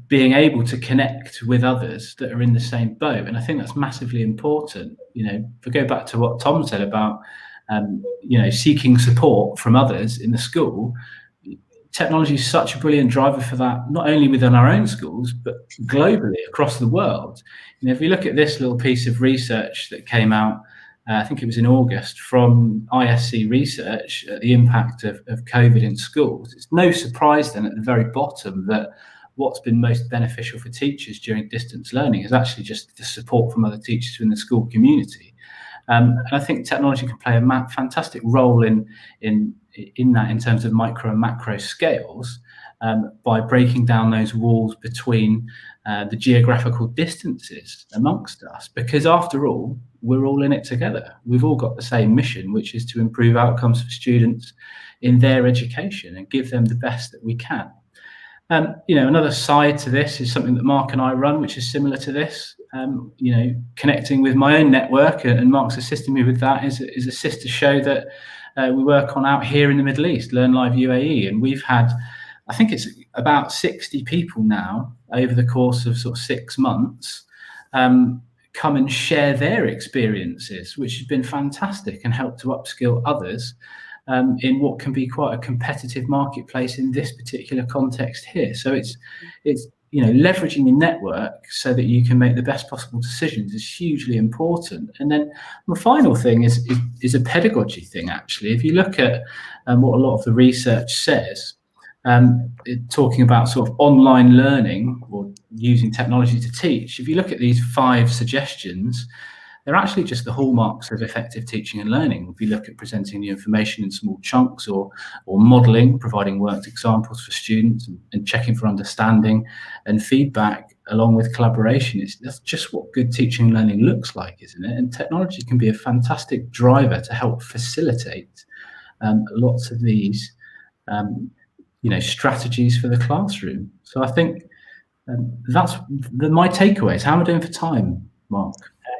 L: being able to connect with others that are in the same boat. And I think that's massively important. If we go back to what Tom said about, seeking support from others in the school, technology is such a brilliant driver for that, not only within our own schools, but globally across the world. If we look at this little piece of research that came out, I think it was in August, from ISC Research, the impact of COVID in schools, it's no surprise then at the very bottom that what's been most beneficial for teachers during distance learning is actually just the support from other teachers in the school community. And I think technology can play a fantastic role in that in terms of micro and macro scales, by breaking down those walls between the geographical distances amongst us. Because after all, we're all in it together. We've all got the same mission, which is to improve outcomes for students in their education and give them the best that we can. Another side to this is something that Mark and I run, which is similar to this. Connecting with my own network, and Mark's assisting me with that, is a sister show that we work on out here in the Middle East, Learn Live UAE, and we've had, I think it's about 60 people now over the course of sort of 6 months, come and share their experiences, which has been fantastic and helped to upskill others in what can be quite a competitive marketplace in this particular context here. So it's leveraging your network so that you can make the best possible decisions is hugely important. And then the final thing is a pedagogy thing, actually. If you look at what a lot of the research says, talking about sort of online learning or using technology to teach, if you look at these 5 suggestions, they're actually just the hallmarks of effective teaching and learning. If you look at presenting the information in small chunks, or modelling, providing worked examples for students, and checking for understanding and feedback along with collaboration, that's just what good teaching and learning looks like, isn't it? And technology can be a fantastic driver to help facilitate lots of these strategies for the classroom. So I think that's my takeaways. How am I doing for time, Mark?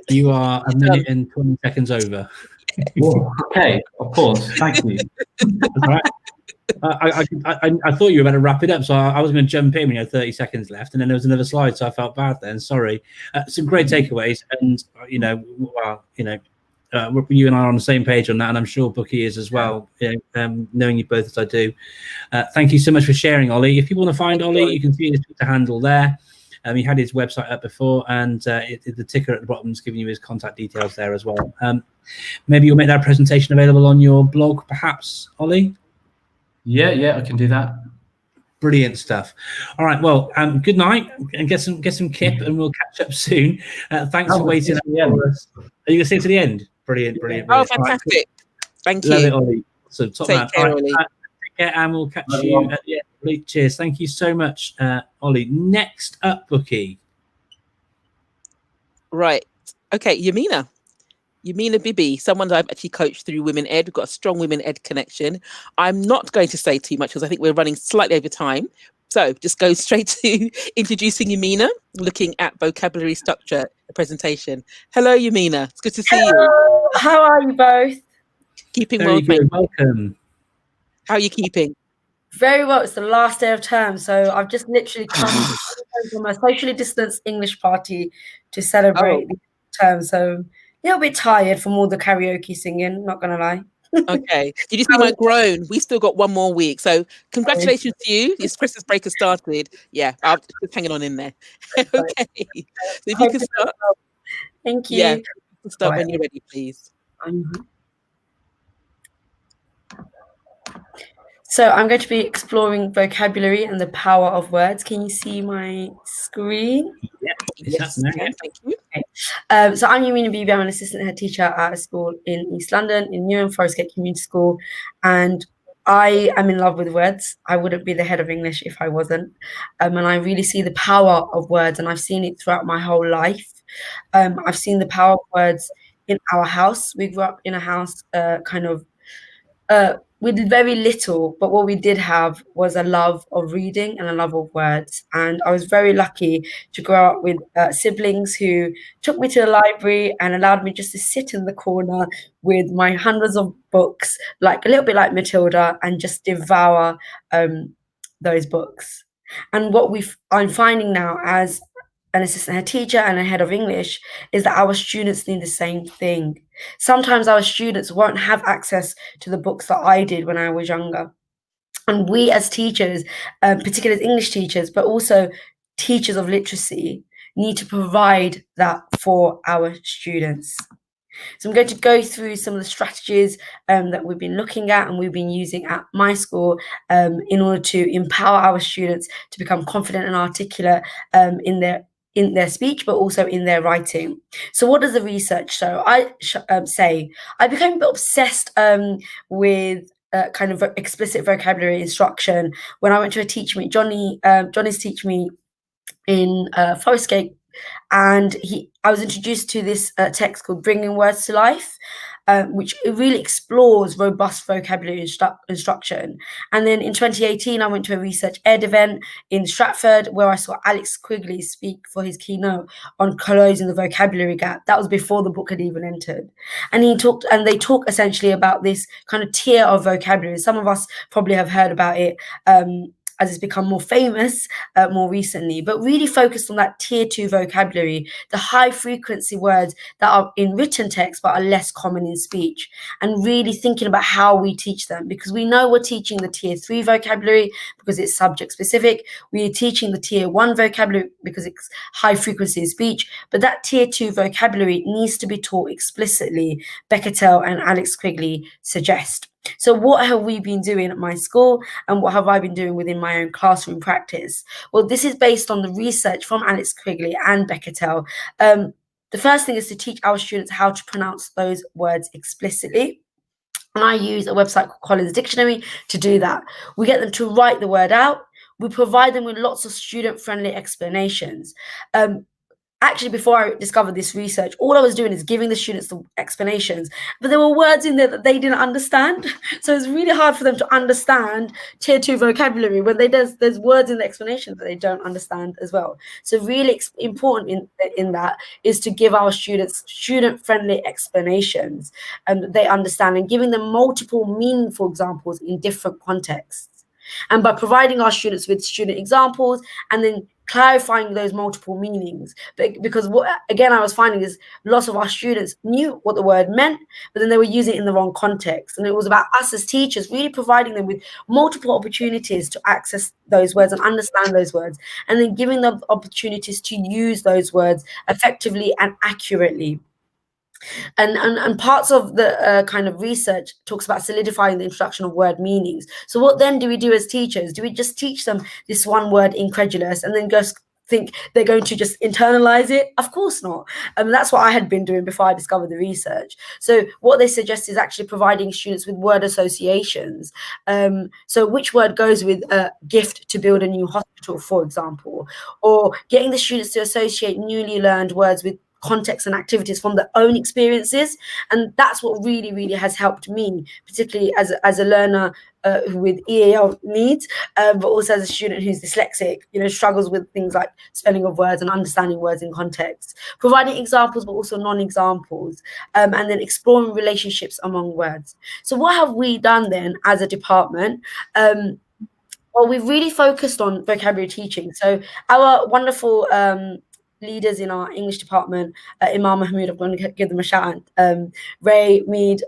A: You are 1 minute and 20 seconds over.
L: Whoa, okay, of course. Thank you.
A: Right. I thought you were about to wrap it up, so I was going to jump in when you had 30 seconds left, and then there was another slide, so I felt bad then. Sorry. Some great takeaways, and you and I are on the same page on that, and I'm sure Bookie is as well. Knowing you both as I do. Thank you so much for sharing, Ollie. If you want to find Ollie, you can see his Twitter handle there. He had his website up before, and the ticker at the bottom is giving you his contact details there as well. Maybe you'll make that presentation available on your blog, perhaps, Ollie?
L: Yeah, I can do that.
A: Brilliant stuff. All right. Well, good night, and get some kip, and we'll catch up soon. Thanks for waiting for us. Are you gonna stay to the end? Brilliant.
B: Oh, fantastic! Right. Thank
A: Love
B: you.
A: it, Ollie. So top
B: Take
A: man.
B: care,
A: All right,
B: Ollie.
A: take care, and we'll catch you at the end. Cheers. Thank you so much, Ollie. Next up, Bookie.
B: Right. Okay, Yamina Bibi, someone that I've actually coached through Women Ed. We've got a strong Women Ed connection. I'm not going to say too much because I think we're running slightly over time. So just go straight to introducing Yamina, looking at vocabulary structure, the presentation. Hello, Yamina. It's good to see you.
M: How are you both?
B: Keeping
A: Very
B: well,
A: good. Welcome.
B: How are you keeping?
M: Very well. It's the last day of term, so I've just literally come from a socially distanced English party to celebrate the term. So a little bit tired from all the karaoke singing, not gonna lie.
B: Okay. Did you see my groan? We still got one more week. So congratulations to you. This Christmas break has started. Yeah, I'll just hanging on in there. Okay. So if you can start.
M: Thank you.
B: Yeah, you can start when you're ready, please.
M: So I'm going to be exploring vocabulary and the power of words. Can you see my screen?
B: Yes, thank you.
M: Okay. So I'm Yamina Bibi. I'm an assistant head teacher at a school in East London, in Newham Forest Gate Community School, and I am in love with words. I wouldn't be the head of English if I wasn't. And I really see the power of words, and I've seen it throughout my whole life. I've seen the power of words in our house. We grew up in a house with very little, but what we did have was a love of reading and a love of words. And I was very lucky to grow up with siblings who took me to the library and allowed me just to sit in the corner with my hundreds of books, like a little bit like Matilda, and just devour those books. And what I'm finding now as an assistant head teacher and a head of English is that our students need the same thing. Sometimes our students won't have access to the books that I did when I was younger. And we as teachers, particularly as English teachers, but also teachers of literacy, need to provide that for our students. So I'm going to go through some of the strategies that we've been looking at and we've been using at my school in order to empower our students to become confident and articulate in their speech, but also in their writing. So what does the research show? I became a bit obsessed with kind of explicit vocabulary instruction when I went to a TeachMeet, Johnny's TeachMeet in Forest Gate, and I was introduced to this text called Bringing Words to Life, which really explores robust vocabulary instruction. And then in 2018, I went to a Research Ed event in Stratford where I saw Alex Quigley speak for his keynote on closing the vocabulary gap. That was before the book had even entered. And they talk essentially about this kind of tier of vocabulary. Some of us probably have heard about it as it's become more famous more recently, but really focused on that tier 2 vocabulary, the high frequency words that are in written text but are less common in speech, and really thinking about how we teach them, because we know we're teaching the tier 3 vocabulary because it's subject specific. We are teaching the tier 1 vocabulary because it's high frequency in speech, but that tier 2 vocabulary needs to be taught explicitly, Becketel and Alex Quigley suggest. So what have we been doing at my school, and what have I been doing within my own classroom practice? Well, this is based on the research from Alex Quigley and Becketel. The first thing is to teach our students how to pronounce those words explicitly. And I use a website called Collins Dictionary to do that. We get them to write the word out. We provide them with lots of student-friendly explanations. Actually, before I discovered this research, all I was doing is giving the students the explanations, but there were words in there that they didn't understand. So it's really hard for them to understand tier 2 vocabulary when there's words in the explanation that they don't understand as well. So really important in that is to give our students student-friendly explanations that they understand, and giving them multiple meaningful examples in different contexts. And by providing our students with student examples and then clarifying those multiple meanings, because what again I was finding is lots of our students knew what the word meant, but then they were using it in the wrong context. And it was about us as teachers really providing them with multiple opportunities to access those words and understand those words, and then giving them opportunities to use those words effectively and accurately. And parts of the kind of research talks about solidifying the introduction of word meanings. So what then do we do as teachers? Do we just teach them this one word incredulous and then go think they're going to just internalize it? Of course not. That's what I had been doing before I discovered the research. So what they suggest is actually providing students with word associations. So which word goes with a gift to build a new hospital, for example, or getting the students to associate newly learned words with context and activities from their own experiences. And that's what really, really has helped me, particularly as a learner with EAL needs, but also as a student who's dyslexic, struggles with things like spelling of words and understanding words in context, providing examples, but also non-examples, and then exploring relationships among words. So what have we done then as a department? Well, we've really focused on vocabulary teaching. So our wonderful leaders in our English department, Imam Mahmood, I'm going to give them a shout out, Ray, Mead,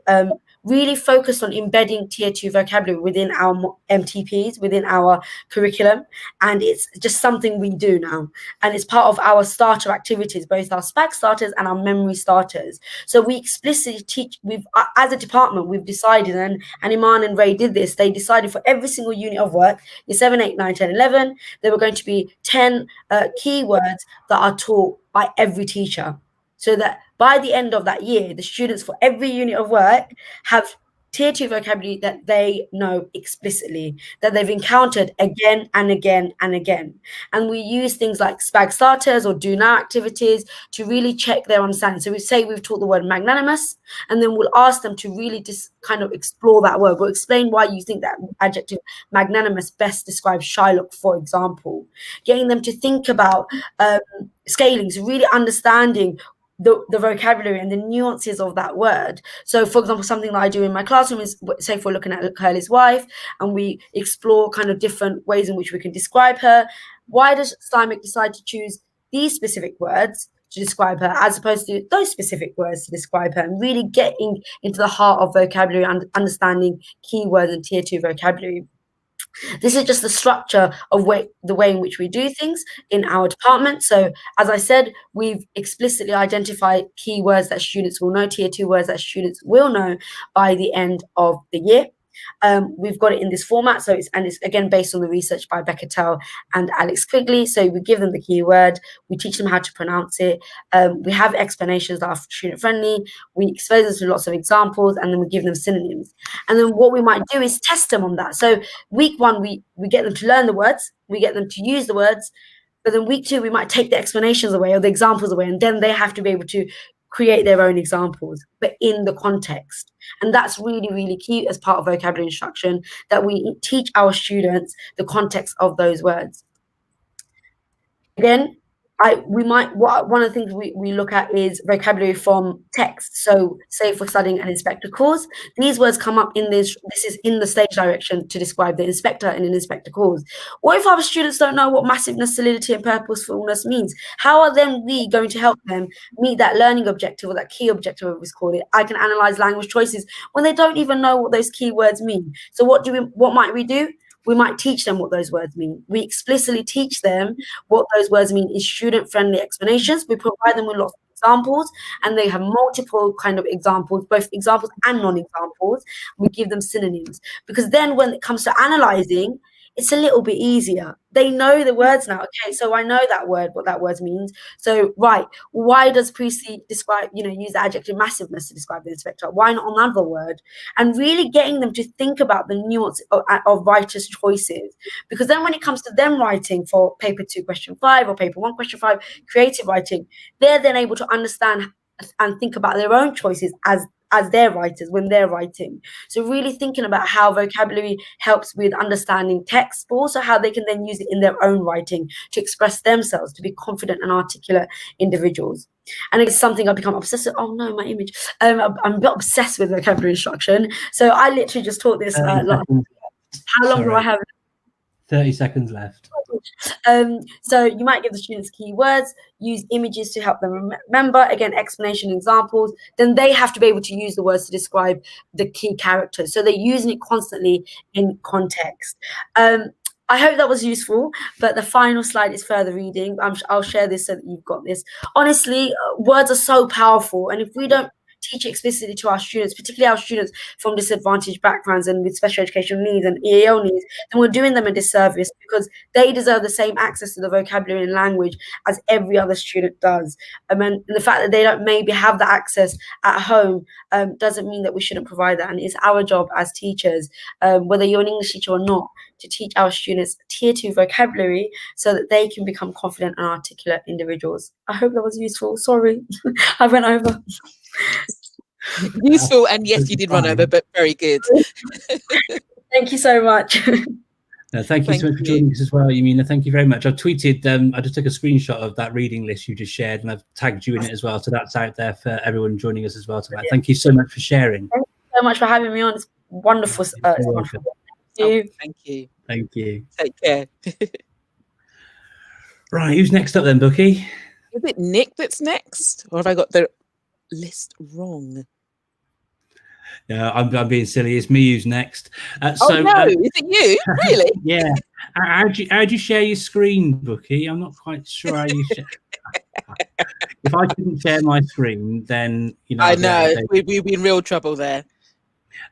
M: really focused on embedding Tier 2 vocabulary within our MTPs, within our curriculum. And it's just something we do now. And it's part of our starter activities, both our SPAG starters and our memory starters. So we explicitly teach, as a department, we've decided, and Iman and Ray did this, they decided for every single unit of work, year 7, 8, 9, 10, 11, there were going to be 10 keywords that are taught by every teacher, so that by the end of that year, the students for every unit of work have Tier 2 vocabulary that they know explicitly, that they've encountered again and again and again. And we use things like SPAG starters or do now activities to really check their understanding. So we say we've taught the word magnanimous, and then we'll ask them to really just kind of explore that word. We'll explain why you think that adjective magnanimous best describes Shylock, for example. Getting them to think about scaling, so really understanding the vocabulary and the nuances of that word. So, for example, something that I do in my classroom is, say, if we're looking at Curly's wife, and we explore kind of different ways in which we can describe her. Why does Stymic decide to choose these specific words to describe her, as opposed to those specific words to describe her, and really getting into the heart of vocabulary and understanding keywords and Tier 2 vocabulary? This is just the structure of the way in which we do things in our department. So, as I said, we've explicitly identified keywords that students will know, Tier 2 words that students will know by the end of the year. We've got it in this format, so it's again based on the research by Becca Tell and Alex Quigley. So we give them the keyword, we teach them how to pronounce it, we have explanations that are student friendly, we expose them to lots of examples, and then we give them synonyms. And then what we might do is test them on that. So week 1, we get them to learn the words, we get them to use the words, but then week 2, we might take the explanations away or the examples away, and then they have to be able to create their own examples, but in the context. And that's really, really key as part of vocabulary instruction, that we teach our students the context of those words. Again, one of the things we look at is vocabulary from text. So say if we're studying an inspector course, these words come up in this is in the stage direction to describe the inspector in an inspector course. What if our students don't know what massiveness, solidity, and purposefulness means? How are then we going to help them meet that learning objective, or that key objective, as we call it? I can analyze language choices when they don't even know what those key words mean. So what might we do? We might teach them what those words mean. We explicitly teach them what those words mean in student-friendly explanations. We provide them with lots of examples, and they have multiple kind of examples, both examples and non-examples. We give them synonyms, because then when it comes to analyzing, it's a little bit easier. They know the words now. Okay, so I know that word, what that word means. So, right, why does Precy describe, use the adjective massiveness to describe the inspector? Why not another word? And really getting them to think about the nuance of writers' choices. Because then when it comes to them writing for paper 2, question 5, or paper 1, question 5, creative writing, they're then able to understand and think about their own choices as they're writers when they're writing. So really thinking about how vocabulary helps with understanding text, but also how they can then use it in their own writing to express themselves, to be confident and articulate individuals. And it's something I've become obsessed with. Oh no, my image. I'm a bit obsessed with vocabulary instruction. So I literally just taught this. How long do I have?
A: 30 seconds left.
M: So you might give the students keywords, use images to help them remember, again, explanation examples. Then they have to be able to use the words to describe the key characters. So they're using it constantly in context. I hope that was useful, but the final slide is further reading. I'll share this so that you've got this. Honestly, words are so powerful. And if we don't teach explicitly to our students, particularly our students from disadvantaged backgrounds and with special educational needs and EAL needs, then we're doing them a disservice, because they deserve the same access to the vocabulary and language as every other student does. And the fact that they don't maybe have the access at home doesn't mean that we shouldn't provide that. And it's our job as teachers, whether you're an English teacher or not, to teach our students tier 2 vocabulary so that they can become confident and articulate individuals. I hope that was useful. Sorry, I went over.
B: Useful, and yes, you did run over, but very good.
M: Thank you so much.
A: Thank you so much for joining us as well, Yamina. Thank you very much. I've tweeted, I just took a screenshot of that reading list you just shared, and I've tagged you in it as well. So that's out there for everyone joining us as well tonight. Thank you so much for sharing.
M: Thank you so much for having me on. It's wonderful. Wonderful.
B: Thank you.
A: Thank you.
B: Take care.
A: Right, who's next up then, Bookie?
B: Is it Nick that's next, or have I got the list wrong?
A: Yeah, I'm being silly. It's me who's next.
B: Is it you? Really?
A: Yeah. How'd you share your screen, Bookie? I'm not quite sure how you share. If I couldn't share my screen, then
B: I know we'd be in real trouble there.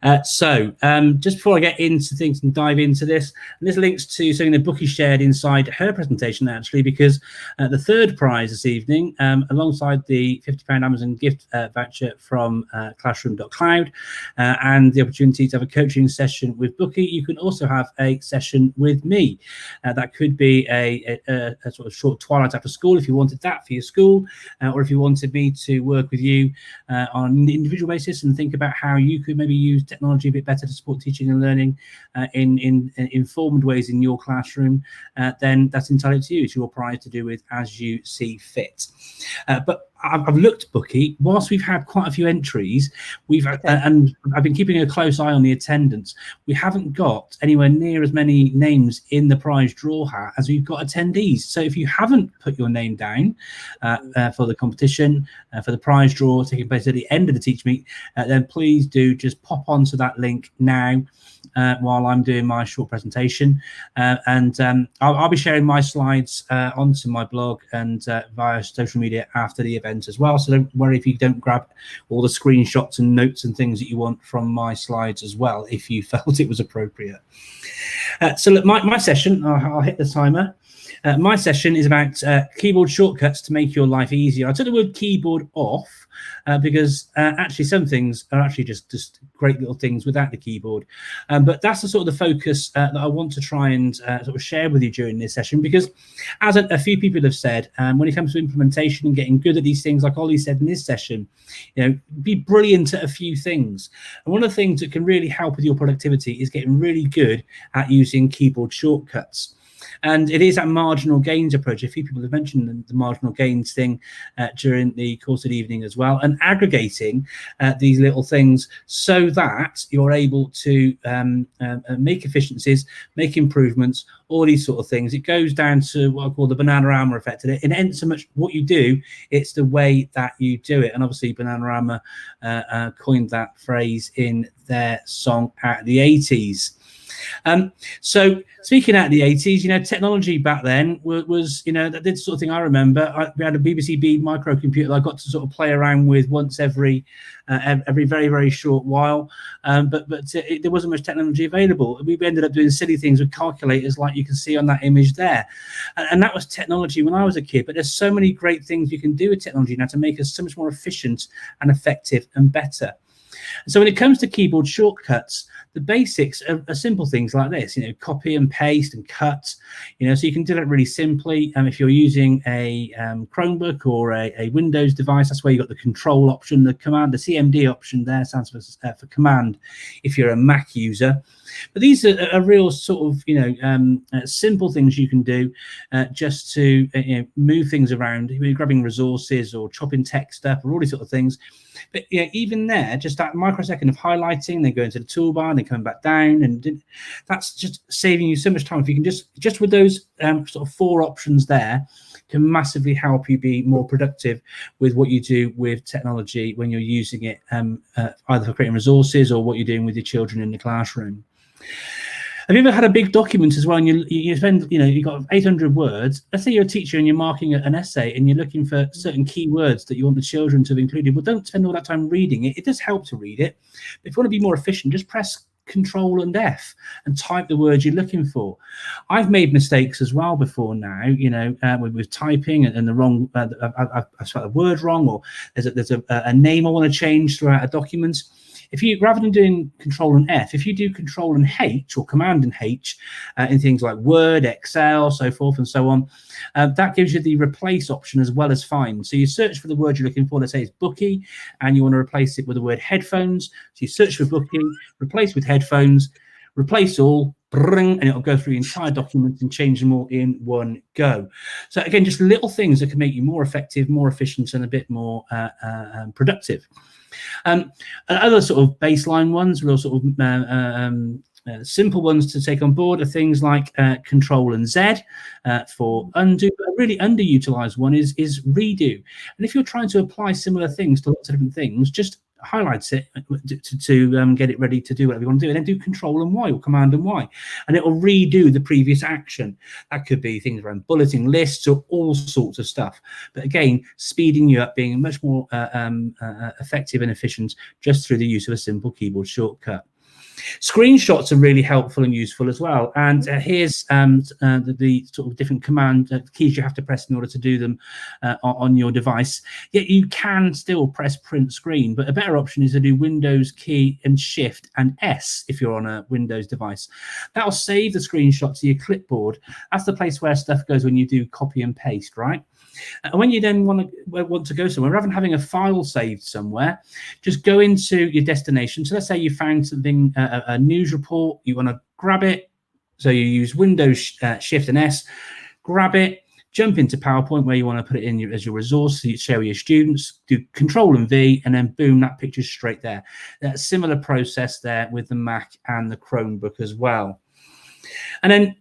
A: Just before I get into things and dive into this links to something that Bookie shared inside her presentation, actually, because the third prize this evening, alongside the £50 Amazon gift voucher from classroom.cloud and the opportunity to have a coaching session with Bookie, you can also have a session with me. That could be a sort of short twilight after school if you wanted that for your school, or if you wanted me to work with you on an individual basis and think about how you could maybe use technology a bit better to support teaching and learning in informed ways in your classroom, then that's entirely up to you. It's your prize to do with as you see fit. But I've looked, Bookie, whilst we've had quite a few entries, and I've been keeping a close eye on the attendance. We haven't got anywhere near as many names in the prize draw hat as we've got attendees. So if you haven't put your name down for the competition, for the prize draw taking place at the end of the Teach Meet, then please do just pop onto that link now while I'm doing my short presentation. I'll be sharing my slides onto my blog and via social media after the event as well. So don't worry if you don't grab all the screenshots and notes and things that you want from my slides as well, if you felt it was appropriate. So look, my session, I'll hit the timer. My session is about keyboard shortcuts to make your life easier. I took the word keyboard off because actually some things are actually just great little things without the keyboard. But that's the sort of the focus that I want to try and sort of share with you during this session, because as a few people have said, when it comes to implementation and getting good at these things, like Ollie said in this session, be brilliant at a few things. And one of the things that can really help with your productivity is getting really good at using keyboard shortcuts. And it is that marginal gains approach. A few people have mentioned the marginal gains thing during the course of the evening as well, and aggregating these little things so that you're able to make efficiencies, make improvements, all these sort of things. It goes down to what I call the Bananarama effect. And it ain't so much what you do, it's the way that you do it. And obviously Bananarama coined that phrase in their song out of the 80s. So speaking out of the 80s, technology back then was that did sort of thing. I remember we had a BBC B microcomputer that I got to sort of play around with once every very, very short while. But there wasn't much technology available. We ended up doing silly things with calculators like you can see on that image there. And that was technology when I was a kid. But there's so many great things you can do with technology now to make us so much more efficient and effective and better. So when it comes to keyboard shortcuts, the basics are simple things like this, copy and paste and cut, so you can do that really simply. If you're using a Chromebook or a Windows device, that's where you've got the control option, the command, the CMD option there stands for command if you're a Mac user. But these are real sort of, simple things you can do just to move things around, grabbing resources or chopping text up or all these sort of things. But even there, just that microsecond of highlighting, then going to the toolbar and then coming back down, and that's just saving you so much time. If you can just with those sort of 4 options there, can massively help you be more productive with what you do with technology when you're using it either for creating resources or what you're doing with your children in the classroom. Have you ever had a big document as well, and you spend, you've got 800 words. Let's say you're a teacher and you're marking an essay and you're looking for certain key words that you want the children to have included. Well, don't spend all that time reading it. It does help to read it. But if you want to be more efficient, just press Control and F and type the words you're looking for. I've made mistakes as well before now, with typing and the wrong, I've spelled a word wrong, or there's a name I want to change throughout a document. If you, rather than doing Control and F, if you do Control and H or Command and H in things like Word, Excel, so forth and so on, that gives you the replace option as well as find. So you search for the word you're looking for. Let's say it's bookie, and you want to replace it with the word headphones. So you search for bookie, replace with headphones, replace all, and it'll go through the entire document and change them all in one go. So again, just little things that can make you more effective, more efficient, and a bit more productive. Other sort of baseline ones, real sort of simple ones to take on board are things like Control and Z for undo. But a really underutilized one is redo. And if you're trying to apply similar things to lots of different things, just highlights it to get it ready to do whatever you want to do, and then do Control and Y or Command and Y, and it will redo the previous action. That could be things around bulleting lists or all sorts of stuff. But again, speeding you up, being much more effective and efficient just through the use of a simple keyboard shortcut. Screenshots are really helpful and useful as well. And here's the sort of different command keys you have to press in order to do them on your device. Yet you can still press print screen, but a better option is to do Windows key and Shift and S if you're on a Windows device. That'll save the screenshot to your clipboard. That's the place where stuff goes when you do copy and paste, right? And when you then want to go somewhere, rather than having a file saved somewhere, just go into your destination. So let's say you found something, a news report, you want to grab it. So you use Windows Shift and S, grab it, jump into PowerPoint where you want to put it in as your resource, so you share with your students, do Control and V, and then boom, that picture's straight there. That's a similar process there with the Mac and the Chromebook as well. And then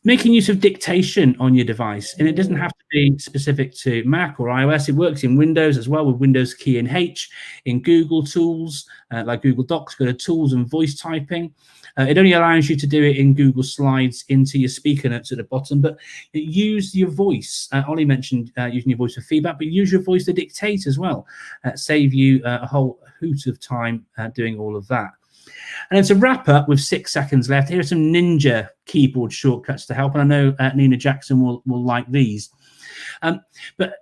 A: making use of dictation on your device, and it doesn't have to be specific to Mac or iOS. It works in Windows as well with Windows key and H. In Google tools like Google Docs, go to Tools and Voice Typing. It only allows you to do it in Google Slides into your speaker notes at the bottom, but use your voice. Ollie mentioned using your voice for feedback, but use your voice to dictate as well. Save you a whole hoot of time doing all of that. And then to wrap up with 6 seconds left, here are some ninja keyboard shortcuts to help. And I know Nina Jackson will like these. But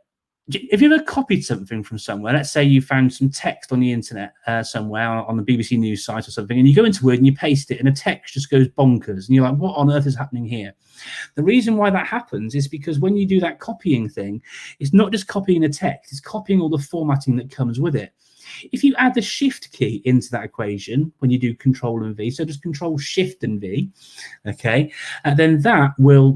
A: if you ever copied something from somewhere, let's say you found some text on the internet somewhere on the BBC News site or something, and you go into Word and you paste it, and the text just goes bonkers. And you're like, what on earth is happening here? The reason why that happens is because when you do that copying thing, it's not just copying the text, it's copying all the formatting that comes with it. If you add the Shift key into that equation when you do Control and V, so just Control, Shift and V, okay, then that will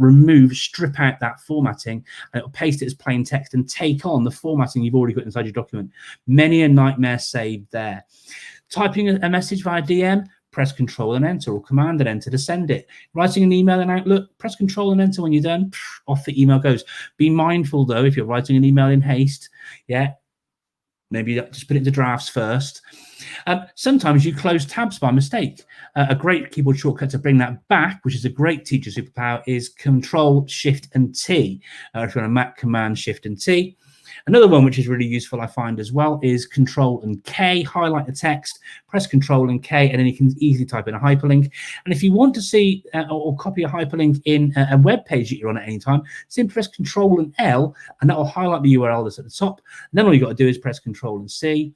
A: strip out that formatting, and it'll paste it as plain text and take on the formatting you've already got inside your document. Many a nightmare saved there. Typing a message via DM, press Control and Enter, or Command and Enter to send it. Writing an email in Outlook, press Control and Enter when you're done, off the email goes. Be mindful though, if you're writing an email in haste, maybe just put it into drafts first. Sometimes you close tabs by mistake. A great keyboard shortcut to bring that back, which is a great teacher superpower, is Control, Shift and T. If you're on a Mac, Command, Shift and T. Another one which is really useful, I find as well, is Control and K. Highlight the text, press Control and K, and then you can easily type in a hyperlink. And if you want to see or copy a hyperlink in a web page that you're on at any time, simply press Control and L, and that will highlight the URL that's at the top. And then all you've got to do is press Control and C.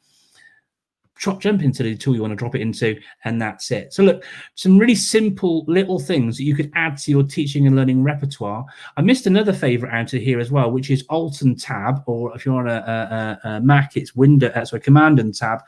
A: Jump into the tool you want to drop it into, and that's it. So look, some really simple little things that you could add to your teaching and learning repertoire. I missed another favorite out of here as well, which is Alt and Tab, or if you're on a Mac, it's Command and Tab.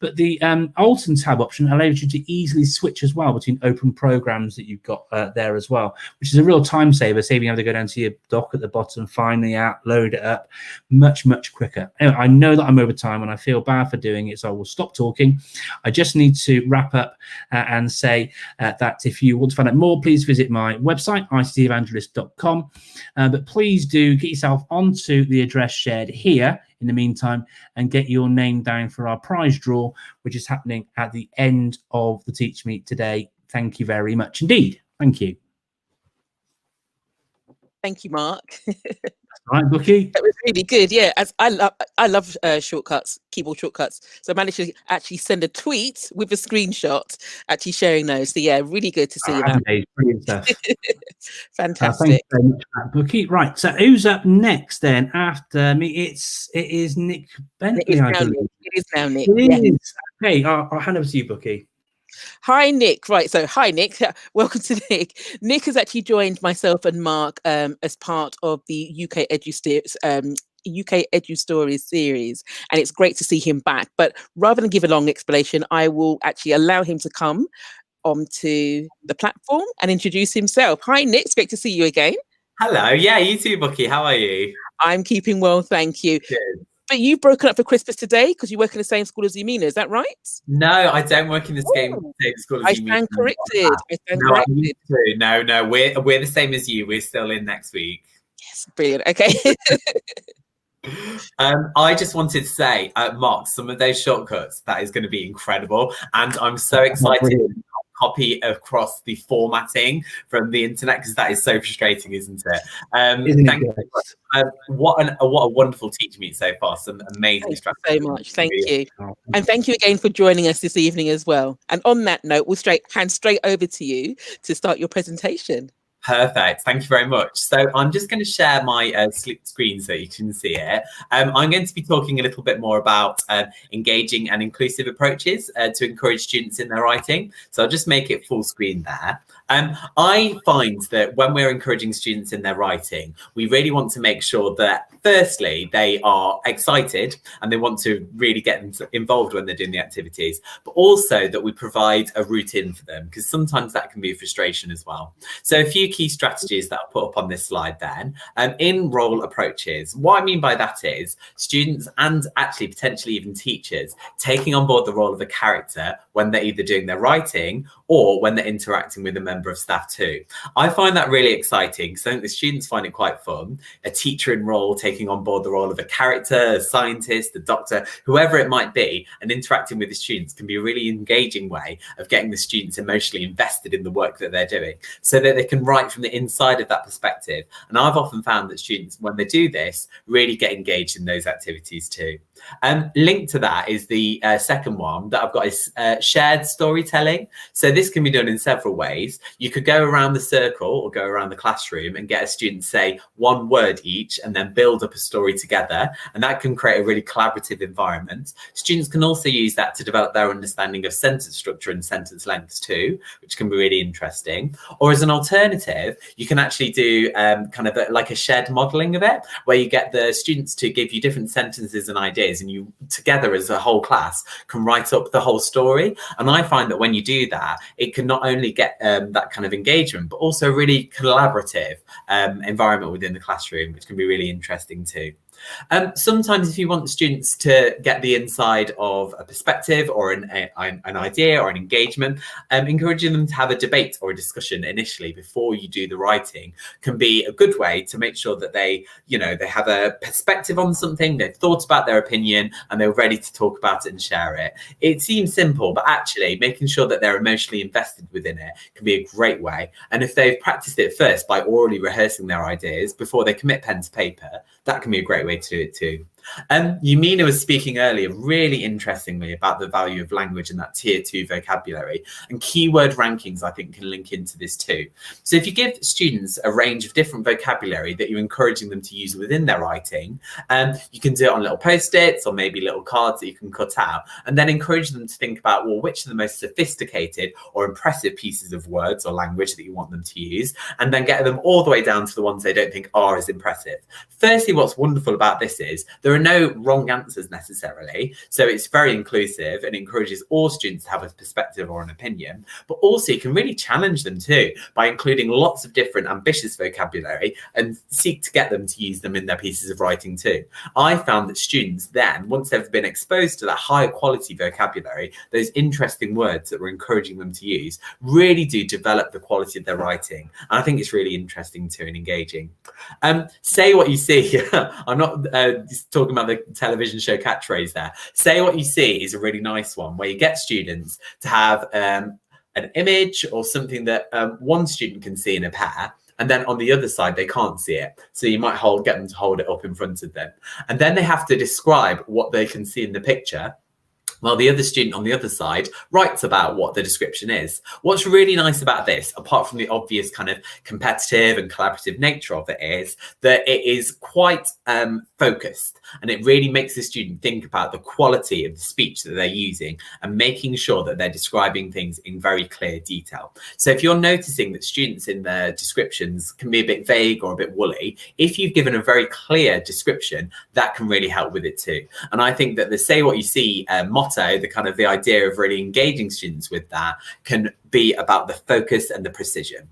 A: But the Alt and Tab option allows you to easily switch as well between open programs that you've got there as well, which is a real time saver, saving you having to go down to your dock at the bottom, find the app, load it up, much quicker. Anyway, I know that I'm over time and I feel bad for doing it, so I will stop talking. I just need to wrap up and say that if you want to find out more, please visit my website, ictevangelist.com. But please do get yourself onto the address shared here in the meantime and get your name down for our prize draw, which is happening at the end of the Teach Meet today. Thank you very much indeed. Thank you.
B: Thank you, Mark.
A: All right, Bookie.
B: That was really good. Yeah, as I love shortcuts, keyboard shortcuts. So I managed to actually send a tweet with a screenshot, actually sharing those. So yeah, really good to see that.
A: Brilliant stuff.
B: Fantastic.
A: Thank you very much for that, Bookie. Right, so who's up next then after me? It is Nick Bentley, I believe.
B: It is now Nick.
A: It is. Okay, I'll hand over to you, Bookie.
B: Hi, Nick. Right. So, hi, Nick. Welcome to Nick. Nick has actually joined myself and Mark as part of the UKEduStories series, and it's great to see him back. But rather than give a long explanation, I will actually allow him to come onto the platform and introduce himself. Hi, Nick. It's great to see you again.
N: Hello. Yeah, you too, Bookie. How are you?
B: I'm keeping well, thank you.
N: Good.
B: But you've broken up for Christmas today because you work in the same school as Yamina, is that right?
N: No, I don't work in the same school as you.
B: I stand corrected.
N: No, we're the same as you. We're still in next week.
B: Yes, brilliant. Okay.
N: I just wanted to say, Mark, some of those shortcuts, that is going to be incredible. And I'm so excited to copy across the formatting from the internet, because that is so frustrating, isn't it? Thank you. What a wonderful TeachMeet so far. Some amazing strategies.
B: Thank you so much. Thank you. And thank you again for joining us this evening as well. And on that note, we'll hand straight over to you to start your presentation.
N: Perfect. Thank you very much. So I'm just going to share my screen so you can see it. I'm going to be talking a little bit more about engaging and inclusive approaches to encourage students in their writing. So I'll just make it full screen there. I find that when we're encouraging students in their writing, we really want to make sure that, firstly, they are excited and they want to really get them involved when they're doing the activities, but also that we provide a routine for them, because sometimes that can be a frustration as well. So a few key strategies that I'll put up on this slide then. In role approaches, what I mean by that is students and actually potentially even teachers taking on board the role of a character when they're either doing their writing or when they're interacting with a member of staff too. I find that really exciting because I think the students find it quite fun. A teacher in role taking on board the role of a character, a scientist, a doctor, whoever it might be, and interacting with the students can be a really engaging way of getting the students emotionally invested in the work that they're doing so that they can write from the inside of that perspective. And I've often found that students, when they do this, really get engaged in those activities too. Linked to that is the second one that I've got is shared storytelling. So this can be done in several ways. You could go around the circle or go around the classroom and get a student say one word each and then build up a story together. And that can create a really collaborative environment. Students can also use that to develop their understanding of sentence structure and sentence lengths too, which can be really interesting. Or as an alternative, you can actually do kind of like a shared modelling of it, where you get the students to give you different sentences and ideas, and you together as a whole class can write up the whole story. And I find that when you do that, it can not only get that kind of engagement, but also a really collaborative environment within the classroom, which can be really interesting too. Sometimes if you want students to get the inside of a perspective or an idea or an engagement, encouraging them to have a debate or a discussion initially before you do the writing can be a good way to make sure that they have a perspective on something, they've thought about their opinion and they're ready to talk about it and share it. It seems simple, but actually making sure that they're emotionally invested within it can be a great way. And if they've practiced it first by already rehearsing their ideas before they commit pen to paper, that can be a great way to do it too. Yamina was speaking earlier really interestingly about the value of language and that tier 2 vocabulary, and keyword rankings I think can link into this too. So if you give students a range of different vocabulary that you're encouraging them to use within their writing, you can do it on little post-its or maybe little cards that you can cut out, and then encourage them to think about, well, which are the most sophisticated or impressive pieces of words or language that you want them to use, and then get them all the way down to the ones they don't think are as impressive. Firstly, what's wonderful about this is there are no wrong answers necessarily, so it's very inclusive and encourages all students to have a perspective or an opinion, but also you can really challenge them too by including lots of different ambitious vocabulary and seek to get them to use them in their pieces of writing too. I found that students then, once they've been exposed to that higher quality vocabulary, those interesting words that we're encouraging them to use, really do develop the quality of their writing. And I think it's really interesting too and engaging. Say what you see. I'm not talking about the television show catchphrase there. Say what you see is a really nice one, where you get students to have an image or something that one student can see in a pair, and then on the other side they can't see it, so you might get them to hold it up in front of them, and then they have to describe what they can see in the picture, while the other student on the other side writes about what the description is. What's really nice about this, apart from the obvious kind of competitive and collaborative nature of it, is that it is quite focused, and it really makes the student think about the quality of the speech that they're using and making sure that they're describing things in very clear detail. So if you're noticing that students in their descriptions can be a bit vague or a bit woolly, if you've given a very clear description, that can really help with it too. And I think that the say what you see motto, the kind of the idea of really engaging students with that, can be about the focus and the precision.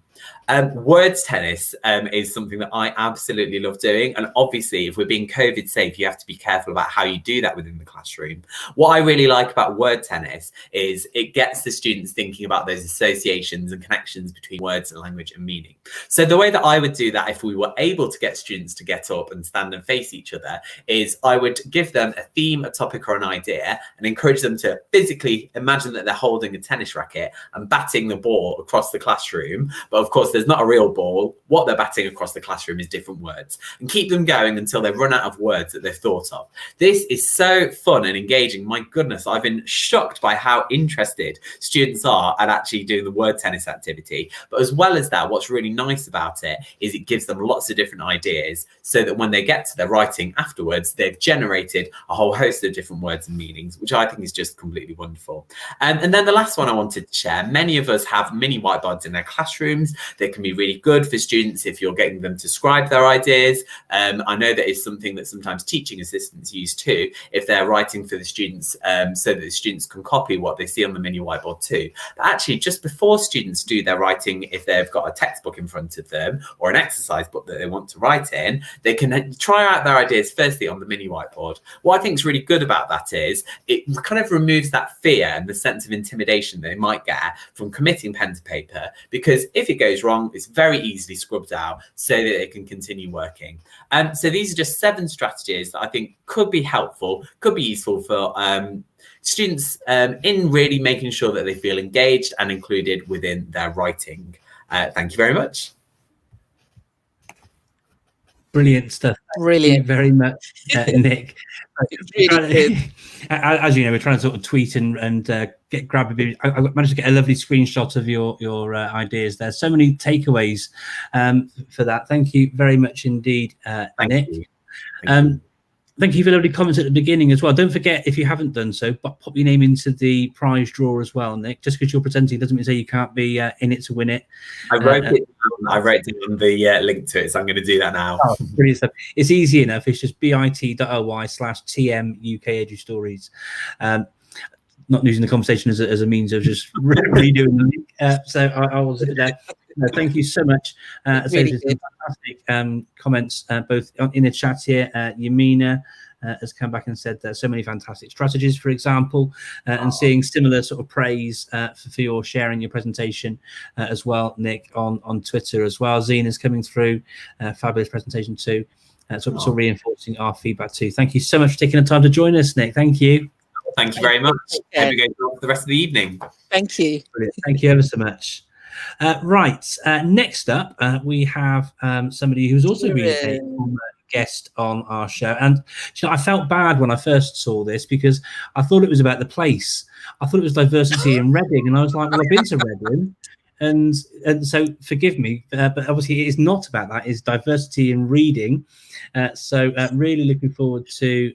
N: Words tennis is something that I absolutely love doing, and obviously if we're being COVID safe, you have to be careful about how you do that within the classroom. What I really like about word tennis is it gets the students thinking about those associations and connections between words and language and meaning. So the way that I would do that, if we were able to get students to get up and stand and face each other, is I would give them a theme, a topic or an idea, and encourage them to physically imagine that they're holding a tennis racket and batting the ball across the classroom. But of course there's not a real ball. What they're batting across the classroom is different words, and keep them going until they run out of words that they've thought of. This is so fun and engaging. My goodness, I've been shocked by how interested students are at actually doing the word tennis activity. But as well as that, what's really nice about it is it gives them lots of different ideas, so that when they get to their writing afterwards, they've generated a whole host of different words and meanings, which I think is just completely wonderful. And then the last one I wanted to share, many of us have mini whiteboards in their classrooms. They can be really good for students if you're getting them to scribe their ideas. I know that is something that sometimes teaching assistants use too, if they're writing for the students, so that the students can copy what they see on the mini whiteboard too. But actually, just before students do their writing, if they've got a textbook in front of them or an exercise book that they want to write in, they can try out their ideas firstly on the mini whiteboard. What I think is really good about that is it kind of removes that fear and the sense of intimidation they might get from committing pen to paper, because if it goes wrong, it's very easily scrubbed out so that it can continue working. So these are just 7 strategies that I think could be helpful, could be useful for students in really making sure that they feel engaged and included within their writing. Thank you very much.
A: Brilliant stuff.
B: Brilliant.
A: Thank you very much, Nick.
B: Really good.
A: As you know, we're trying to sort of tweet and grab a bit. I managed to get a lovely screenshot of your ideas there. So many takeaways for that. Thank you very much indeed, Nick. Thank you for lovely comments at the beginning as well. Don't forget, if you haven't done so, pop your name into the prize draw as well, Nick. Just because you're presenting doesn't mean to say you can't be in it to win it.
N: I wrote it on the link to it, so I'm going to do that now.
A: Oh, brilliant stuff. It's easy enough. It's just bit.ly/TMUKEduStories. Not using the conversation as a means of just redoing the link. So I will zip it there. No, thank you so much. Really fantastic comments, both in the chat here. Yamina has come back and said there's so many fantastic strategies, for example, and seeing similar sort of praise for your sharing your presentation as well, Nick, on Twitter as well. Zena's coming through, fabulous presentation too. So it's all reinforcing our feedback too. Thank you so much for taking the time to join us, Nick. Thank you.
N: Thank you very much. Hope you go for the rest of the evening.
B: Thank you.
A: Brilliant. Thank you ever so much. Next up, we have somebody who's also been a guest on our show. And you know, I felt bad when I first saw this because I thought it was about the place. I thought it was diversity in Reading. And I was like, well, I've been to Reading. And so forgive me, but obviously it is not about that. It's diversity in reading. So really looking forward to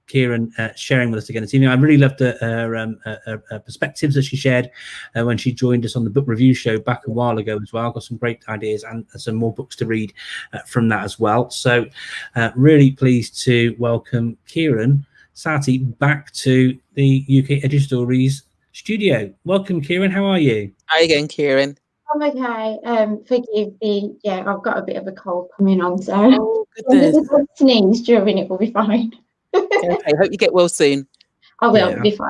A: Kieran sharing with us again this evening. I really loved her perspectives that she shared when she joined us on the book review show back a while ago as well. Got some great ideas and some more books to read from that as well. So really pleased to welcome Kieran Sati back to the UKEduStories studio. Welcome, Kieran. How are you?
B: Hi again, Kieran.
O: I'm okay. Forgive the I've got a bit of a cold coming on, so
B: goodness.
O: If I sneeze during it, will be fine.
B: Okay, hope you get well soon.
O: I will be fine.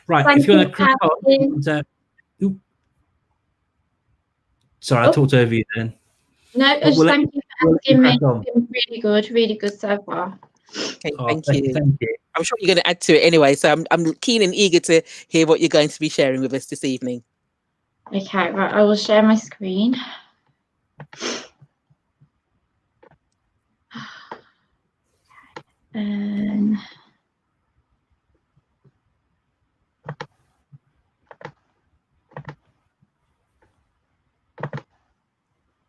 A: Right,
O: Thank
A: if you want to click on, sorry, I talked over you then.
O: No, thank you for asking me. It's been really good so far.
B: Okay, thank you.
A: Thank you.
B: I'm sure you're going to add to it anyway. So I'm keen and eager to hear what you're going to be sharing with us this evening.
O: Okay, right, I will share my screen.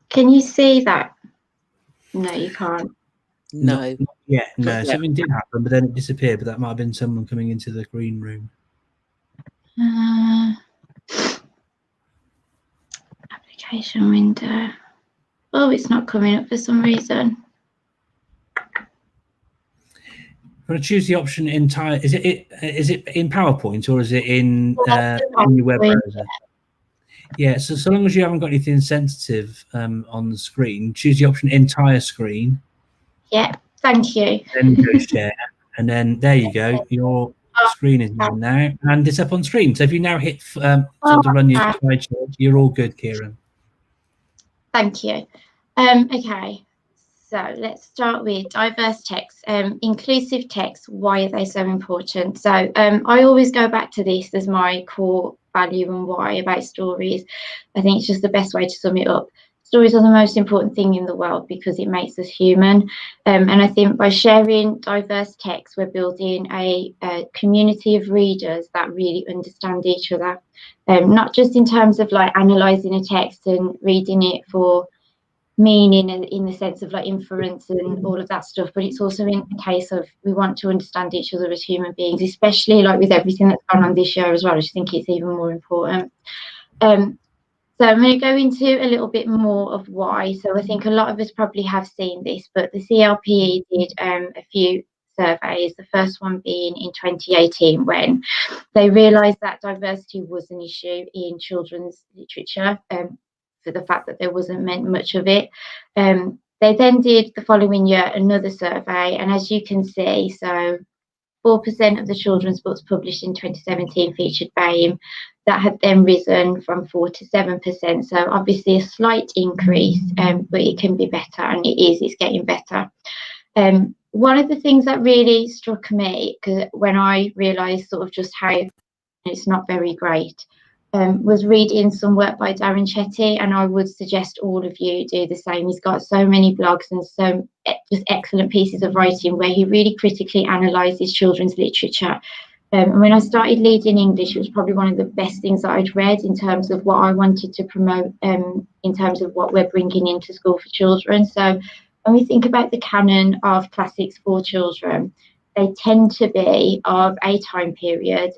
O: Can you see that? No, you can't.
B: No.
A: Not yet, no. Something did happen, but then it disappeared. But that might have been someone coming into the green room.
O: Application window. Oh, it's not coming up for some reason.
A: I'm going to choose the option entire. Is it in PowerPoint or is it in your web browser? Yeah. So long as you haven't got anything sensitive on the screen, choose the option entire screen.
O: Yeah. Thank you.
A: Then go share, and then there you go. Your screen is on now, and it's up on screen. So if you now hit sort of run your slideshow, you're all good, Kieran.
O: Thank you. Okay, so let's start with diverse text, inclusive text. Why are they so important? So I always go back to this as my core value and why about stories. I think it's just the best way to sum it up. Stories are the most important thing in the world because it makes us human. And I think by sharing diverse text, we're building a community of readers that really understand each other. Not just in terms of like analysing a text and reading it for meaning and in the sense of like inference and all of that stuff, but it's also in a case of we want to understand each other as human beings, especially like with everything that's gone on this year as well. I just think it's even more important. So I'm going to go into a little bit more of why. So I think a lot of us probably have seen this, but the CLPE did a few surveys, the first one being in 2018 when they realised that diversity was an issue in children's literature for the fact that there wasn't much of it. They then did the following year another survey, and as you can see, so 4% of the children's books published in 2017 featured BAME. That had then risen from 4 to 7%. So obviously a slight increase, but it can be better, and it's getting better. One of the things that really struck me, because when I realised sort of just how it's not very great, was reading some work by Darren Chetty, and I would suggest all of you do the same. He's got so many blogs and so just excellent pieces of writing where he really critically analyses children's literature. And when I started leading English, it was probably one of the best things that I'd read in terms of what I wanted to promote, in terms of what we're bringing into school for children. So when we think about the canon of classics for children, they tend to be of a time period,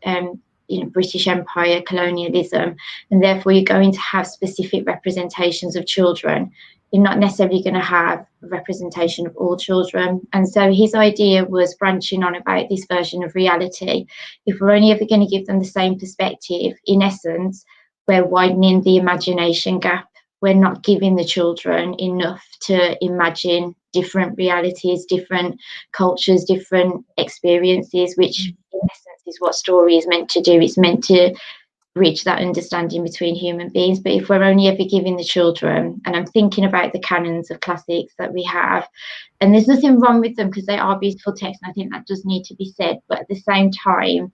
O: British Empire, colonialism, and therefore you're going to have specific representations of children. You're not necessarily going to have a representation of all children. And so his idea was branching on about this version of reality. If we're only ever going to give them the same perspective, in essence, we're widening the imagination gap. We're not giving the children enough to imagine different realities, different cultures, different experiences, which in essence is what story is meant to do. It's meant to bridge that understanding between human beings. But if we're only ever giving the children, and I'm thinking about the canons of classics that we have, and there's nothing wrong with them because they are beautiful texts, and I think that does need to be said. But at the same time,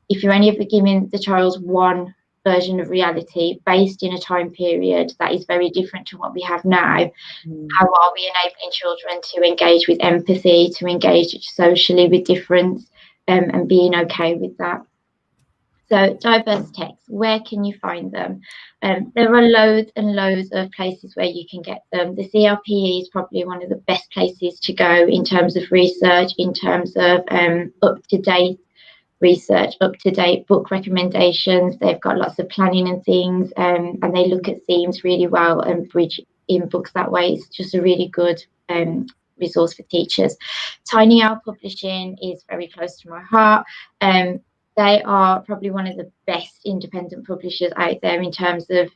O: if you're only ever giving the child one version of reality based in a time period that is very different to what we have now, how are we enabling children to engage with empathy, to engage socially with difference, and being okay with that? So diverse texts, where can you find them? There are loads and loads of places where you can get them. The CLPE is probably one of the best places to go in terms of research, in terms of up-to-date research, up-to-date book recommendations. They've got lots of planning and things, and they look at themes really well and bridge in books that way. It's just a really good resource for teachers. Tiny Owl Publishing is very close to my heart. They are probably one of the best independent publishers out there in terms of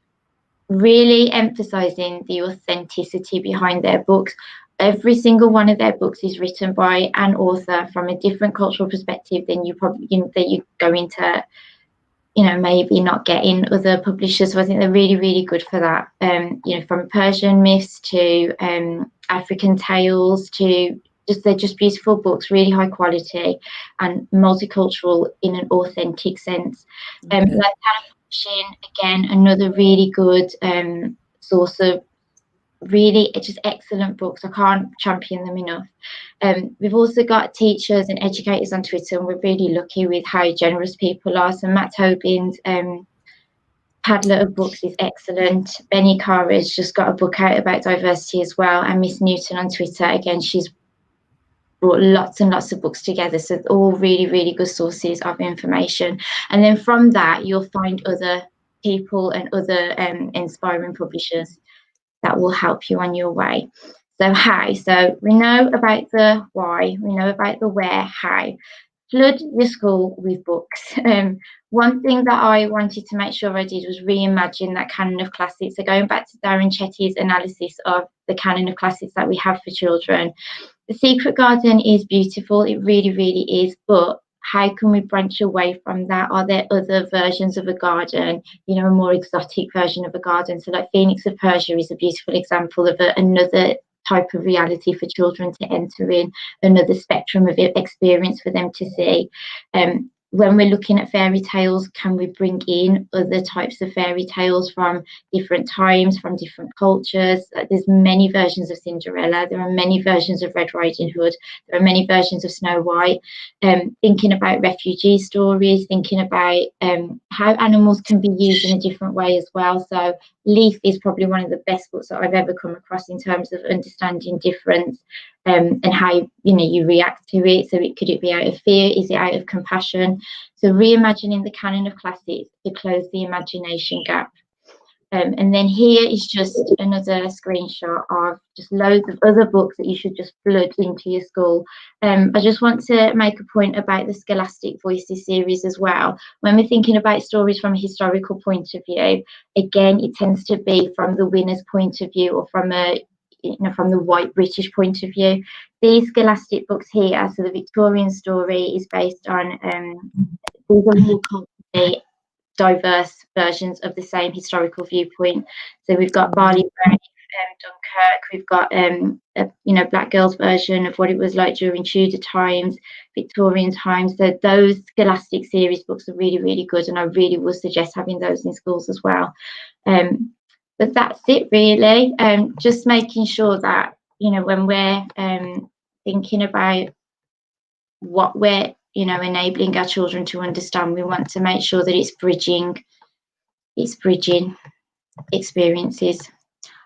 O: really emphasising the authenticity behind their books. Every single one of their books is written by an author from a different cultural perspective than you probably that you go into, maybe not get in other publishers. So I think they're really, really good for that. From Persian myths to African tales to they're just beautiful books, really high quality and multicultural in an authentic sense. Like Publishing, again, another really good source of really just excellent books. I can't champion them enough. We've also got teachers and educators on Twitter, and we're really lucky with how generous people are. So Matt Tobin's Padlet of Books is excellent. Benny Carr has just got a book out about diversity as well. And Miss Newton on Twitter, again, she's brought lots and lots of books together. So all really, really good sources of information. And then from that, you'll find other people and other inspiring publishers that will help you on your way. So how? So we know about the why, we know about the where, how. Flood your school with books. One thing that I wanted to make sure I did was reimagine that canon of classics. So going back to Darren Chetty's analysis of the canon of classics that we have for children, The Secret Garden is beautiful, it really, really is, but how can we branch away from that? Are there other versions of a garden, you know, a more exotic version of a garden? So like Phoenix of Persia is a beautiful example of another type of reality for children to enter in, another spectrum of experience for them to see. When we're looking at fairy tales, can we bring in other types of fairy tales from different times, from different cultures? There's many versions of Cinderella. There are many versions of Red Riding Hood. There are many versions of Snow White. Thinking about refugee stories, thinking about how animals can be used in a different way as well. So Leaf is probably one of the best books that I've ever come across in terms of understanding difference and how, you know, you react to it. So could it be out of fear? Is it out of compassion? So reimagining the canon of classics to close the imagination gap. And then here is just another screenshot of just loads of other books that you should just flood into your school. I just want to make a point about the Scholastic Voices series as well. When we're thinking about stories from a historical point of view, again, it tends to be from the winner's point of view, or from a, you know, from the white British point of view. These Scholastic books here, so the Victorian story is based on these are more culturally diverse versions of the same historical viewpoint. So we've got Barley Brown, Dunkirk, we've got you know, Black Girl's version of what it was like during Tudor times, Victorian times. So those Scholastic series books are really, really good, and I really would suggest having those in schools as well. But that's it really. Just making sure that, you know, when we're thinking about what we're, you know, enabling our children to understand, we want to make sure that it's bridging experiences.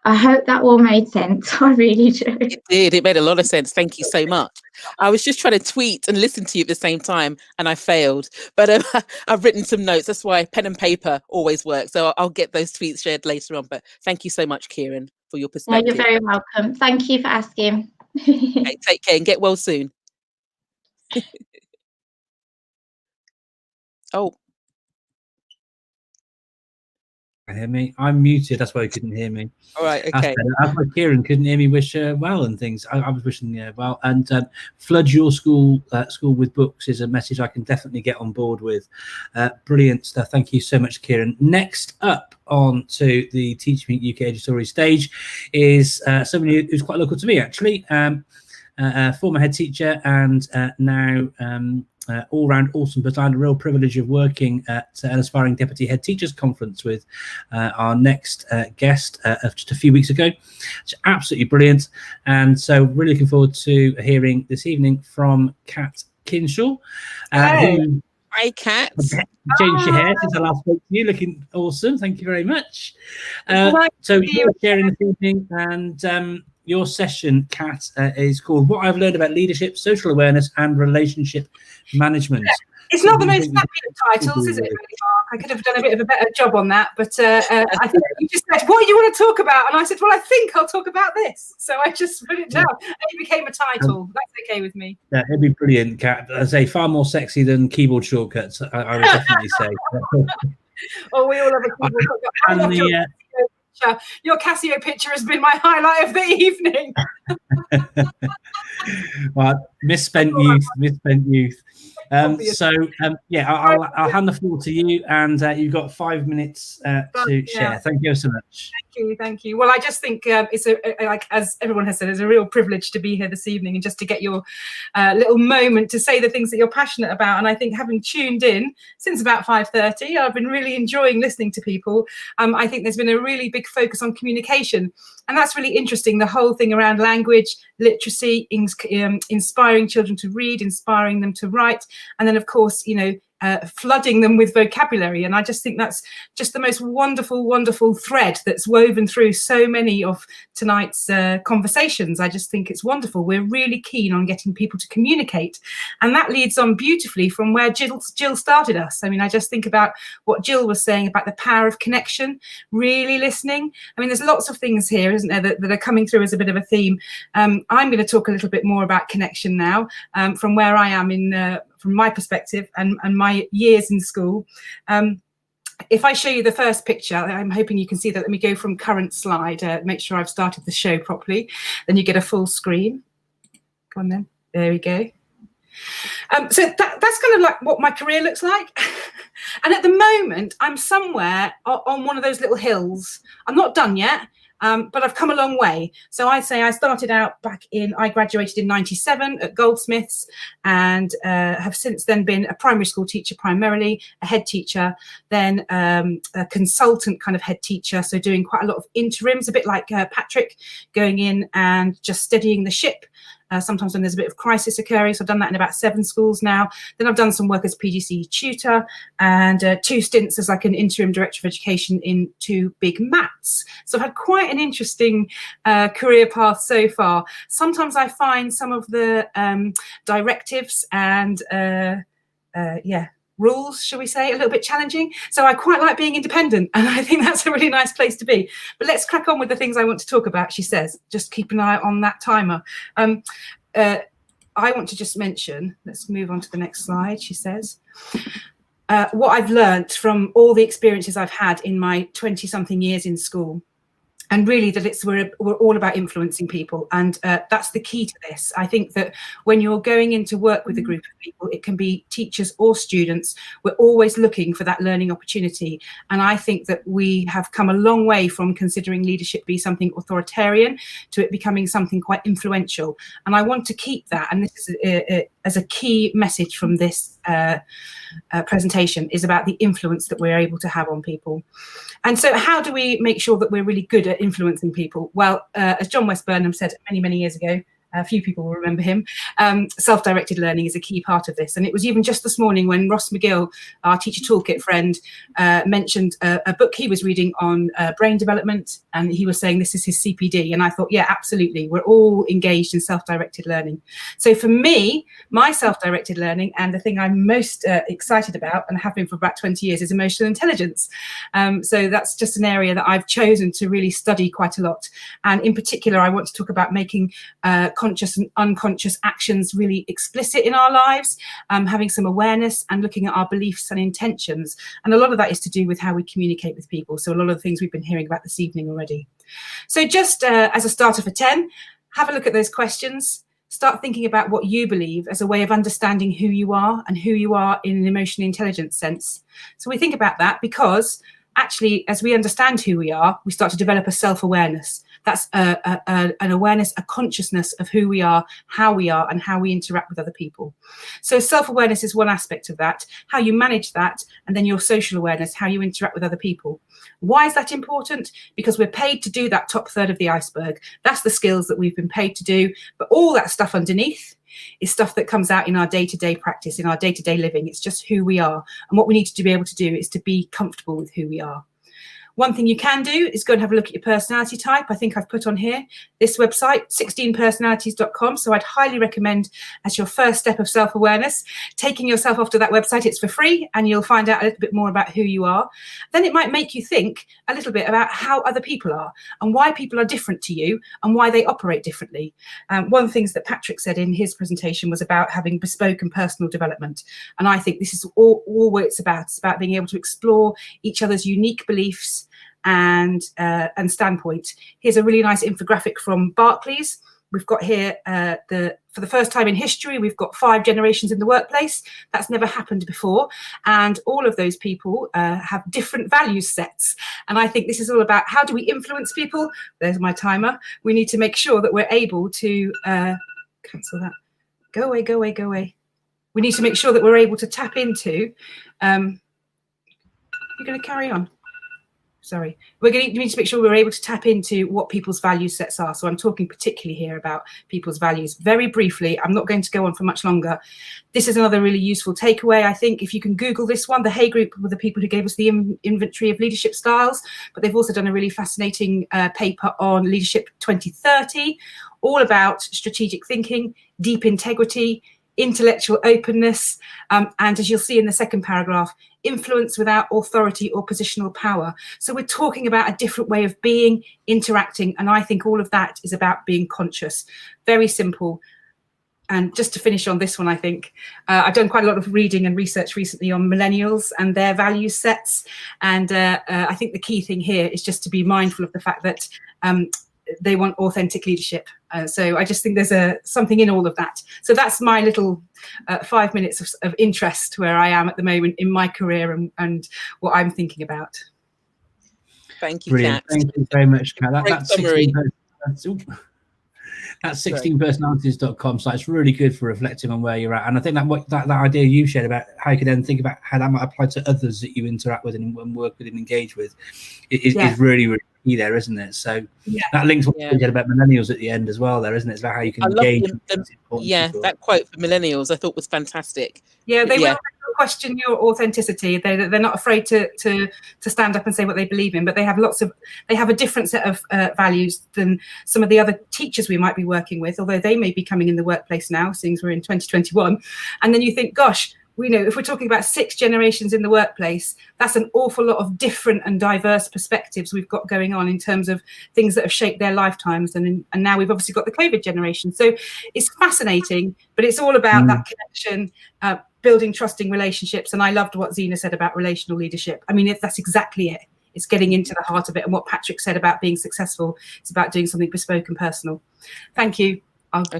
O: I hope that all made sense. I really do.
B: It did. It made a lot of sense. Thank you so much. I was just trying to tweet and listen to you at the same time, and I failed. But I've written some notes. That's why pen and paper always works. So I'll get those tweets shared later on. But thank you so much, Kieran, for your perspective.
O: No, you're very welcome. Thank you for asking.
B: Okay, take care and get well soon. Oh.
A: Hear me? I'm muted. That's why you couldn't hear me.
B: All right. Okay.
A: That's why Kieran couldn't hear me wish well and things. I was wishing well. And flood your school with books is a message I can definitely get on board with. Brilliant stuff. Thank you so much, Kieran. Next up on to the TeachMeet UKEduStories stage is somebody who's quite local to me, actually. Former head teacher and now all-round awesome, but I had a real privilege of working at an aspiring deputy head teachers conference with our next guest just a few weeks ago. It's absolutely brilliant, and so really looking forward to hearing this evening from Kat Kinshaw. Who
B: Hi, Kat.
A: Changed your hair since I last spoke to you, looking awesome. Thank you very much. So you're sharing this evening, and your session, Kat, is called "What I've Learned About Leadership, Social Awareness, and Relationship Management."
P: It's not the most happy of titles, is it, really, Mark? I could have done a bit of a better job on that, but I think you just said, "What do you want to talk about?" And I said, "Well, I think I'll talk about this." So I just put it down, and it became a title. That's okay with me.
A: Yeah, it'd be brilliant, Kat. I say far more sexy than keyboard shortcuts. I would definitely say.
P: Oh, we all have a keyboard shortcut. I love your Casio picture has been my highlight of the evening.
A: Well, misspent youth. Yeah, I'll hand the floor to you, and you've got 5 minutes to share. Thank you so much.
P: Thank you. Well, I just think it's like, as everyone has said, it's a real privilege to be here this evening and just to get your little moment to say the things that you're passionate about. And I think having tuned in since about 5:30, I've been really enjoying listening to people. I think there's been a really big focus on communication, and that's really interesting. The whole thing around language, literacy, inspiring children to read, inspiring them to write, and then of course, you know, flooding them with vocabulary. And I just think that's just the most wonderful, wonderful thread that's woven through so many of tonight's conversations. I just think it's wonderful. We're really keen on getting people to communicate. And that leads on beautifully from where Jill started us. I mean, I just think about what Jill was saying about the power of connection, really listening. I mean, there's lots of things here, isn't there, that are coming through as a bit of a theme. I'm going to talk a little bit more about connection now, from where I am from my perspective and my years in school. If I show you the first picture, I'm hoping you can see that. Let me go from current slide, make sure I've started the show properly. Then you get a full screen. Go on then, there we go. So that's kind of like what my career looks like. And at the moment, I'm somewhere on one of those little hills. I'm not done yet. But I've come a long way. So I say I started out I graduated in '97 at Goldsmiths, and have since then been a primary school teacher primarily, a head teacher, then a consultant kind of head teacher. So doing quite a lot of interims, a bit like Patrick, going in and just steadying the ship. Sometimes when there's a bit of crisis occurring. So I've done that in about 7 schools now. Then I've done some work as PGCE tutor and 2 stints as like an interim director of education in 2 big MATs. So I've had quite an interesting career path so far. Sometimes I find some of the directives and rules, shall we say, a little bit challenging. So I quite like being independent, and I think that's a really nice place to be. But let's crack on with the things I want to talk about, she says. Just keep an eye on that timer. I want to just mention, let's move on to the next slide, she says. What I've learnt from all the experiences I've had in my 20-something years in school. And really that we're all about influencing people. And that's the key to this. I think that when you're going into work with a group of people, it can be teachers or students, we're always looking for that learning opportunity. And I think that we have come a long way from considering leadership be something authoritarian to it becoming something quite influential. And I want to keep that. And this is as a key message from this presentation, is about the influence that we're able to have on people. And so how do we make sure that we're really good at influencing people? Well, as John West Burnham said many, many years ago, a few people will remember him, self-directed learning is a key part of this. And it was even just this morning when Ross McGill, our Teacher Toolkit friend, mentioned a book he was reading on brain development, and he was saying this is his CPD. And I thought, yeah, absolutely, we're all engaged in self-directed learning. So for me, my self-directed learning, and the thing I'm most excited about and have been for about 20 years, is emotional intelligence. So that's just an area that I've chosen to really study quite a lot. And in particular, I want to talk about making conscious and unconscious actions really explicit in our lives, having some awareness and looking at our beliefs and intentions. And a lot of that is to do with how we communicate with people. So a lot of the things we've been hearing about this evening already. So just as a starter for 10, have a look at those questions. Start thinking about what you believe as a way of understanding who you are and who you are in an emotionally intelligent sense. So we think about that because actually, as we understand who we are, we start to develop a self-awareness. That's an awareness, a consciousness of who we are, and how we interact with other people. So self-awareness is one aspect of that, how you manage that, and then your social awareness, how you interact with other people. Why is that important? Because we're paid to do that top third of the iceberg. That's the skills that we've been paid to do, but all that stuff underneath is stuff that comes out in our day-to-day practice, in our day-to-day living. It's just who we are. And what we need to be able to do is to be comfortable with who we are. One thing you can do is go and have a look at your personality type. I think I've put on here this website, 16personalities.com. So I'd highly recommend, as your first step of self-awareness, taking yourself off to that website. It's for free, and you'll find out a little bit more about who you are. Then it might make you think a little bit about how other people are and why people are different to you and why they operate differently. One of the things that Patrick said in his presentation was about having bespoke and personal development. And I think this is all what it's about. It's about being able to explore each other's unique beliefs and standpoint. Here's a really nice infographic from Barclays we've got here for the first time in history, we've got 5 generations in the workplace. That's never happened before. And all of those people have different value sets. And I think this is all about how do we influence people? There's my timer. We need to make sure that we're able to cancel that. Go away, go away, go away. We need to make sure that we're able to tap into, you're going to carry on. Sorry, we need to make sure we're able to tap into what people's value sets are. So I'm talking particularly here about people's values. Very briefly, I'm not going to go on for much longer. This is another really useful takeaway. I think if you can Google this one, the Hay Group were the people who gave us the inventory of leadership styles, but they've also done a really fascinating paper on Leadership 2030, all about strategic thinking, deep integrity, intellectual openness, and as you'll see in the second paragraph, influence without authority or positional power. So we're talking about a different way of being, interacting, and I think all of that is about being conscious. Very simple. And just to finish on this one, I think I've done quite a lot of reading and research recently on millennials and their value sets, and I think the key thing here is just to be mindful of the fact that they want authentic leadership. So I just think there's something in all of that. So that's my little 5 minutes of interest where I am at the moment in my career and what I'm thinking about.
B: Thank you,
A: Brilliant.
B: Kat.
A: Thank you very much, Kat. That's 16personalities.com, so it's really good for reflecting on where you're at. And I think that idea you shared about how you can then think about how that might apply to others that you interact with and work with and engage with is really, really key there, isn't it? So that links what you said about millennials at the end as well there, isn't it? It's about how you can engage.
B: That quote for millennials I thought was fantastic.
P: Yeah, they will question your authenticity. They're not afraid to stand up and say what they believe in, but they have a different set of values than some of the other teachers we might be working with, although they may be coming in the workplace now, seeing as we're in 2021. And then you think, gosh, we know if we're talking about 6 generations in the workplace, that's an awful lot of different and diverse perspectives we've got going on in terms of things that have shaped their lifetimes. And now we've obviously got the COVID generation. So it's fascinating, but it's all about that connection, building trusting relationships. And I loved what Zena said about relational leadership. I mean, that's exactly it. It's getting into the heart of it. And what Patrick said about being successful, it's about doing something bespoke and personal. Thank you. I'll go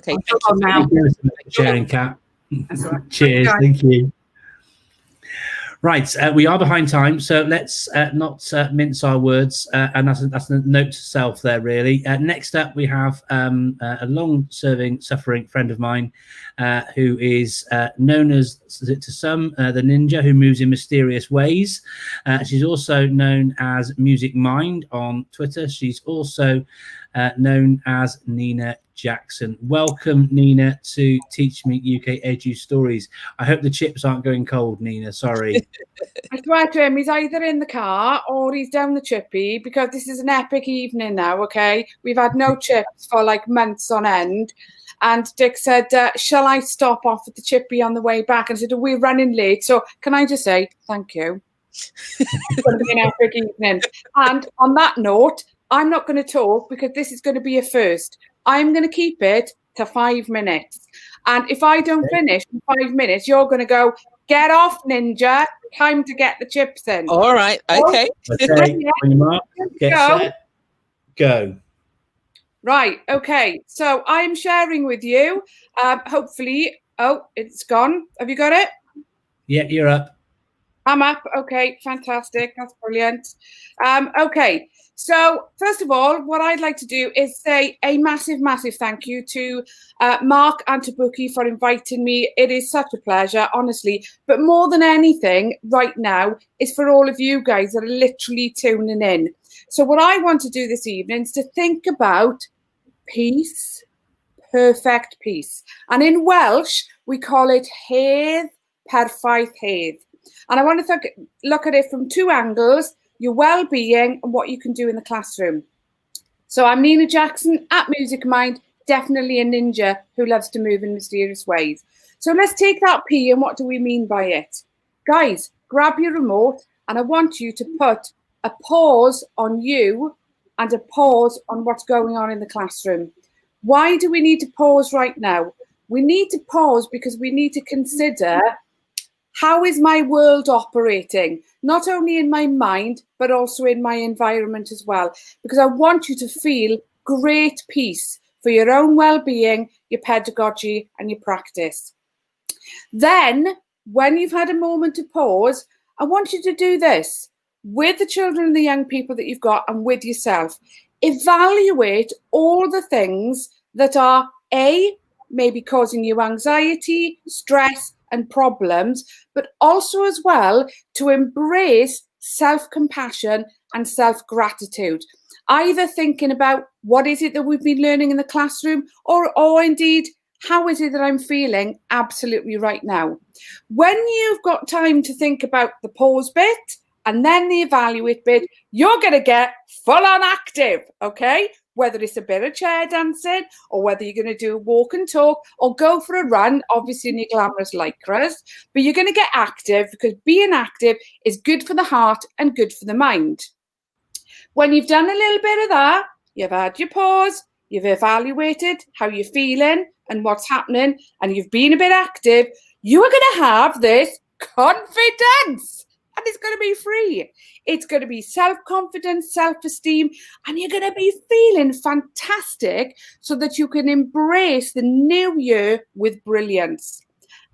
P: on now.
A: Thank you for sharing, Kat.
P: That's all right.
A: Cheers. Thank you. Right, we are behind time, so let's not mince our words, and that's a note to self there, really. Next up, we have a long-serving, suffering friend of mine who is known as, to some, the ninja who moves in mysterious ways. She's also known as Music Mind on Twitter. She's also known as Nina Jackson. Welcome, Nina, to TeachMeet UKEduStories. I hope the chips aren't going cold, Nina. Sorry.
Q: I swear to him, he's either in the car or he's down the chippy, because this is an epic evening now, okay? We've had no chips for like months on end. And Dick said, shall I stop off at the chippy on the way back? And I said, we're running late. So can I just say, thank you. It's going to be an epic evening. And on that note, I'm not going to talk because this is going to be a first. I'm going to keep it to 5 minutes. And if I don't finish in 5 minutes, you're going to go, get off, ninja. Time to get the chips in.
B: All right. Okay.
A: Okay. When you mark, get set, go.
Q: Right. Okay. So I'm sharing with you. Hopefully. Oh, it's gone. Have you got it?
A: Yeah, you're up.
Q: I'm up. Okay. Fantastic. That's brilliant. Okay. So first of all, what I'd like to do is say a massive, massive thank you to Mark and to Bookie for inviting me. It is such a pleasure, honestly. But more than anything right now is for all of you guys that are literally tuning in. So what I want to do this evening is to think about peace, perfect peace. And in Welsh, we call it hedd perffaith hedd. And I want to look at it from 2 angles: your well-being and what you can do in the classroom. So I'm Nina Jackson at Music Mind, definitely a ninja who loves to move in mysterious ways. So let's take that P and what do we mean by it? Guys, grab your remote and I want you to put a pause on you and a pause on what's going on in the classroom. Why do we need to pause right now? We need to pause because we need to consider, how is my world operating? Not only in my mind, but also in my environment as well. Because I want you to feel great peace. for your own well-being, your pedagogy and your practice. Then, when you've had a moment to pause, I want you to do this with the children and the young people that you've got and with yourself. Evaluate all the things that are maybe causing you anxiety, stress and problems, but also as well to embrace self-compassion and self-gratitude. Either thinking about what is it that we've been learning in the classroom, or indeed, how is it that I'm feeling absolutely right now? When you've got time to think about the pause bit and then the evaluate bit, you're going to get full on active, okay? Whether it's a bit of chair dancing or whether you're going to do a walk and talk or go for a run, obviously in your glamorous lycras, but you're going to get active because being active is good for the heart and good for the mind. When you've done a little bit of that, you've had your pause, you've evaluated how you're feeling and what's happening, and you've been a bit active, you are going to have this confidence. And it's going to be free. It's going to be self-confidence, self-esteem, and you're going to be feeling fantastic so that you can embrace the new year with brilliance.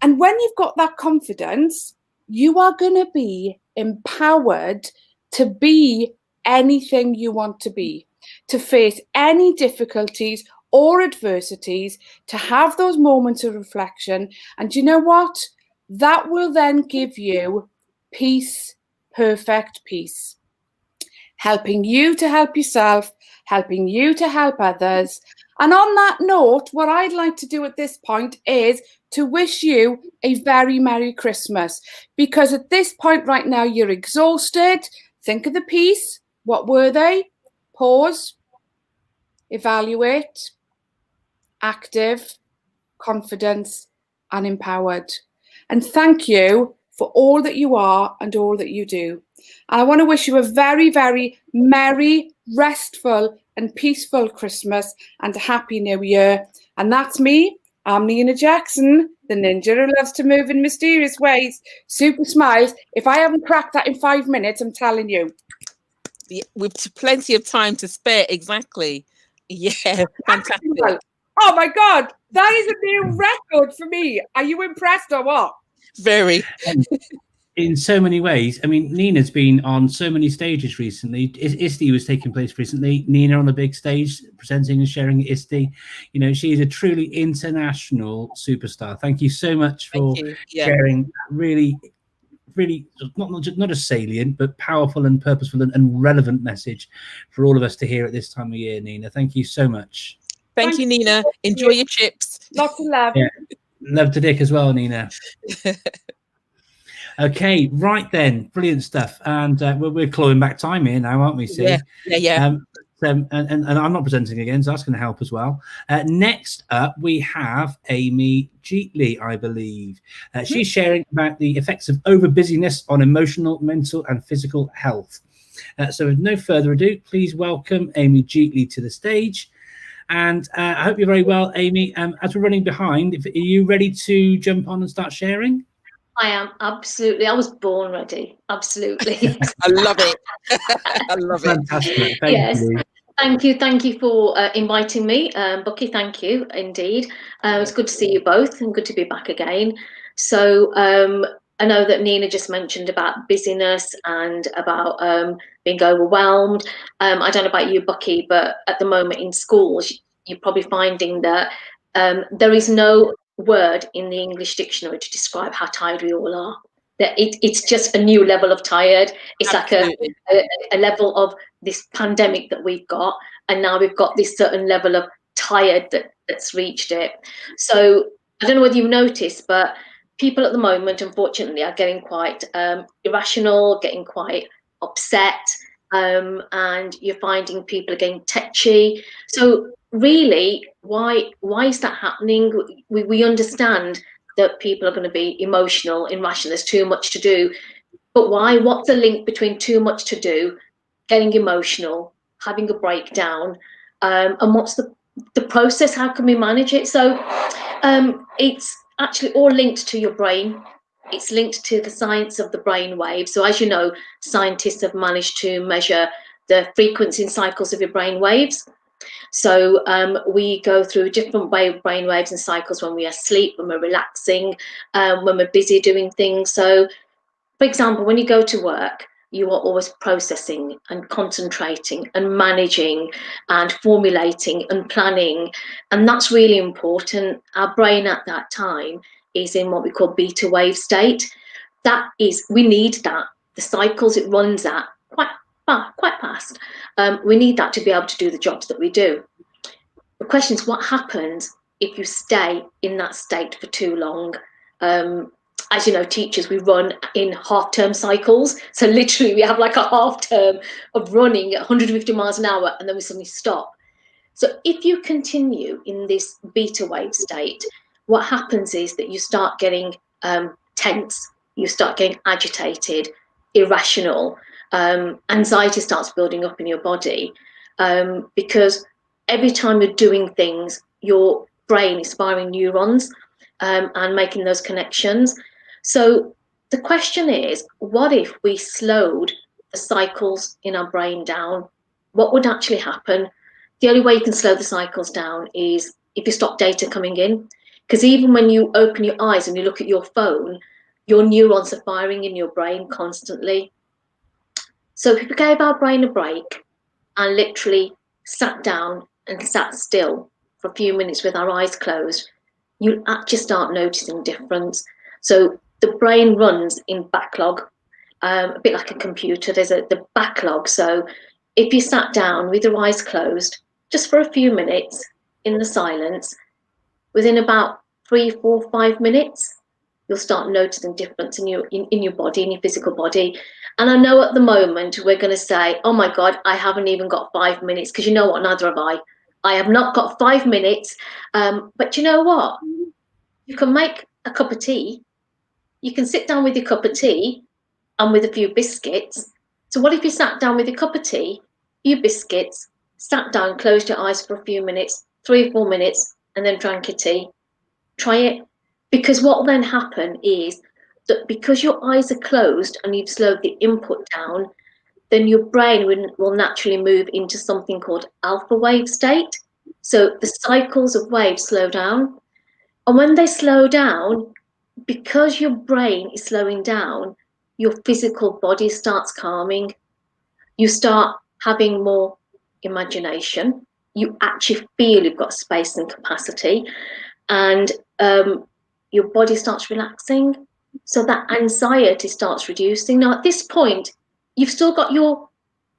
Q: And when you've got that confidence, you are going to be empowered to be anything you want to be, to face any difficulties or adversities, to have those moments of reflection. And you know what? That will then give you peace, perfect peace, helping you to help yourself, helping you to help others. And on that note, what I'd like to do at this point is to wish you a very Merry Christmas, because at this point right now, you're exhausted. Think of the piece. What were they? Pause, evaluate, active, confidence, and empowered. And thank you for all that you are and all that you do. And I want to wish you a very, very merry, restful and peaceful Christmas and a happy new year. And that's me. I'm Nina Jackson, the ninja who loves to move in mysterious ways. Super smiles. If I haven't cracked that in 5 minutes, I'm telling you.
B: With plenty of time to spare, exactly. Yeah, fantastic.
Q: Oh my God, that is a new record for me. Are you impressed or what?
B: Very.
A: In so many ways. I mean, Nina's been on so many stages recently. ISTE was taking place recently. Nina on a big stage presenting and sharing at ISTE. You know, she's a truly international superstar. Thank you so much for sharing really not a salient but powerful and purposeful and relevant message for all of us to hear at this time of year, Nina. Thank you so much.
B: Thank you, Nina. Enjoy your chips.
Q: Lots of love.
A: Yeah. Love to dick as well, Nina. Okay, right then, brilliant stuff. And we're clawing back time here now, aren't we, Steve?
B: Yeah.
A: And I'm not presenting again, so that's going to help as well. Next up, we have Amy Jeatley, I believe. She's sharing about the effects of over-busyness on emotional, mental, and physical health. So with no further ado, please welcome Amy Jeatley to the stage. And I hope you're very well, Amy. As we're running behind, are you ready to jump on and start sharing?
R: I am, absolutely. I was born ready. Absolutely.
B: I love it. I love it.
A: Fantastic. Thank you.
R: Thank you for inviting me, Bucky. Thank you indeed. It's good to see you both and good to be back again. So I know that Nina just mentioned about busyness and about being overwhelmed. I don't know about you, Bucky, but at the moment in schools, you're probably finding that there is no word in the English dictionary to describe how tired we all are. That it's just a new level of tired. It's Absolutely. Like a level of this pandemic that we've got, and now we've got this certain level of tired that's reached it. So I don't know whether you've noticed, but people at the moment, unfortunately, are getting quite irrational, getting quite upset, and you're finding people are getting tetchy. So really, why is that happening? We understand that people are going to be emotional, irrational, there's too much to do. But why? What's the link between too much to do, getting emotional, having a breakdown, and what's the process? How can we manage it? So it's actually all linked to your brain. It's linked to the science of the brain wave. So as you know, scientists have managed to measure the frequency and cycles of your brain waves. So we go through different brain waves and cycles when we are asleep, when we're relaxing, when we're busy doing things. So, for example, when you go to work, you are always processing and concentrating and managing and formulating and planning. And that's really important. Our brain at that time is in what we call beta wave state. That is, we need that. The cycles it runs at quite fast. We need that to be able to do the jobs that we do. The question is, what happens if you stay in that state for too long? As you know, teachers, we run in half-term cycles. So literally we have like a half term of running at 150 miles an hour and then we suddenly stop. So if you continue in this beta wave state, what happens is that you start getting tense, you start getting agitated, irrational, anxiety starts building up in your body, because every time you're doing things, your brain is firing neurons and making those connections. So the question is, what if we slowed the cycles in our brain down? What would actually happen? The only way you can slow the cycles down is if you stop data coming in. Because even when you open your eyes and you look at your phone, your neurons are firing in your brain constantly. So if we gave our brain a break and literally sat down and sat still for a few minutes with our eyes closed, you'll actually start noticing difference. So the brain runs in backlog, a bit like a computer. There's the backlog. So if you sat down with your eyes closed just for a few minutes in the silence, within about 3, 4, 5 minutes, you'll start noticing difference in your body, in your physical body. And I know at the moment we're going to say, oh my God, I haven't even got 5 minutes, because you know what, neither have I. I have not got 5 minutes. But you know what? You can make a cup of tea. You can sit down with your cup of tea and with a few biscuits. So what if you sat down with your cup of tea, few biscuits, sat down, closed your eyes for a few minutes, 3 or 4 minutes, and then drank your tea? Try it. Because what will then happen is that because your eyes are closed and you've slowed the input down, then your brain will naturally move into something called alpha wave state. So the cycles of waves slow down. And when they slow down, because your brain is slowing down, your physical body starts calming. You start having more imagination. You actually feel you've got space and capacity, and your body starts relaxing. So that anxiety starts reducing. Now, at this point, you've still got your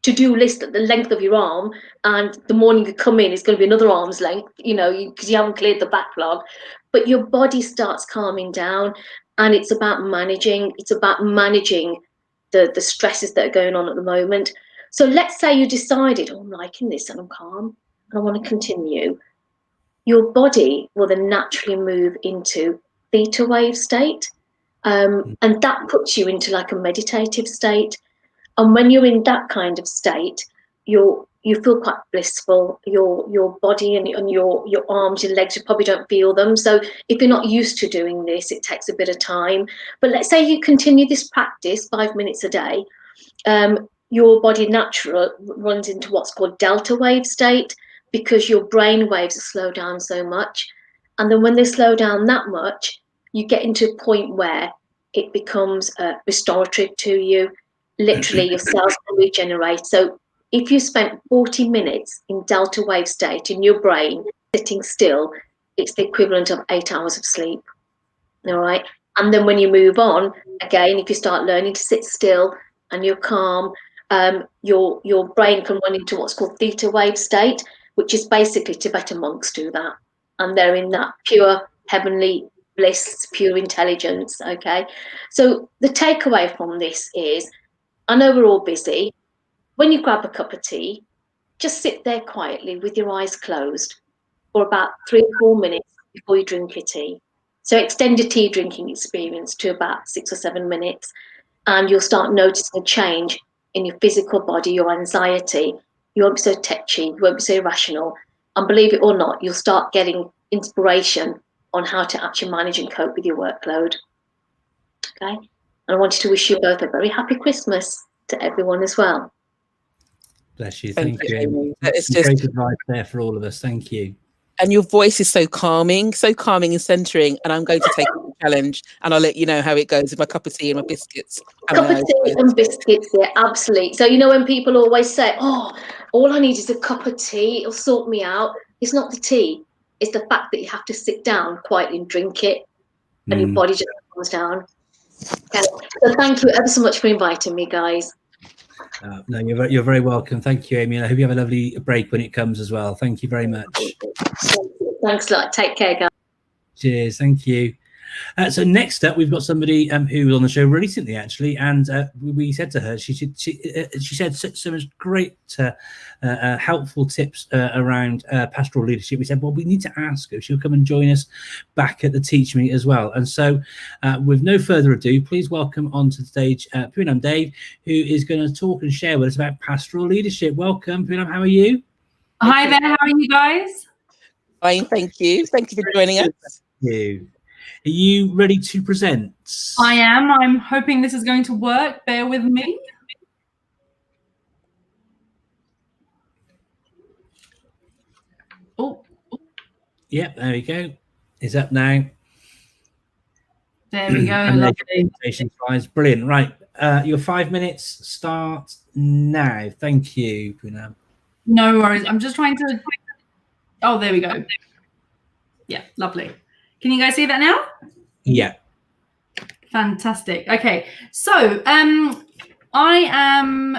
R: to-do list at the length of your arm, and the morning you come in is going to be another arm's length, because you haven't cleared the backlog. But your body starts calming down, and it's about managing. It's about managing the stresses that are going on at the moment. So let's say you decided, oh, I'm liking this and I'm calm and I want to continue. Your body will then naturally move into theta wave state, and that puts you into like a meditative state. And when you're in that kind of state, you feel quite blissful. Your body and your arms, your legs, you probably don't feel them. So if you're not used to doing this, it takes a bit of time. But let's say you continue this practice 5 minutes a day, your body naturally runs into what's called delta wave state, because your brain waves are slowed down so much. And then when they slow down that much, you get into a point where it becomes restorative to you. Literally, your cells can regenerate. So if you spent 40 minutes in delta wave state in your brain, sitting still, it's the equivalent of 8 hours of sleep. All right. And then when you move on, again, if you start learning to sit still and you're calm, your brain can run into what's called theta wave state, which is basically Tibetan monks do that. And they're in that pure heavenly bliss, pure intelligence. Okay. So the takeaway from this is, I know we're all busy. When you grab a cup of tea, just sit there quietly with your eyes closed for about 3 or 4 minutes before you drink your tea. So extend your tea drinking experience to about 6 or 7 minutes, and you'll start noticing a change in your physical body, your anxiety. You won't be so tetchy, you won't be so irrational. And believe it or not, you'll start getting inspiration on how to actually manage and cope with your workload. Okay. And I wanted to wish you both a very happy Christmas to everyone as well.
A: Bless you. Thank you.
B: Amy. It's
A: Great
B: just
A: advice there for all of us. Thank you.
B: And your voice is so calming and centering. And I'm going to take the challenge, and I'll let you know how it goes with my cup of tea and my biscuits.
R: Cup of tea and biscuits, yeah, absolutely. So, you know, when people always say, oh, all I need is a cup of tea, it'll sort me out. It's not the tea. It's the fact that you have to sit down quietly and drink it, and your body just calms down. Okay. So thank you ever so much for inviting me, guys.
A: No, you're very welcome. Thank you, Amy. And I hope you have a lovely break when it comes as well. Thank you very much.
R: Thanks a lot. Take care, guys.
A: Cheers. Thank you. So next up, we've got somebody who was on the show recently, actually, and we said to her, she said some great helpful tips around pastoral leadership. We said, well, we need to ask her if she'll come and join us back at the TeachMeet as well. And so with no further ado, please welcome onto the stage Poonam Dave, who is going to talk and share with us about pastoral leadership. Welcome, Poonam. How are you?
S: Hi there. How are you guys?
B: Fine, thank you. Thank you for joining us.
A: Thank you. Are you ready to present?
S: I am. I'm hoping this is going to work. Bear with me. Oh.
A: Yep, there we go. It's up now.
S: There we go.
A: And
S: Lovely.
A: presentation slides. Brilliant. Right. Your 5 minutes start now. Thank you, Poonam.
S: No worries. I'm just trying to... Oh, there we go. Yeah, lovely. Can you guys see that now?
A: Yeah.
S: Fantastic. Okay, so I am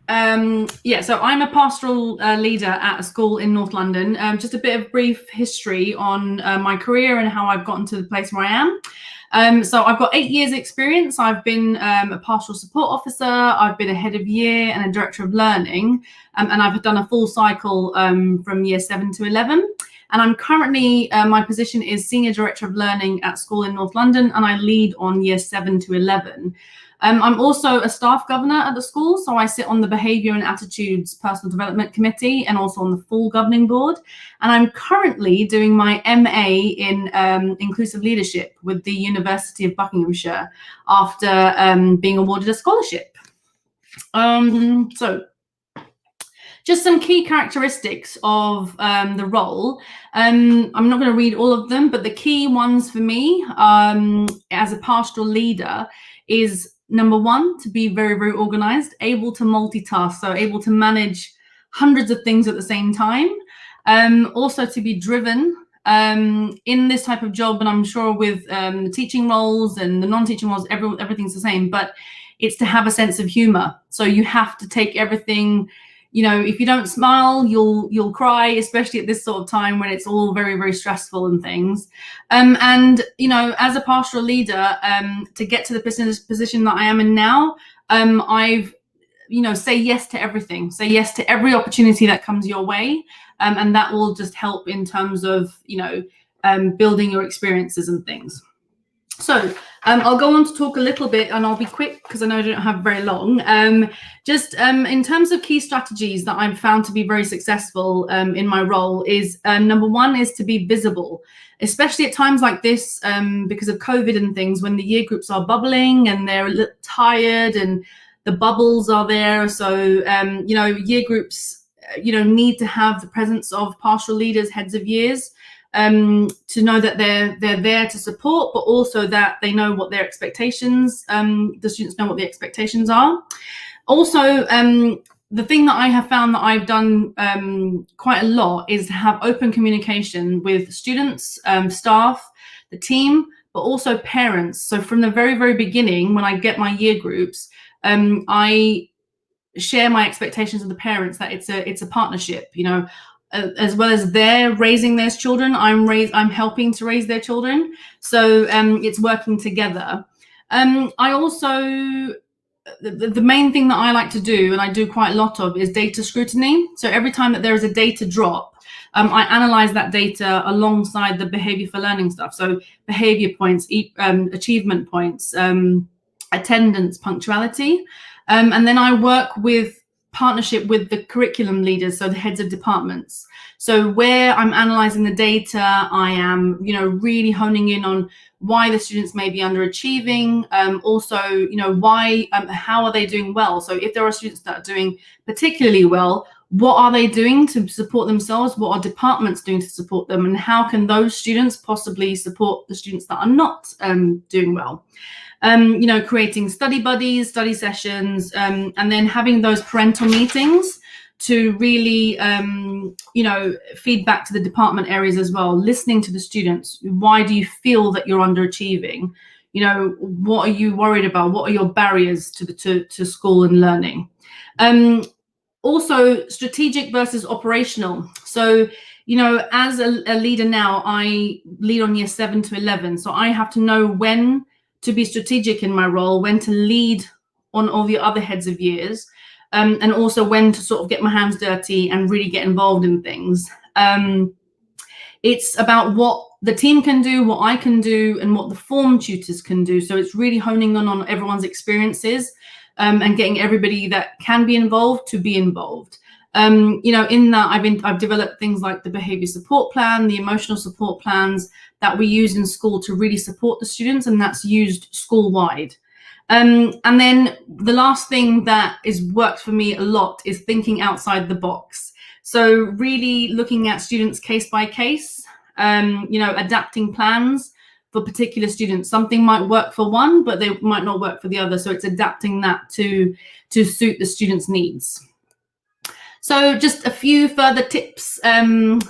S: so I'm a pastoral leader at a school in North London. Just a bit of brief history on my career and how I've gotten to the place where I am. So I've got 8 years experience. I've been a pastoral support officer. I've been a head of year and a director of learning. And I've done a full cycle from year 7 to 11. And I'm currently, my position is Senior Director of Learning at school in North London, and I lead on year 7 to 11. I'm also a staff governor at the school, so I sit on the Behaviour and Attitudes Personal Development Committee and also on the full governing board. And I'm currently doing my MA in Inclusive Leadership with the University of Buckinghamshire after being awarded a scholarship. So just some key characteristics of the role. I'm not going to read all of them, but the key ones for me as a pastoral leader is, number one, to be very, very organized, able to multitask, so able to manage hundreds of things at the same time. Also to be driven in this type of job, and I'm sure with the teaching roles and the non-teaching roles, everything's the same, but it's to have a sense of humor. So you have to take everything, you know, if you don't smile, you'll cry, especially at this sort of time when it's all very, very stressful and things. And, you know, as a pastoral leader, to get to the position that I am in now, I've, you know, say yes to everything, say yes to every opportunity that comes your way. And that will just help in terms of, you know, building your experiences and things. So I'll go on to talk a little bit, and I'll be quick because I know I don't have very long. Just in terms of key strategies that I've found to be very successful in my role is, number one is to be visible, especially at times like this because of COVID and things, when the year groups are bubbling and they're a little tired and the bubbles are there. So, you know, year groups, you know, need to have the presence of pastoral leaders, heads of years, to know that they're there to support, but also that they know what their expectations, the students know what the expectations are. Also, the thing that I have found that I've done quite a lot is to have open communication with students, staff, the team, but also parents. So from the very, very beginning, when I get my year groups, I share my expectations with the parents that it's a partnership, you know. As well as they're raising their children, I'm helping to raise their children. So it's working together. I also, the main thing that I like to do, and I do quite a lot of, is data scrutiny. So every time that there is a data drop, I analyze that data alongside the behavior for learning stuff. So behavior points, achievement points, attendance, punctuality. And then I work with partnership with the curriculum leaders, so the heads of departments. So where I'm analysing the data, I am, really honing in on why the students may be underachieving. Also, why, how are they doing well? So if there are students that are doing particularly well, what are they doing to support themselves? What are departments doing to support them? And how can those students possibly support the students that are not doing well? Creating study buddies, study sessions, and then having those parental meetings to really, feed back to the department areas as well, listening to the students. Why do you feel that you're underachieving? What are you worried about? What are your barriers to school and learning? Also, strategic versus operational. So, as a leader now, I lead on year 7 to 11. So I have to know when to be strategic in my role, when to lead on all the other heads of years, and also when to sort of get my hands dirty and really get involved in things. It's about what the team can do, what I can do, and what the form tutors can do. So it's really honing on everyone's experiences and getting everybody that can be involved to be involved. In that I've developed things like the behavior support plan, the emotional support plans that we use in school to really support the students, and that's used school-wide. And then the last thing that is worked for me a lot is thinking outside the box. So really looking at students case by case, adapting plans for particular students. Something might work for one, but they might not work for the other. So it's adapting that to suit the students' needs. So just a few further tips and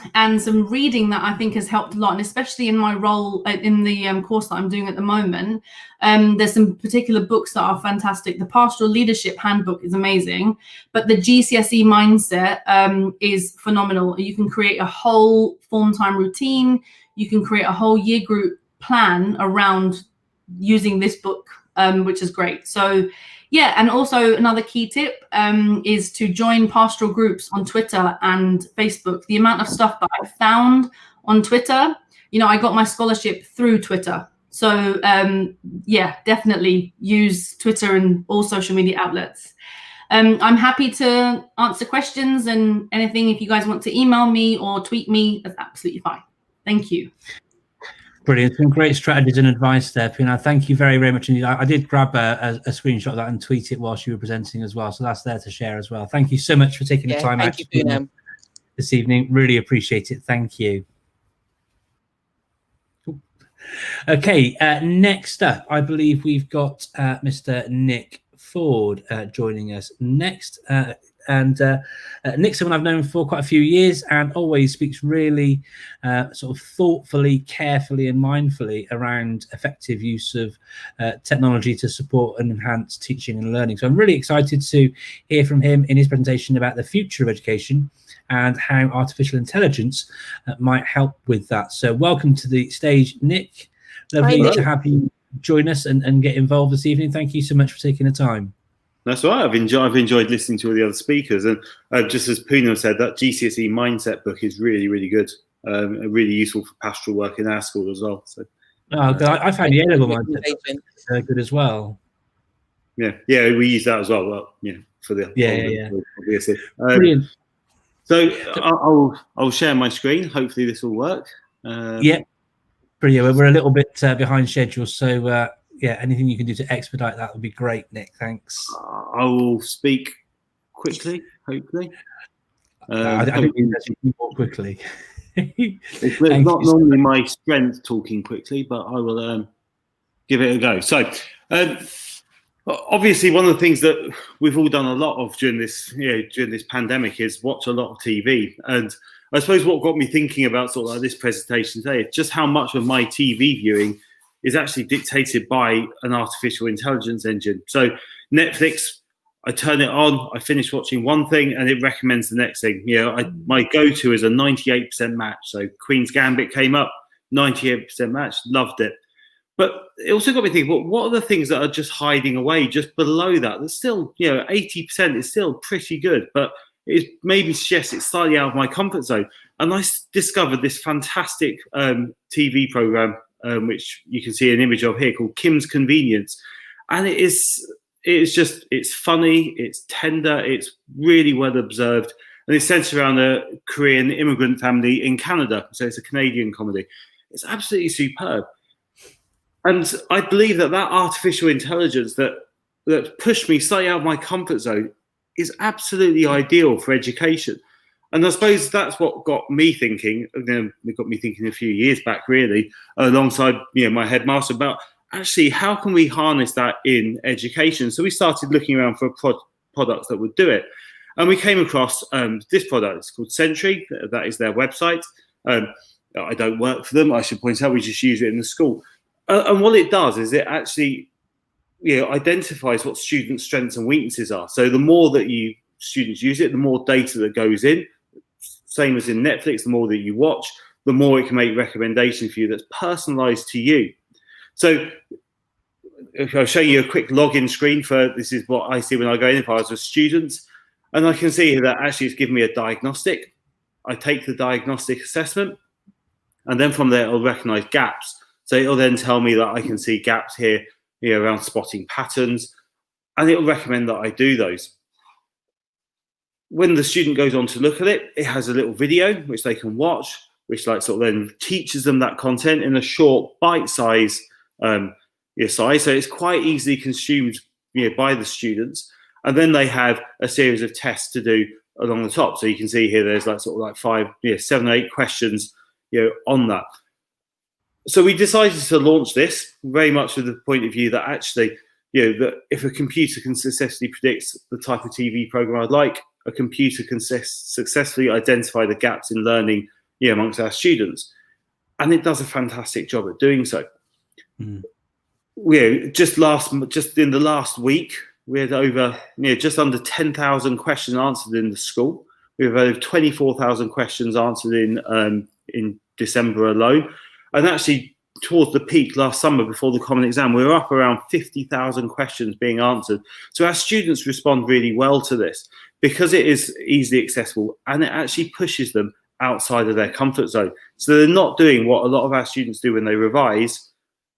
S: some reading that I think has helped a lot, and especially in my role in the course that I'm doing at the moment. There's some particular books that are fantastic. The Pastoral Leadership Handbook is amazing, but the GCSE mindset is phenomenal. You can create a whole form time routine. You can create a whole year group plan around using this book, which is great. So yeah, and also another key tip is to join pastoral groups on Twitter and Facebook. The amount of stuff that I found on Twitter, I got my scholarship through Twitter. So yeah, definitely use Twitter and all social media outlets. I'm happy to answer questions and anything. If you guys want to email me or tweet me, that's absolutely fine. Thank you.
A: Brilliant. Some great strategies and advice there, Pina. Thank you very, very much indeed. I did grab a screenshot of that and tweet it whilst you were presenting as well. So that's there to share as well. Thank you so much for taking the time out this evening. Really appreciate it. Thank you. Okay, next up, I believe we've got Mr. Nick Ford joining us next. Nick's someone I've known for quite a few years and always speaks really sort of thoughtfully, carefully and mindfully around effective use of technology to support and enhance teaching and learning. So I'm really excited to hear from him in his presentation about the future of education and how artificial intelligence might help with that. So welcome to the stage, Nick. Lovely to have you join us and get involved this evening. Thank you so much for taking the time.
T: That's right. I've enjoyed listening to all the other speakers, and just as Puna said, that GCSE mindset book is really, really good. Really useful for pastoral work in our school as well. So,
A: I found the A-level mindset good as well.
T: Yeah, we use that as well. Well, for the obviously.
A: Brilliant.
T: So I'll share my screen. Hopefully this will work.
A: Yeah, brilliant. We're a little bit behind schedule, so. Yeah, anything you can do to expedite that would be great, Nick. Thanks.
T: I will speak quickly, hopefully.
A: I think you can more quickly.
T: It's not normally my strength talking quickly, but I will give it a go. So, obviously, one of the things that we've all done a lot of during this pandemic is watch a lot of TV. And I suppose what got me thinking about sort of like this presentation today is just how much of my TV viewing is actually dictated by an artificial intelligence engine. So Netflix, I turn it on, I finish watching one thing and it recommends the next thing. My go-to is a 98% match. So Queen's Gambit came up, 98% match, loved it. But it also got me thinking, well, what are the things that are just hiding away just below that? That's still, 80% is still pretty good, but it maybe suggests it's slightly out of my comfort zone. And I discovered this fantastic TV program, which you can see an image of here, called Kim's Convenience. And it is it's funny, it's tender, it's really well observed, and it's centered around a Korean immigrant family in Canada. So it's a Canadian comedy. It's absolutely superb. And I believe that artificial intelligence that pushed me slightly out of my comfort zone is absolutely ideal for education. And I suppose that's what got me thinking. It got me thinking a few years back, really, alongside my headmaster, about actually how can we harness that in education. So we started looking around for products that would do it, and we came across this product. It's called Sentry. That is their website. I don't work for them, I should point out. We just use it in the school. And what it does is it actually identifies what students' strengths and weaknesses are. So the more that students use it, the more data that goes in. Same as in Netflix, the more that you watch, the more it can make recommendations for you that's personalized to you. So I'll show you a quick login screen for this is what I see when I go in if I was a student. And I can see here that actually it's giving me a diagnostic. I take the diagnostic assessment, and then from there it'll recognize gaps. So it'll then tell me that I can see gaps here, around spotting patterns, and it'll recommend that I do those. When the student goes on to look at it, it has a little video which they can watch, which then teaches them that content in a short bite-size size. So it's quite easily consumed by the students. And then they have a series of tests to do along the top. So you can see here there's 7 or 8 questions on that. So we decided to launch this very much with the point of view that actually, that if a computer can successfully predict the type of TV program I'd like, a computer can successfully identify the gaps in learning amongst our students. And it does a fantastic job at doing so. Mm. Just in the last week, we had over just under 10,000 questions answered in the school. We have over 24,000 questions answered in December alone. And actually, towards the peak last summer before the common exam, we were up around 50,000 questions being answered. So our students respond really well to this because it is easily accessible, and it actually pushes them outside of their comfort zone. So they're not doing what a lot of our students do when they revise,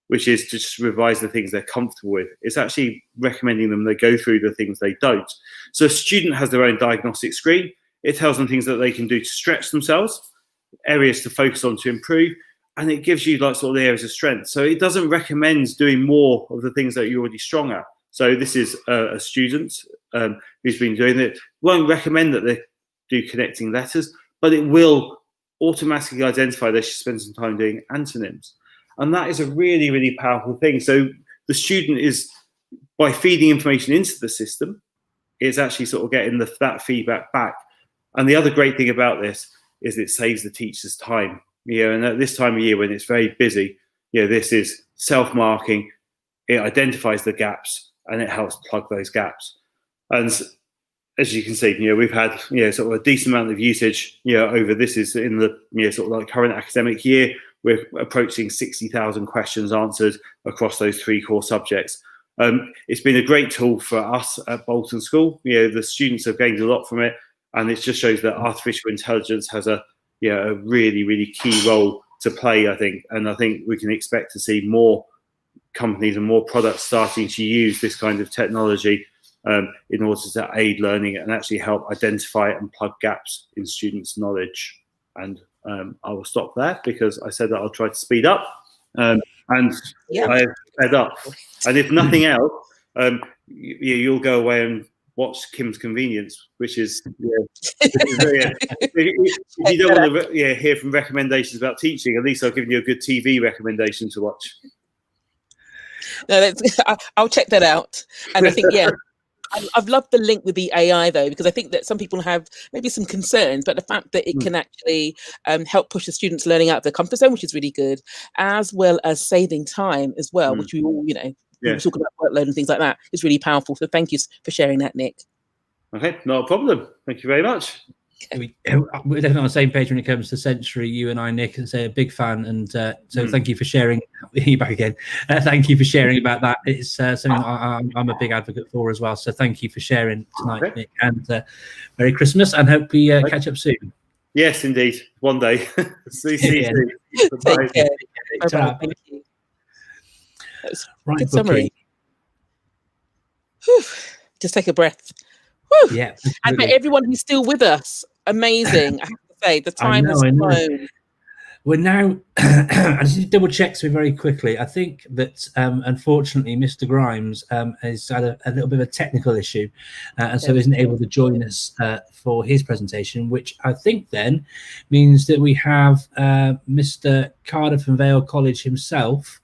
T: which is to just revise the things they're comfortable with. It's actually recommending them they go through the things they don't. So a student has their own diagnostic screen. It tells them things that they can do to stretch themselves, areas to focus on to improve, and it gives you the areas of strength. So it doesn't recommend doing more of the things that you're already strong at. So this is a student who's been doing it. Won't recommend that they do connecting letters, but it will automatically identify they should spend some time doing antonyms. And that is a really, really powerful thing. So the student is, by feeding information into the system, is actually getting that feedback back. And the other great thing about this is it saves the teachers time. And at this time of year when it's very busy, this is self-marking. It identifies the gaps and it helps plug those gaps. And as you can see, we've had a decent amount of usage. Over this is in the current academic year, we're approaching 60,000 questions answered across those 3 core subjects. It's been a great tool for us at Bolton School. The students have gained a lot from it, and it just shows that artificial intelligence has a really, really key role to play, I think. And I think we can expect to see more companies and more products starting to use this kind of technology in order to aid learning and actually help identify and plug gaps in students' knowledge. And I will stop there because I said that I'll try to speed up. And I've sped up. And if nothing else, you'll go away and watch Kim's Convenience, which is if you don't want to hear from recommendations about teaching, at least I've given you a good TV recommendation to watch.
B: No, I'll check that out. And I think I've loved the link with the AI though, because I think that some people have maybe some concerns, but the fact that it can actually help push the students learning out of their comfort zone, which is really good, as well as saving time as well, which we all, we talk about workload and things like that. It's really powerful. So thank you for sharing that, Nick.
T: Okay, not a problem. Thank you very much.
A: We're definitely on the same page when it comes to Century. You and I, Nick, and say a big fan, and so thank you for sharing. You're back again. Thank you for sharing about that. It's something I'm a big advocate for as well. So thank you for sharing tonight, Nick, and Merry Christmas, and hope we catch up soon.
T: Yes, indeed. One day. See you soon.
B: Take care. Bye-bye. Thank you.
A: Right,
B: good summary. Whew. Just take a breath. Whew.
A: Yeah,
B: and for everyone who's still with us, amazing. I have to say, the time has flown.
A: We're now, I just need to double check so very quickly. I think that unfortunately Mr. Grimes has had a little bit of a technical issue and so isn't able to join us for his presentation, which I think then means that we have Mr. Cardiff and Vale College himself,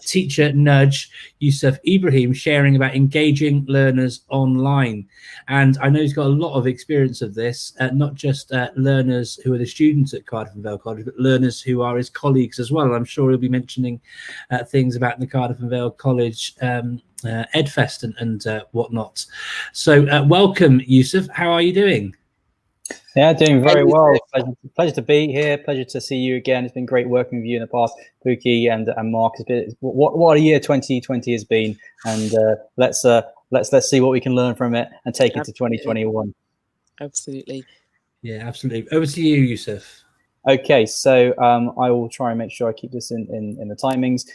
A: teacher Nudge Yusuf Ibrahim, sharing about engaging learners online. And I know he's got a lot of experience of this, not just learners who are the students at Cardiff and Vale College, but learners who are his colleagues as well. I'm sure he'll be mentioning things about the Cardiff and Vale College EdFest and whatnot. So welcome, Yusuf. How are you doing?
U: Yeah, doing very well. Pleasure to be here. Pleasure to see you again. It's been great working with you in the past, Buki and Mark. It's been, what a year 2020 has been, and let's see what we can learn from it and take it to 2021.
B: Absolutely.
A: Yeah, absolutely. Over to you, Yusuf.
U: Okay, so I will try and make sure I keep this in the timings.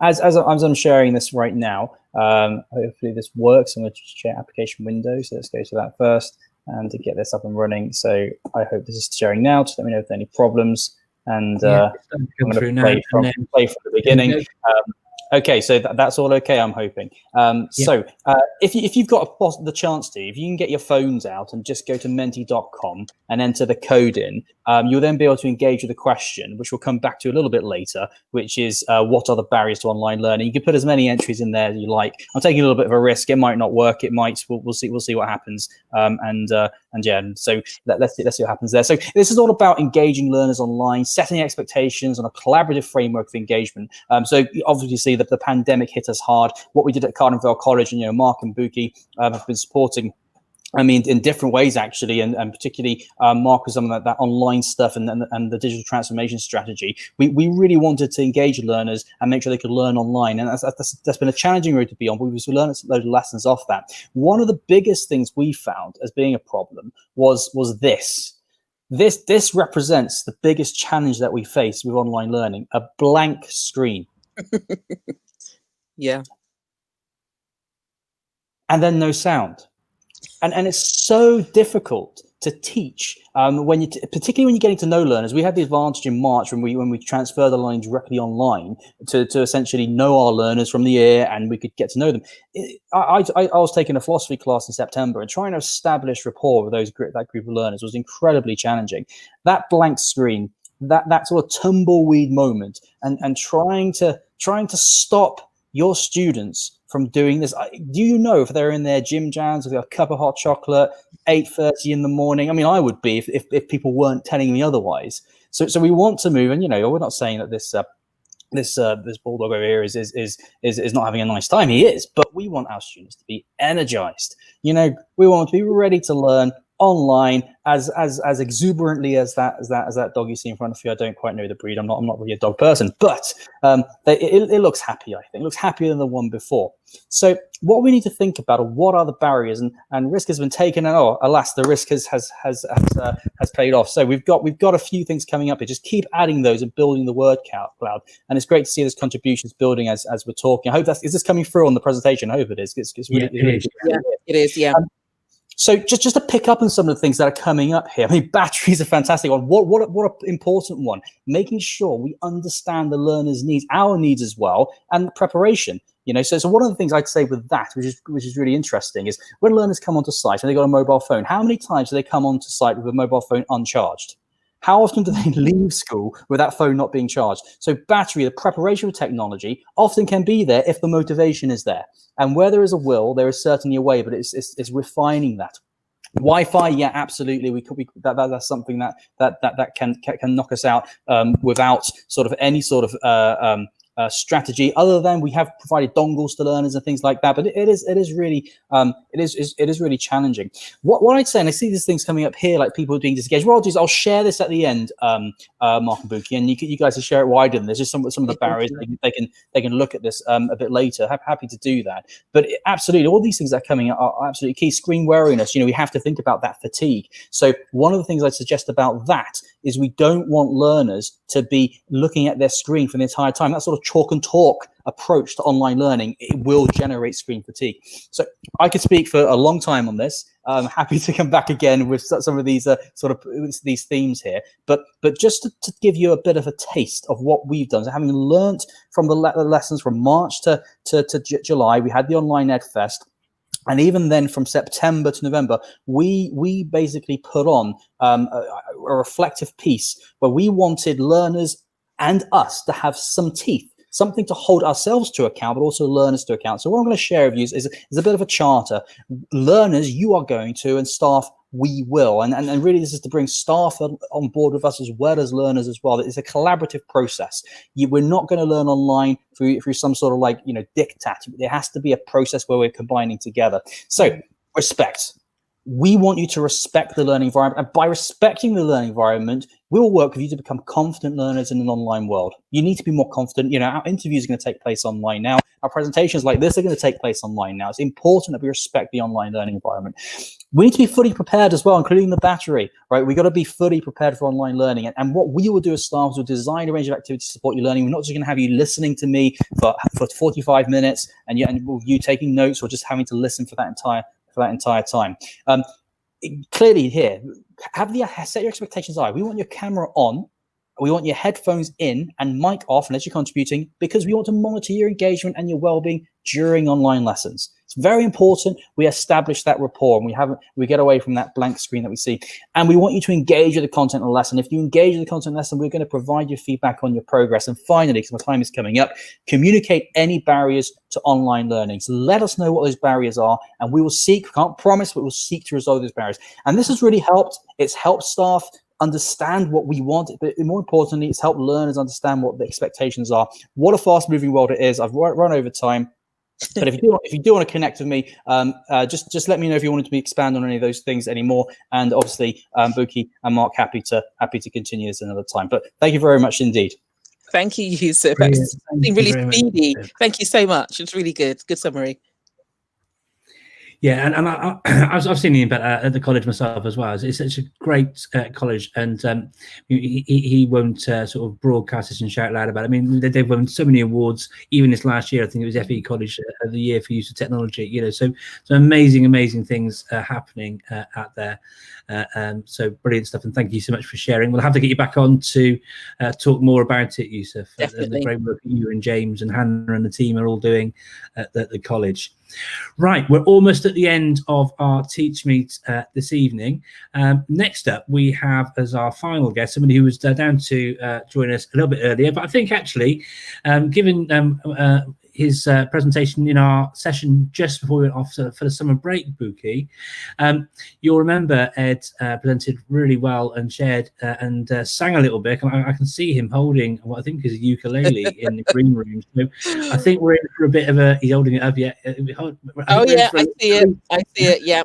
U: As I'm sharing this right now, hopefully this works. I'm going to share application window. So let's go to that first and to get this up and running. So I hope this is sharing now. Just let me know if there are any problems. And I'm going to play from the beginning. Okay, so that's all okay, I'm hoping. So if you've got the chance to, if you can get your phones out and just go to menti.com and enter the code in, you'll then be able to engage with the question, which we'll come back to a little bit later, which is what are the barriers to online learning? You can put as many entries in there as you like. I'm taking a little bit of a risk. It might not work. It might. We'll see what happens. So let's see what happens there. So this is all about engaging learners online, setting expectations on a collaborative framework of engagement. So obviously you see that the pandemic hit us hard. What we did at Cardiff and Vale College, and Mark and Buki have been supporting, I mean, in different ways actually, and particularly Mark was some of that online stuff and the digital transformation strategy. We really wanted to engage learners and make sure they could learn online, and that's been a challenging road to be on. But we've learned a load of lessons off that. One of the biggest things we found as being a problem was this. This represents the biggest challenge that we face with online learning: a blank screen.
B: Yeah. And
U: then no sound. And it's so difficult to teach particularly when you're getting to know learners. We had the advantage in March when we transferred the learning directly online to essentially know our learners from the ear, and we could get to know them. I was taking a philosophy class in September, and trying to establish rapport with that group of learners was incredibly challenging. That blank screen, that sort of tumbleweed moment, and trying to stop your students from doing this. Do you know if they're in their gym jams with a cup of hot chocolate, 8:30 in the morning? I mean, I would be if people weren't telling me otherwise. So we want to move, and we're not saying that this bulldog over here is not having a nice time. He is, but we want our students to be energized. We want them to be ready to learn online as exuberantly as that dog you see in front of you. I don't quite know the breed. I'm not really a dog person, but it looks happy. I think it looks happier than the one before. So what we need to think about are what are the barriers, and risk has been taken, and alas, the risk has paid off. So we've got a few things coming up here. Just keep adding those and building the word cloud, and it's great to see those contributions building as we're talking. I hope is this coming through on the presentation? I hope it is. It's really,
B: it is. Yeah.
U: So just to pick up on some of the things that are coming up here, I mean, batteries are fantastic one. What an important one. Making sure we understand the learner's needs, our needs as well, and the preparation. So one of the things I'd say with that, which is really interesting, is when learners come onto site and they've got a mobile phone, how many times do they come onto site with a mobile phone uncharged? How often do they leave school with that phone not being charged? So battery, the preparation of technology, often can be there if the motivation is there. And where there is a will, there is certainly a way, but it's refining that. Wi-Fi, yeah, absolutely. That's something that can knock us out without sort of any sort of strategy, other than we have provided dongles to learners and things like that. But it is really challenging. What I'd say, and I see these things coming up here, like people being disengaged. What I'll do is I'll share this at the end, Mark and Buki, and you guys can share it wider. And there's just some of the barriers. They can look at this a bit later. Happy to do that. But absolutely, all these things that are coming up are absolutely key. Screen weariness. We have to think about that fatigue. So one of the things I'd suggest about that is we don't want learners to be looking at their screen for the entire time. That sort of chalk and talk approach to online learning, it will generate screen fatigue. So I could speak for a long time on this. I'm happy to come back again with some of these these themes here. But just to give you a bit of a taste of what we've done, so having learnt from the lessons from March to July, we had the Online Ed Fest. And even then, from September to November, we basically put on a reflective piece where we wanted learners and us to have some teeth, something to hold ourselves to account, but also learners to account. So what I'm going to share with you is a bit of a charter. Learners, you are going to, and staff, we will. And really, this is to bring staff on board with us as well as learners as well. It's a collaborative process. We're not going to learn online through some sort of diktat. There has to be a process where we're combining together. So respect. We want you to respect the learning environment. And by respecting the learning environment, we will work with you to become confident learners in an online world. You need to be more confident. Our interviews are going to take place online now. Our presentations like this are going to take place online now. It's important that we respect the online learning environment. We need to be fully prepared as well, including the battery, right? We got to be fully prepared for online learning. And what we will do as staff is we'll design a range of activities to support your learning. We're not just going to have you listening to me for 45 minutes and you taking notes or just having to listen for that entire time. Clearly here, set your expectations high. We want your camera on, we want your headphones in and mic off unless you're contributing, because we want to monitor your engagement and your well-being during online lessons. It's very important we establish that rapport and we get away from that blank screen that we see. And we want you to engage with the content of the lesson. If you engage with the content of the lesson, we're going to provide you feedback on your progress. And finally, because my time is coming up, communicate any barriers to online learning. So let us know what those barriers are, and we will seek, can't promise, but we'll seek to resolve those barriers. And this has really helped. It's helped staff understand what we want, but more importantly, it's helped learners understand what the expectations are. What a fast-moving world it is. I've run over time. But if you do want to connect with me, just let me know if you wanted to expand on any of those things anymore. And obviously, Buki and Mark, happy to continue this another time. But thank you very much indeed.
B: Thank you, Yusuf. That's really speedy. Thank you so much. It's really good. Good summary.
A: Yeah, and I've seen him at the college myself as well. It's such a great college, and he won't sort of broadcast this and shout loud about it. I mean, they've won so many awards. Even this last year, I think it was FE College of the Year for use of technology. So amazing things happening out there. So brilliant stuff, and thank you so much for sharing. We'll have to get you back on to talk more about it, Yusuf. And the great work you and James and Hannah and the team are all doing at the college. Right, we're almost at the end of our Teach Meet this evening. Next up, we have as our final guest somebody who was down to join us a little bit earlier, but I think actually, given his presentation in our session just before we went off for the summer break, Buki, you'll remember Ed presented really well and shared and sang a little bit. I can see him holding what I think is a ukulele in the green room. So I think we're in for a bit of a. He's holding it up yet.
B: Oh yeah, I see it. I see it. Yeah.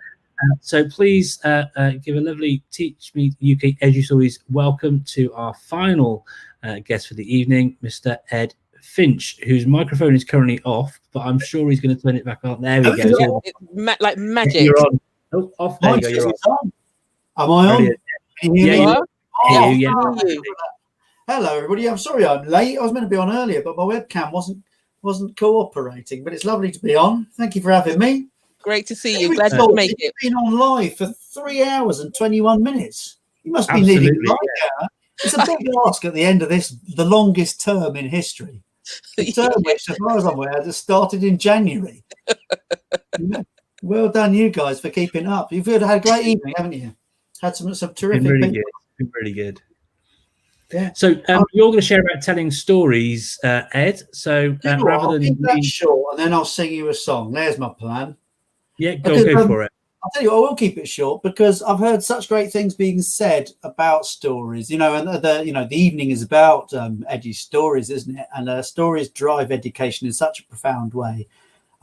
A: So please give a lovely TeachMeet UKEduStories welcome to our final guest for the evening, Mr. Ed Finch, whose microphone is currently off, but I'm sure he's going to turn it back on. There we go.
B: Like magic.
A: You're on. Oh, off. There you go. You're on.
C: Am I on? Can you hear me?
A: Yeah.
C: Hello, everybody. I'm sorry I'm late. I was meant to be on earlier, but my webcam wasn't cooperating. But it's lovely to be on. Thank you for having me.
B: Great to see you. Glad to make it.
C: You've been on live for 3 hours and 21 minutes. You must be needing a break. It's a big ask at the end of this, the longest term in history. The term, which, as far as I'm aware, has started in January. Well done, you guys, for keeping up. You've had a great evening, haven't you? Had some terrific.
A: Been really good. Yeah. So you're going to share about telling stories, Ed. So rather than
C: keep that short, and then I'll sing you a song. There's my plan.
A: Yeah, go for it.
C: I'll tell you, I will keep it short because I've heard such great things being said about stories. And the evening is about Eddie's stories, isn't it? And stories drive education in such a profound way.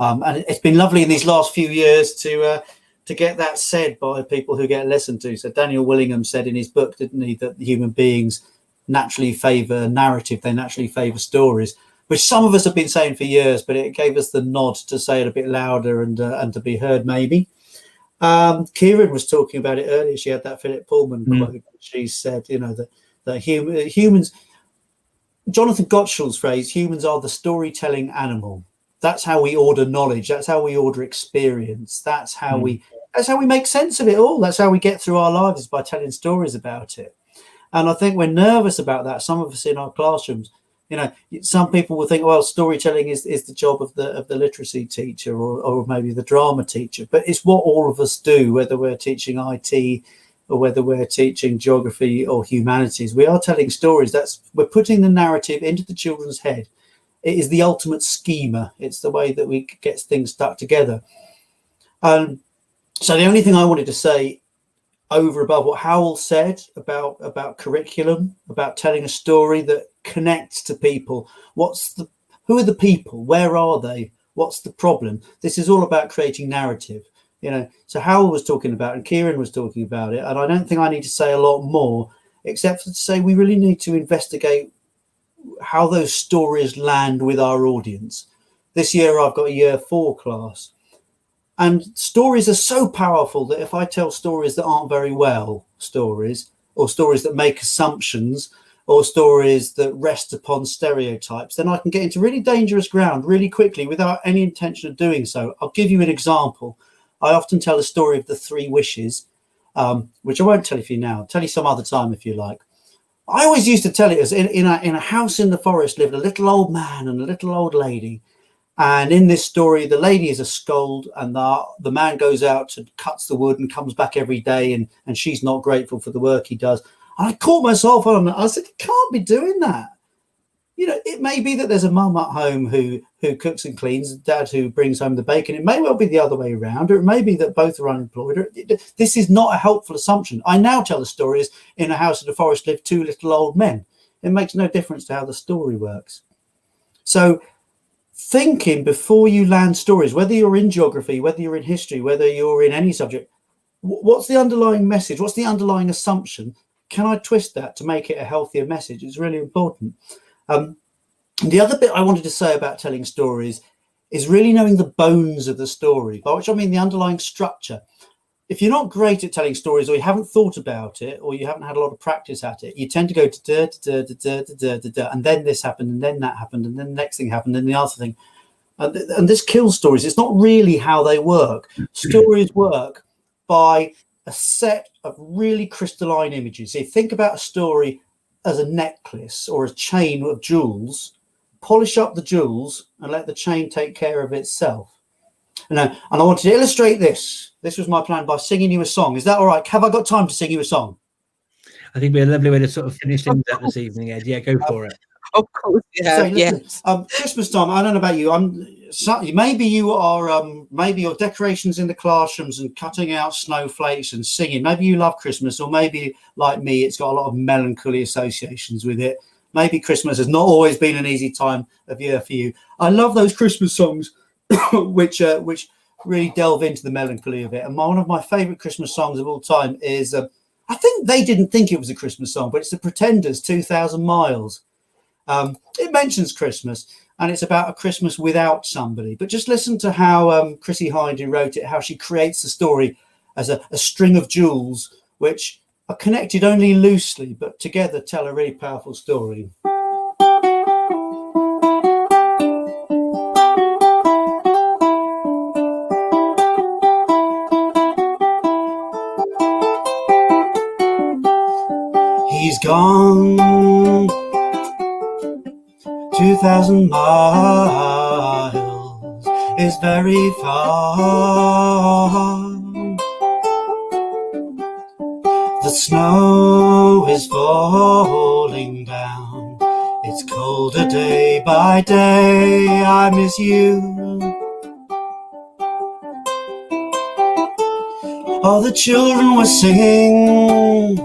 C: And it's been lovely in these last few years to get that said by people who get listened to. So Daniel Willingham said in his book, didn't he, that human beings naturally favour narrative, they naturally favour stories, which some of us have been saying for years, but it gave us the nod to say it a bit louder and to be heard maybe. Kieran was talking about it earlier. She had that Philip Pullman quote. She said, that humans, Jonathan Gottschall's phrase, humans are the storytelling animal. That's how we order knowledge. That's how we order experience. That's how we make sense of it all. That's how we get through our lives, by telling stories about it. And I think we're nervous about that. Some of us in our classrooms, some people will think, well, storytelling is the job of the literacy teacher or maybe the drama teacher. But it's what all of us do, whether we're teaching IT or whether we're teaching geography or humanities. We are telling stories. We're putting the narrative into the children's head. It is the ultimate schema. It's the way that we get things stuck together. So the only thing I wanted to say over above what Howell said about curriculum, about telling a story that connects to people. Who are the people? Where are they? What's the problem? This is all about creating narrative. So Howell was talking about, and Kieran was talking about it, and I don't think I need to say a lot more, except for to say we really need to investigate how those stories land with our audience. This year I've got a year 4 class, and stories are so powerful that if I tell stories that aren't very well stories, or stories that make assumptions, or stories that rest upon stereotypes, then I can get into really dangerous ground really quickly without any intention of doing so. I'll give you an example. I often tell the story of the 3 wishes, which I won't tell you now. I'll tell you some other time if you like. I always used to tell it as in a house in the forest lived a little old man and a little old lady. And in this story, the lady is a scold, and the man goes out and cuts the wood and comes back every day, and she's not grateful for the work he does. And I caught myself on that. I said, you can't be doing that. It may be that there's a mum at home who cooks and cleans, a dad who brings home the bacon. It may well be the other way around, or it may be that both are unemployed. This is not a helpful assumption. I now tell the stories in a house in the forest lived 2 little old men. It makes no difference to how the story works. So thinking before you land stories, whether you're in geography, whether you're in history, whether you're in any subject, what's the underlying message? What's the underlying assumption? Can I twist that to make it a healthier message? It's really important. The other bit I wanted to say about telling stories is really knowing the bones of the story, by which I mean the underlying structure. If you're not great at telling stories, or you haven't thought about it, or you haven't had a lot of practice at it, you tend to go to and then this happened, and then that happened, and then the next thing happened, and the other thing. And this kills stories. It's not really how they work. Stories work by a set of really crystalline images. So you think about a story as a necklace or a chain of jewels. Polish up the jewels and let the chain take care of itself. And I wanted to illustrate this. This was my plan by singing you a song. Is that all right? Have I got time to sing you a song?
A: I think it'd be a lovely way to sort of finish things up this evening, Ed. Yeah, go for it.
B: Of course,
C: yes. Christmas time. I don't know about you. Maybe you are. Maybe your decorations in the classrooms and cutting out snowflakes and singing. Maybe you love Christmas, or maybe like me, it's got a lot of melancholy associations with it. Maybe Christmas has not always been an easy time of year for you. I love those Christmas songs, which really delve into the melancholy of it. And one of my favourite Christmas songs of all time is. I think they didn't think it was a Christmas song, but it's the Pretenders' 2,000 Miles. It mentions Christmas, and it's about a Christmas without somebody. But just listen to how Chrissie Hynde, who wrote it, how she creates the story as a string of jewels, which are connected only loosely, but together tell a really powerful story. He's gone 2,000 miles is very far. The snow is falling down. It's colder day by day. I miss you. All the children were singing.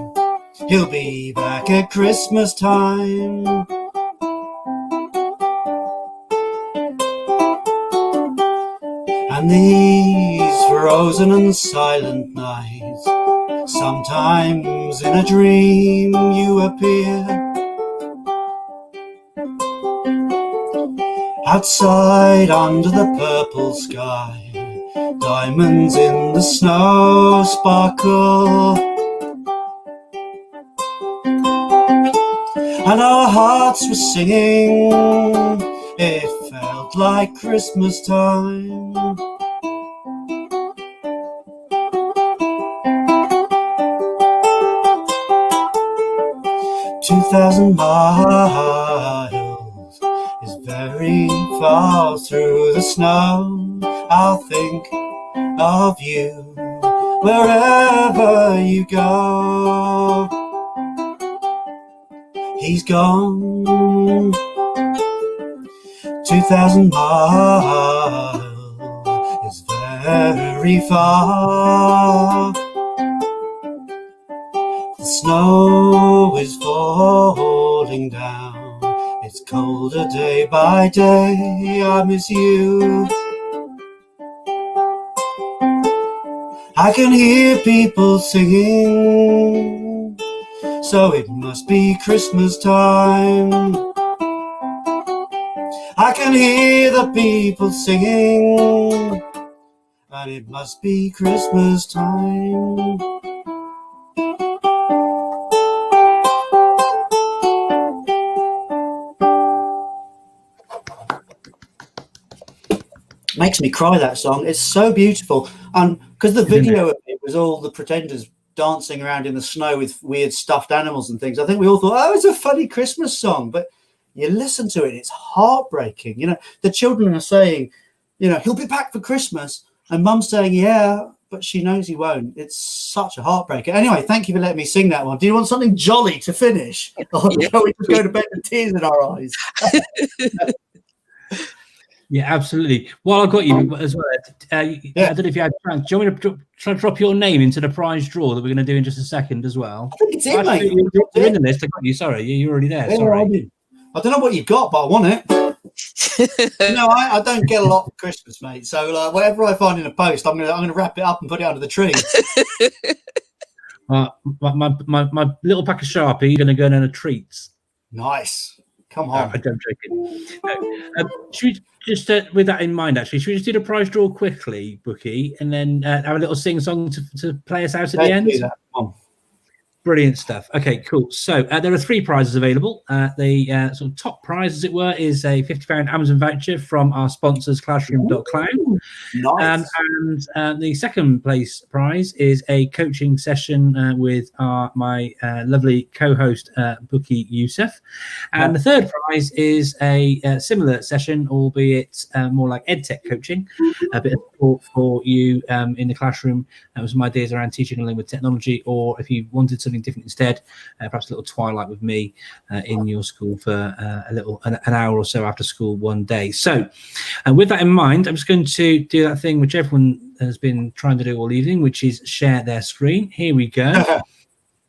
C: He'll be back at Christmas time. And these frozen and silent nights, sometimes in a dream you appear. Outside under the purple sky, diamonds in the snow sparkle. and our hearts were singing. It felt like Christmas time. "2,000 miles is very far through the snow. I'll think of you wherever you go." He's gone. 2,000 miles is very far. The snow is falling down. It's colder day by day. I miss you. I can hear people singing, so it must be Christmas time. I can hear the people singing, and it must be Christmas time. Makes me cry, that song. It's so beautiful. And because the video of it was all the pretenders dancing around in the snow with weird stuffed animals and things, I think we all thought, oh, it's a funny Christmas song. But you listen to it, it's heartbreaking. You know, the children are saying, you know, he'll be back for Christmas. And Mum's saying, yeah, but she knows he won't. It's such a heartbreaker. Anyway, thank you for letting me sing that one. Do you want something jolly to finish? Or shall we just go to bed with tears in our eyes?
A: Yeah, absolutely. While I've got you as well, I don't know if you had plans. Do you want me to try to drop your name into the prize draw that we're going to do in just a second as well?
C: I think it's in, mate.
A: You're in the list. I got you. Sorry, you're already there.
C: Yeah,
A: sorry.
C: I don't know what you've got, but I want it. No, I don't get a lot for Christmas, mate. So whatever I find in a post, I'm gonna wrap it up and put it under the tree.
A: My little pack of Sharpie, you're going to go in on a treats.
C: Nice. Come on.
A: I'm joking. Should we just, with that in mind, actually, should we just do the prize draw quickly, Bookie, and then have a little sing-song to play us out at the end?
C: Do that. Come on.
A: Brilliant stuff. Okay, cool. So there are 3 prizes available. The sort of top prize, as it were, is a £50 Amazon voucher from our sponsors, Classroom.cloud.
C: Nice.
A: And the second place prize is a coaching session with my lovely co-host, Bookie Youssef. And the third prize is a similar session, albeit more like EdTech coaching, a bit of support for you in the classroom. With some ideas around teaching and learning with technology, or if you wanted something different instead, perhaps a little twilight with me in your school for an hour or so after school one day. So with that in mind, I'm just going to do that thing which everyone has been trying to do all evening, which is share their screen. Here we go.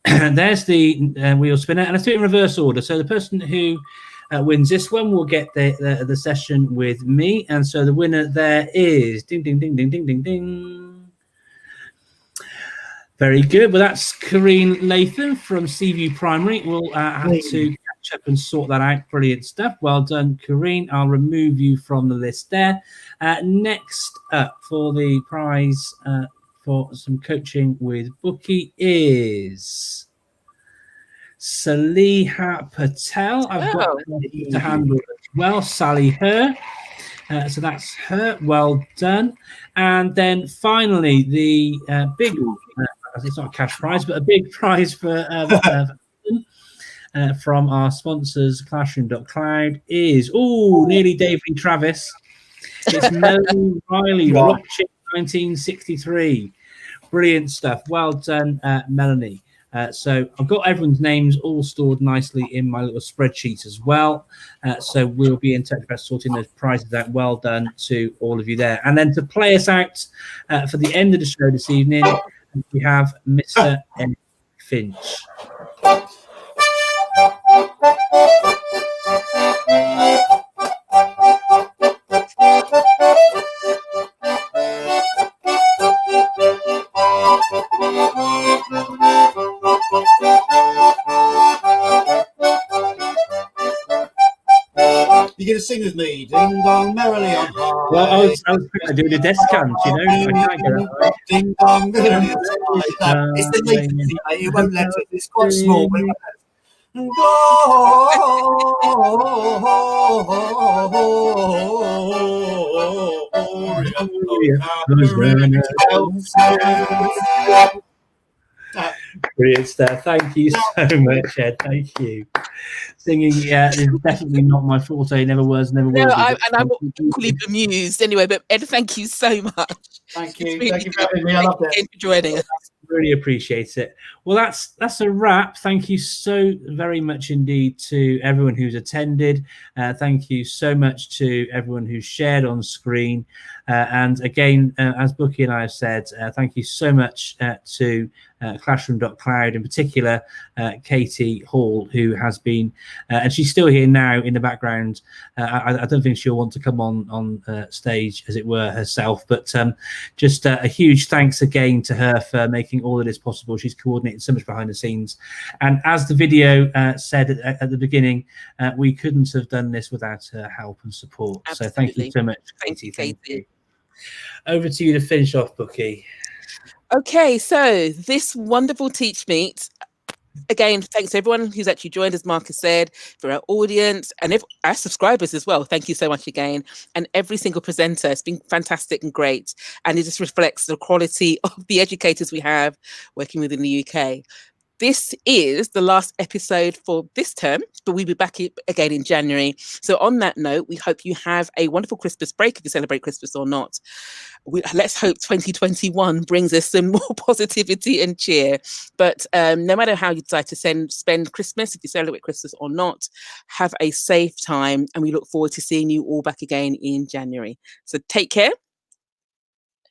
A: There's the wheel spinner, and let's do it in reverse order. So the person who wins this one will get the session with me, and so the winner there is ding ding ding ding ding ding ding. Very good. Well, that's Corrine Latham from Seaview Primary. We'll have to catch up and sort that out. Brilliant stuff. Well done, Corrine. I'll remove you from the list there. Next up for the prize for some coaching with Bookie is Saliha Patel. I've got to handle as well. Sally her. So that's her. Well done. And then finally, the big, it's not a cash prize, but a big prize for from our sponsors, Classroom.cloud, is nearly David and Travis. It's Melanie Riley, Rockchip 1963. Brilliant stuff. Well done, Melanie. So I've got everyone's names all stored nicely in my little spreadsheet as well. So we'll be in touch about sorting those prizes out. Well done to all of you there. And then to play us out for the end of the show this evening, we have Mr. N. Finch.
C: You're going to sing with me, ding dong merrily on high.
A: Well, I was doing a desk count, you know. I can't get that right.
C: Ding dong merrily on high. It's the latency, mate. It won't let it. It's quite small. But
A: Brilliant stuff. Thank you so much, Ed. Thank you. Singing, yeah, is definitely not my forte. Never was, never will be.
B: I'm equally bemused anyway. But Ed, thank you so much.
C: Thank you. Thank you for having me. I loved it.
B: Thank you for joining us.
A: Really appreciate it. Well, that's a wrap. Thank you so very much indeed to everyone who's attended. Thank you so much to everyone who shared on screen. And again, as Bookie and I have said, thank you so much to Classroom.Cloud, in particular Katie Hall, who has been, and she's still here now in the background. I don't think she'll want to come on stage, as it were, herself, but just a huge thanks again to her for making all of this possible. She's coordinated so much behind the scenes. And as the video said at the beginning, we couldn't have done this without her help and support.
B: Absolutely.
A: So thank you so much, Katie. Thank you. Over to you to finish off, Bookie.
B: Okay, so this wonderful TeachMeet, again, thanks to everyone who's actually joined, as Marcus said, for our audience and our subscribers as well. Thank you so much again. And every single presenter, it's been fantastic and great. And it just reflects the quality of the educators we have working within the UK. This is the last episode for this term, but we'll be back again in January. So on that note, we hope you have a wonderful Christmas break, if you celebrate Christmas or not. Let's hope 2021 brings us some more positivity and cheer. But no matter how you decide to spend Christmas, if you celebrate Christmas or not, have a safe time. And we look forward to seeing you all back again in January. So take care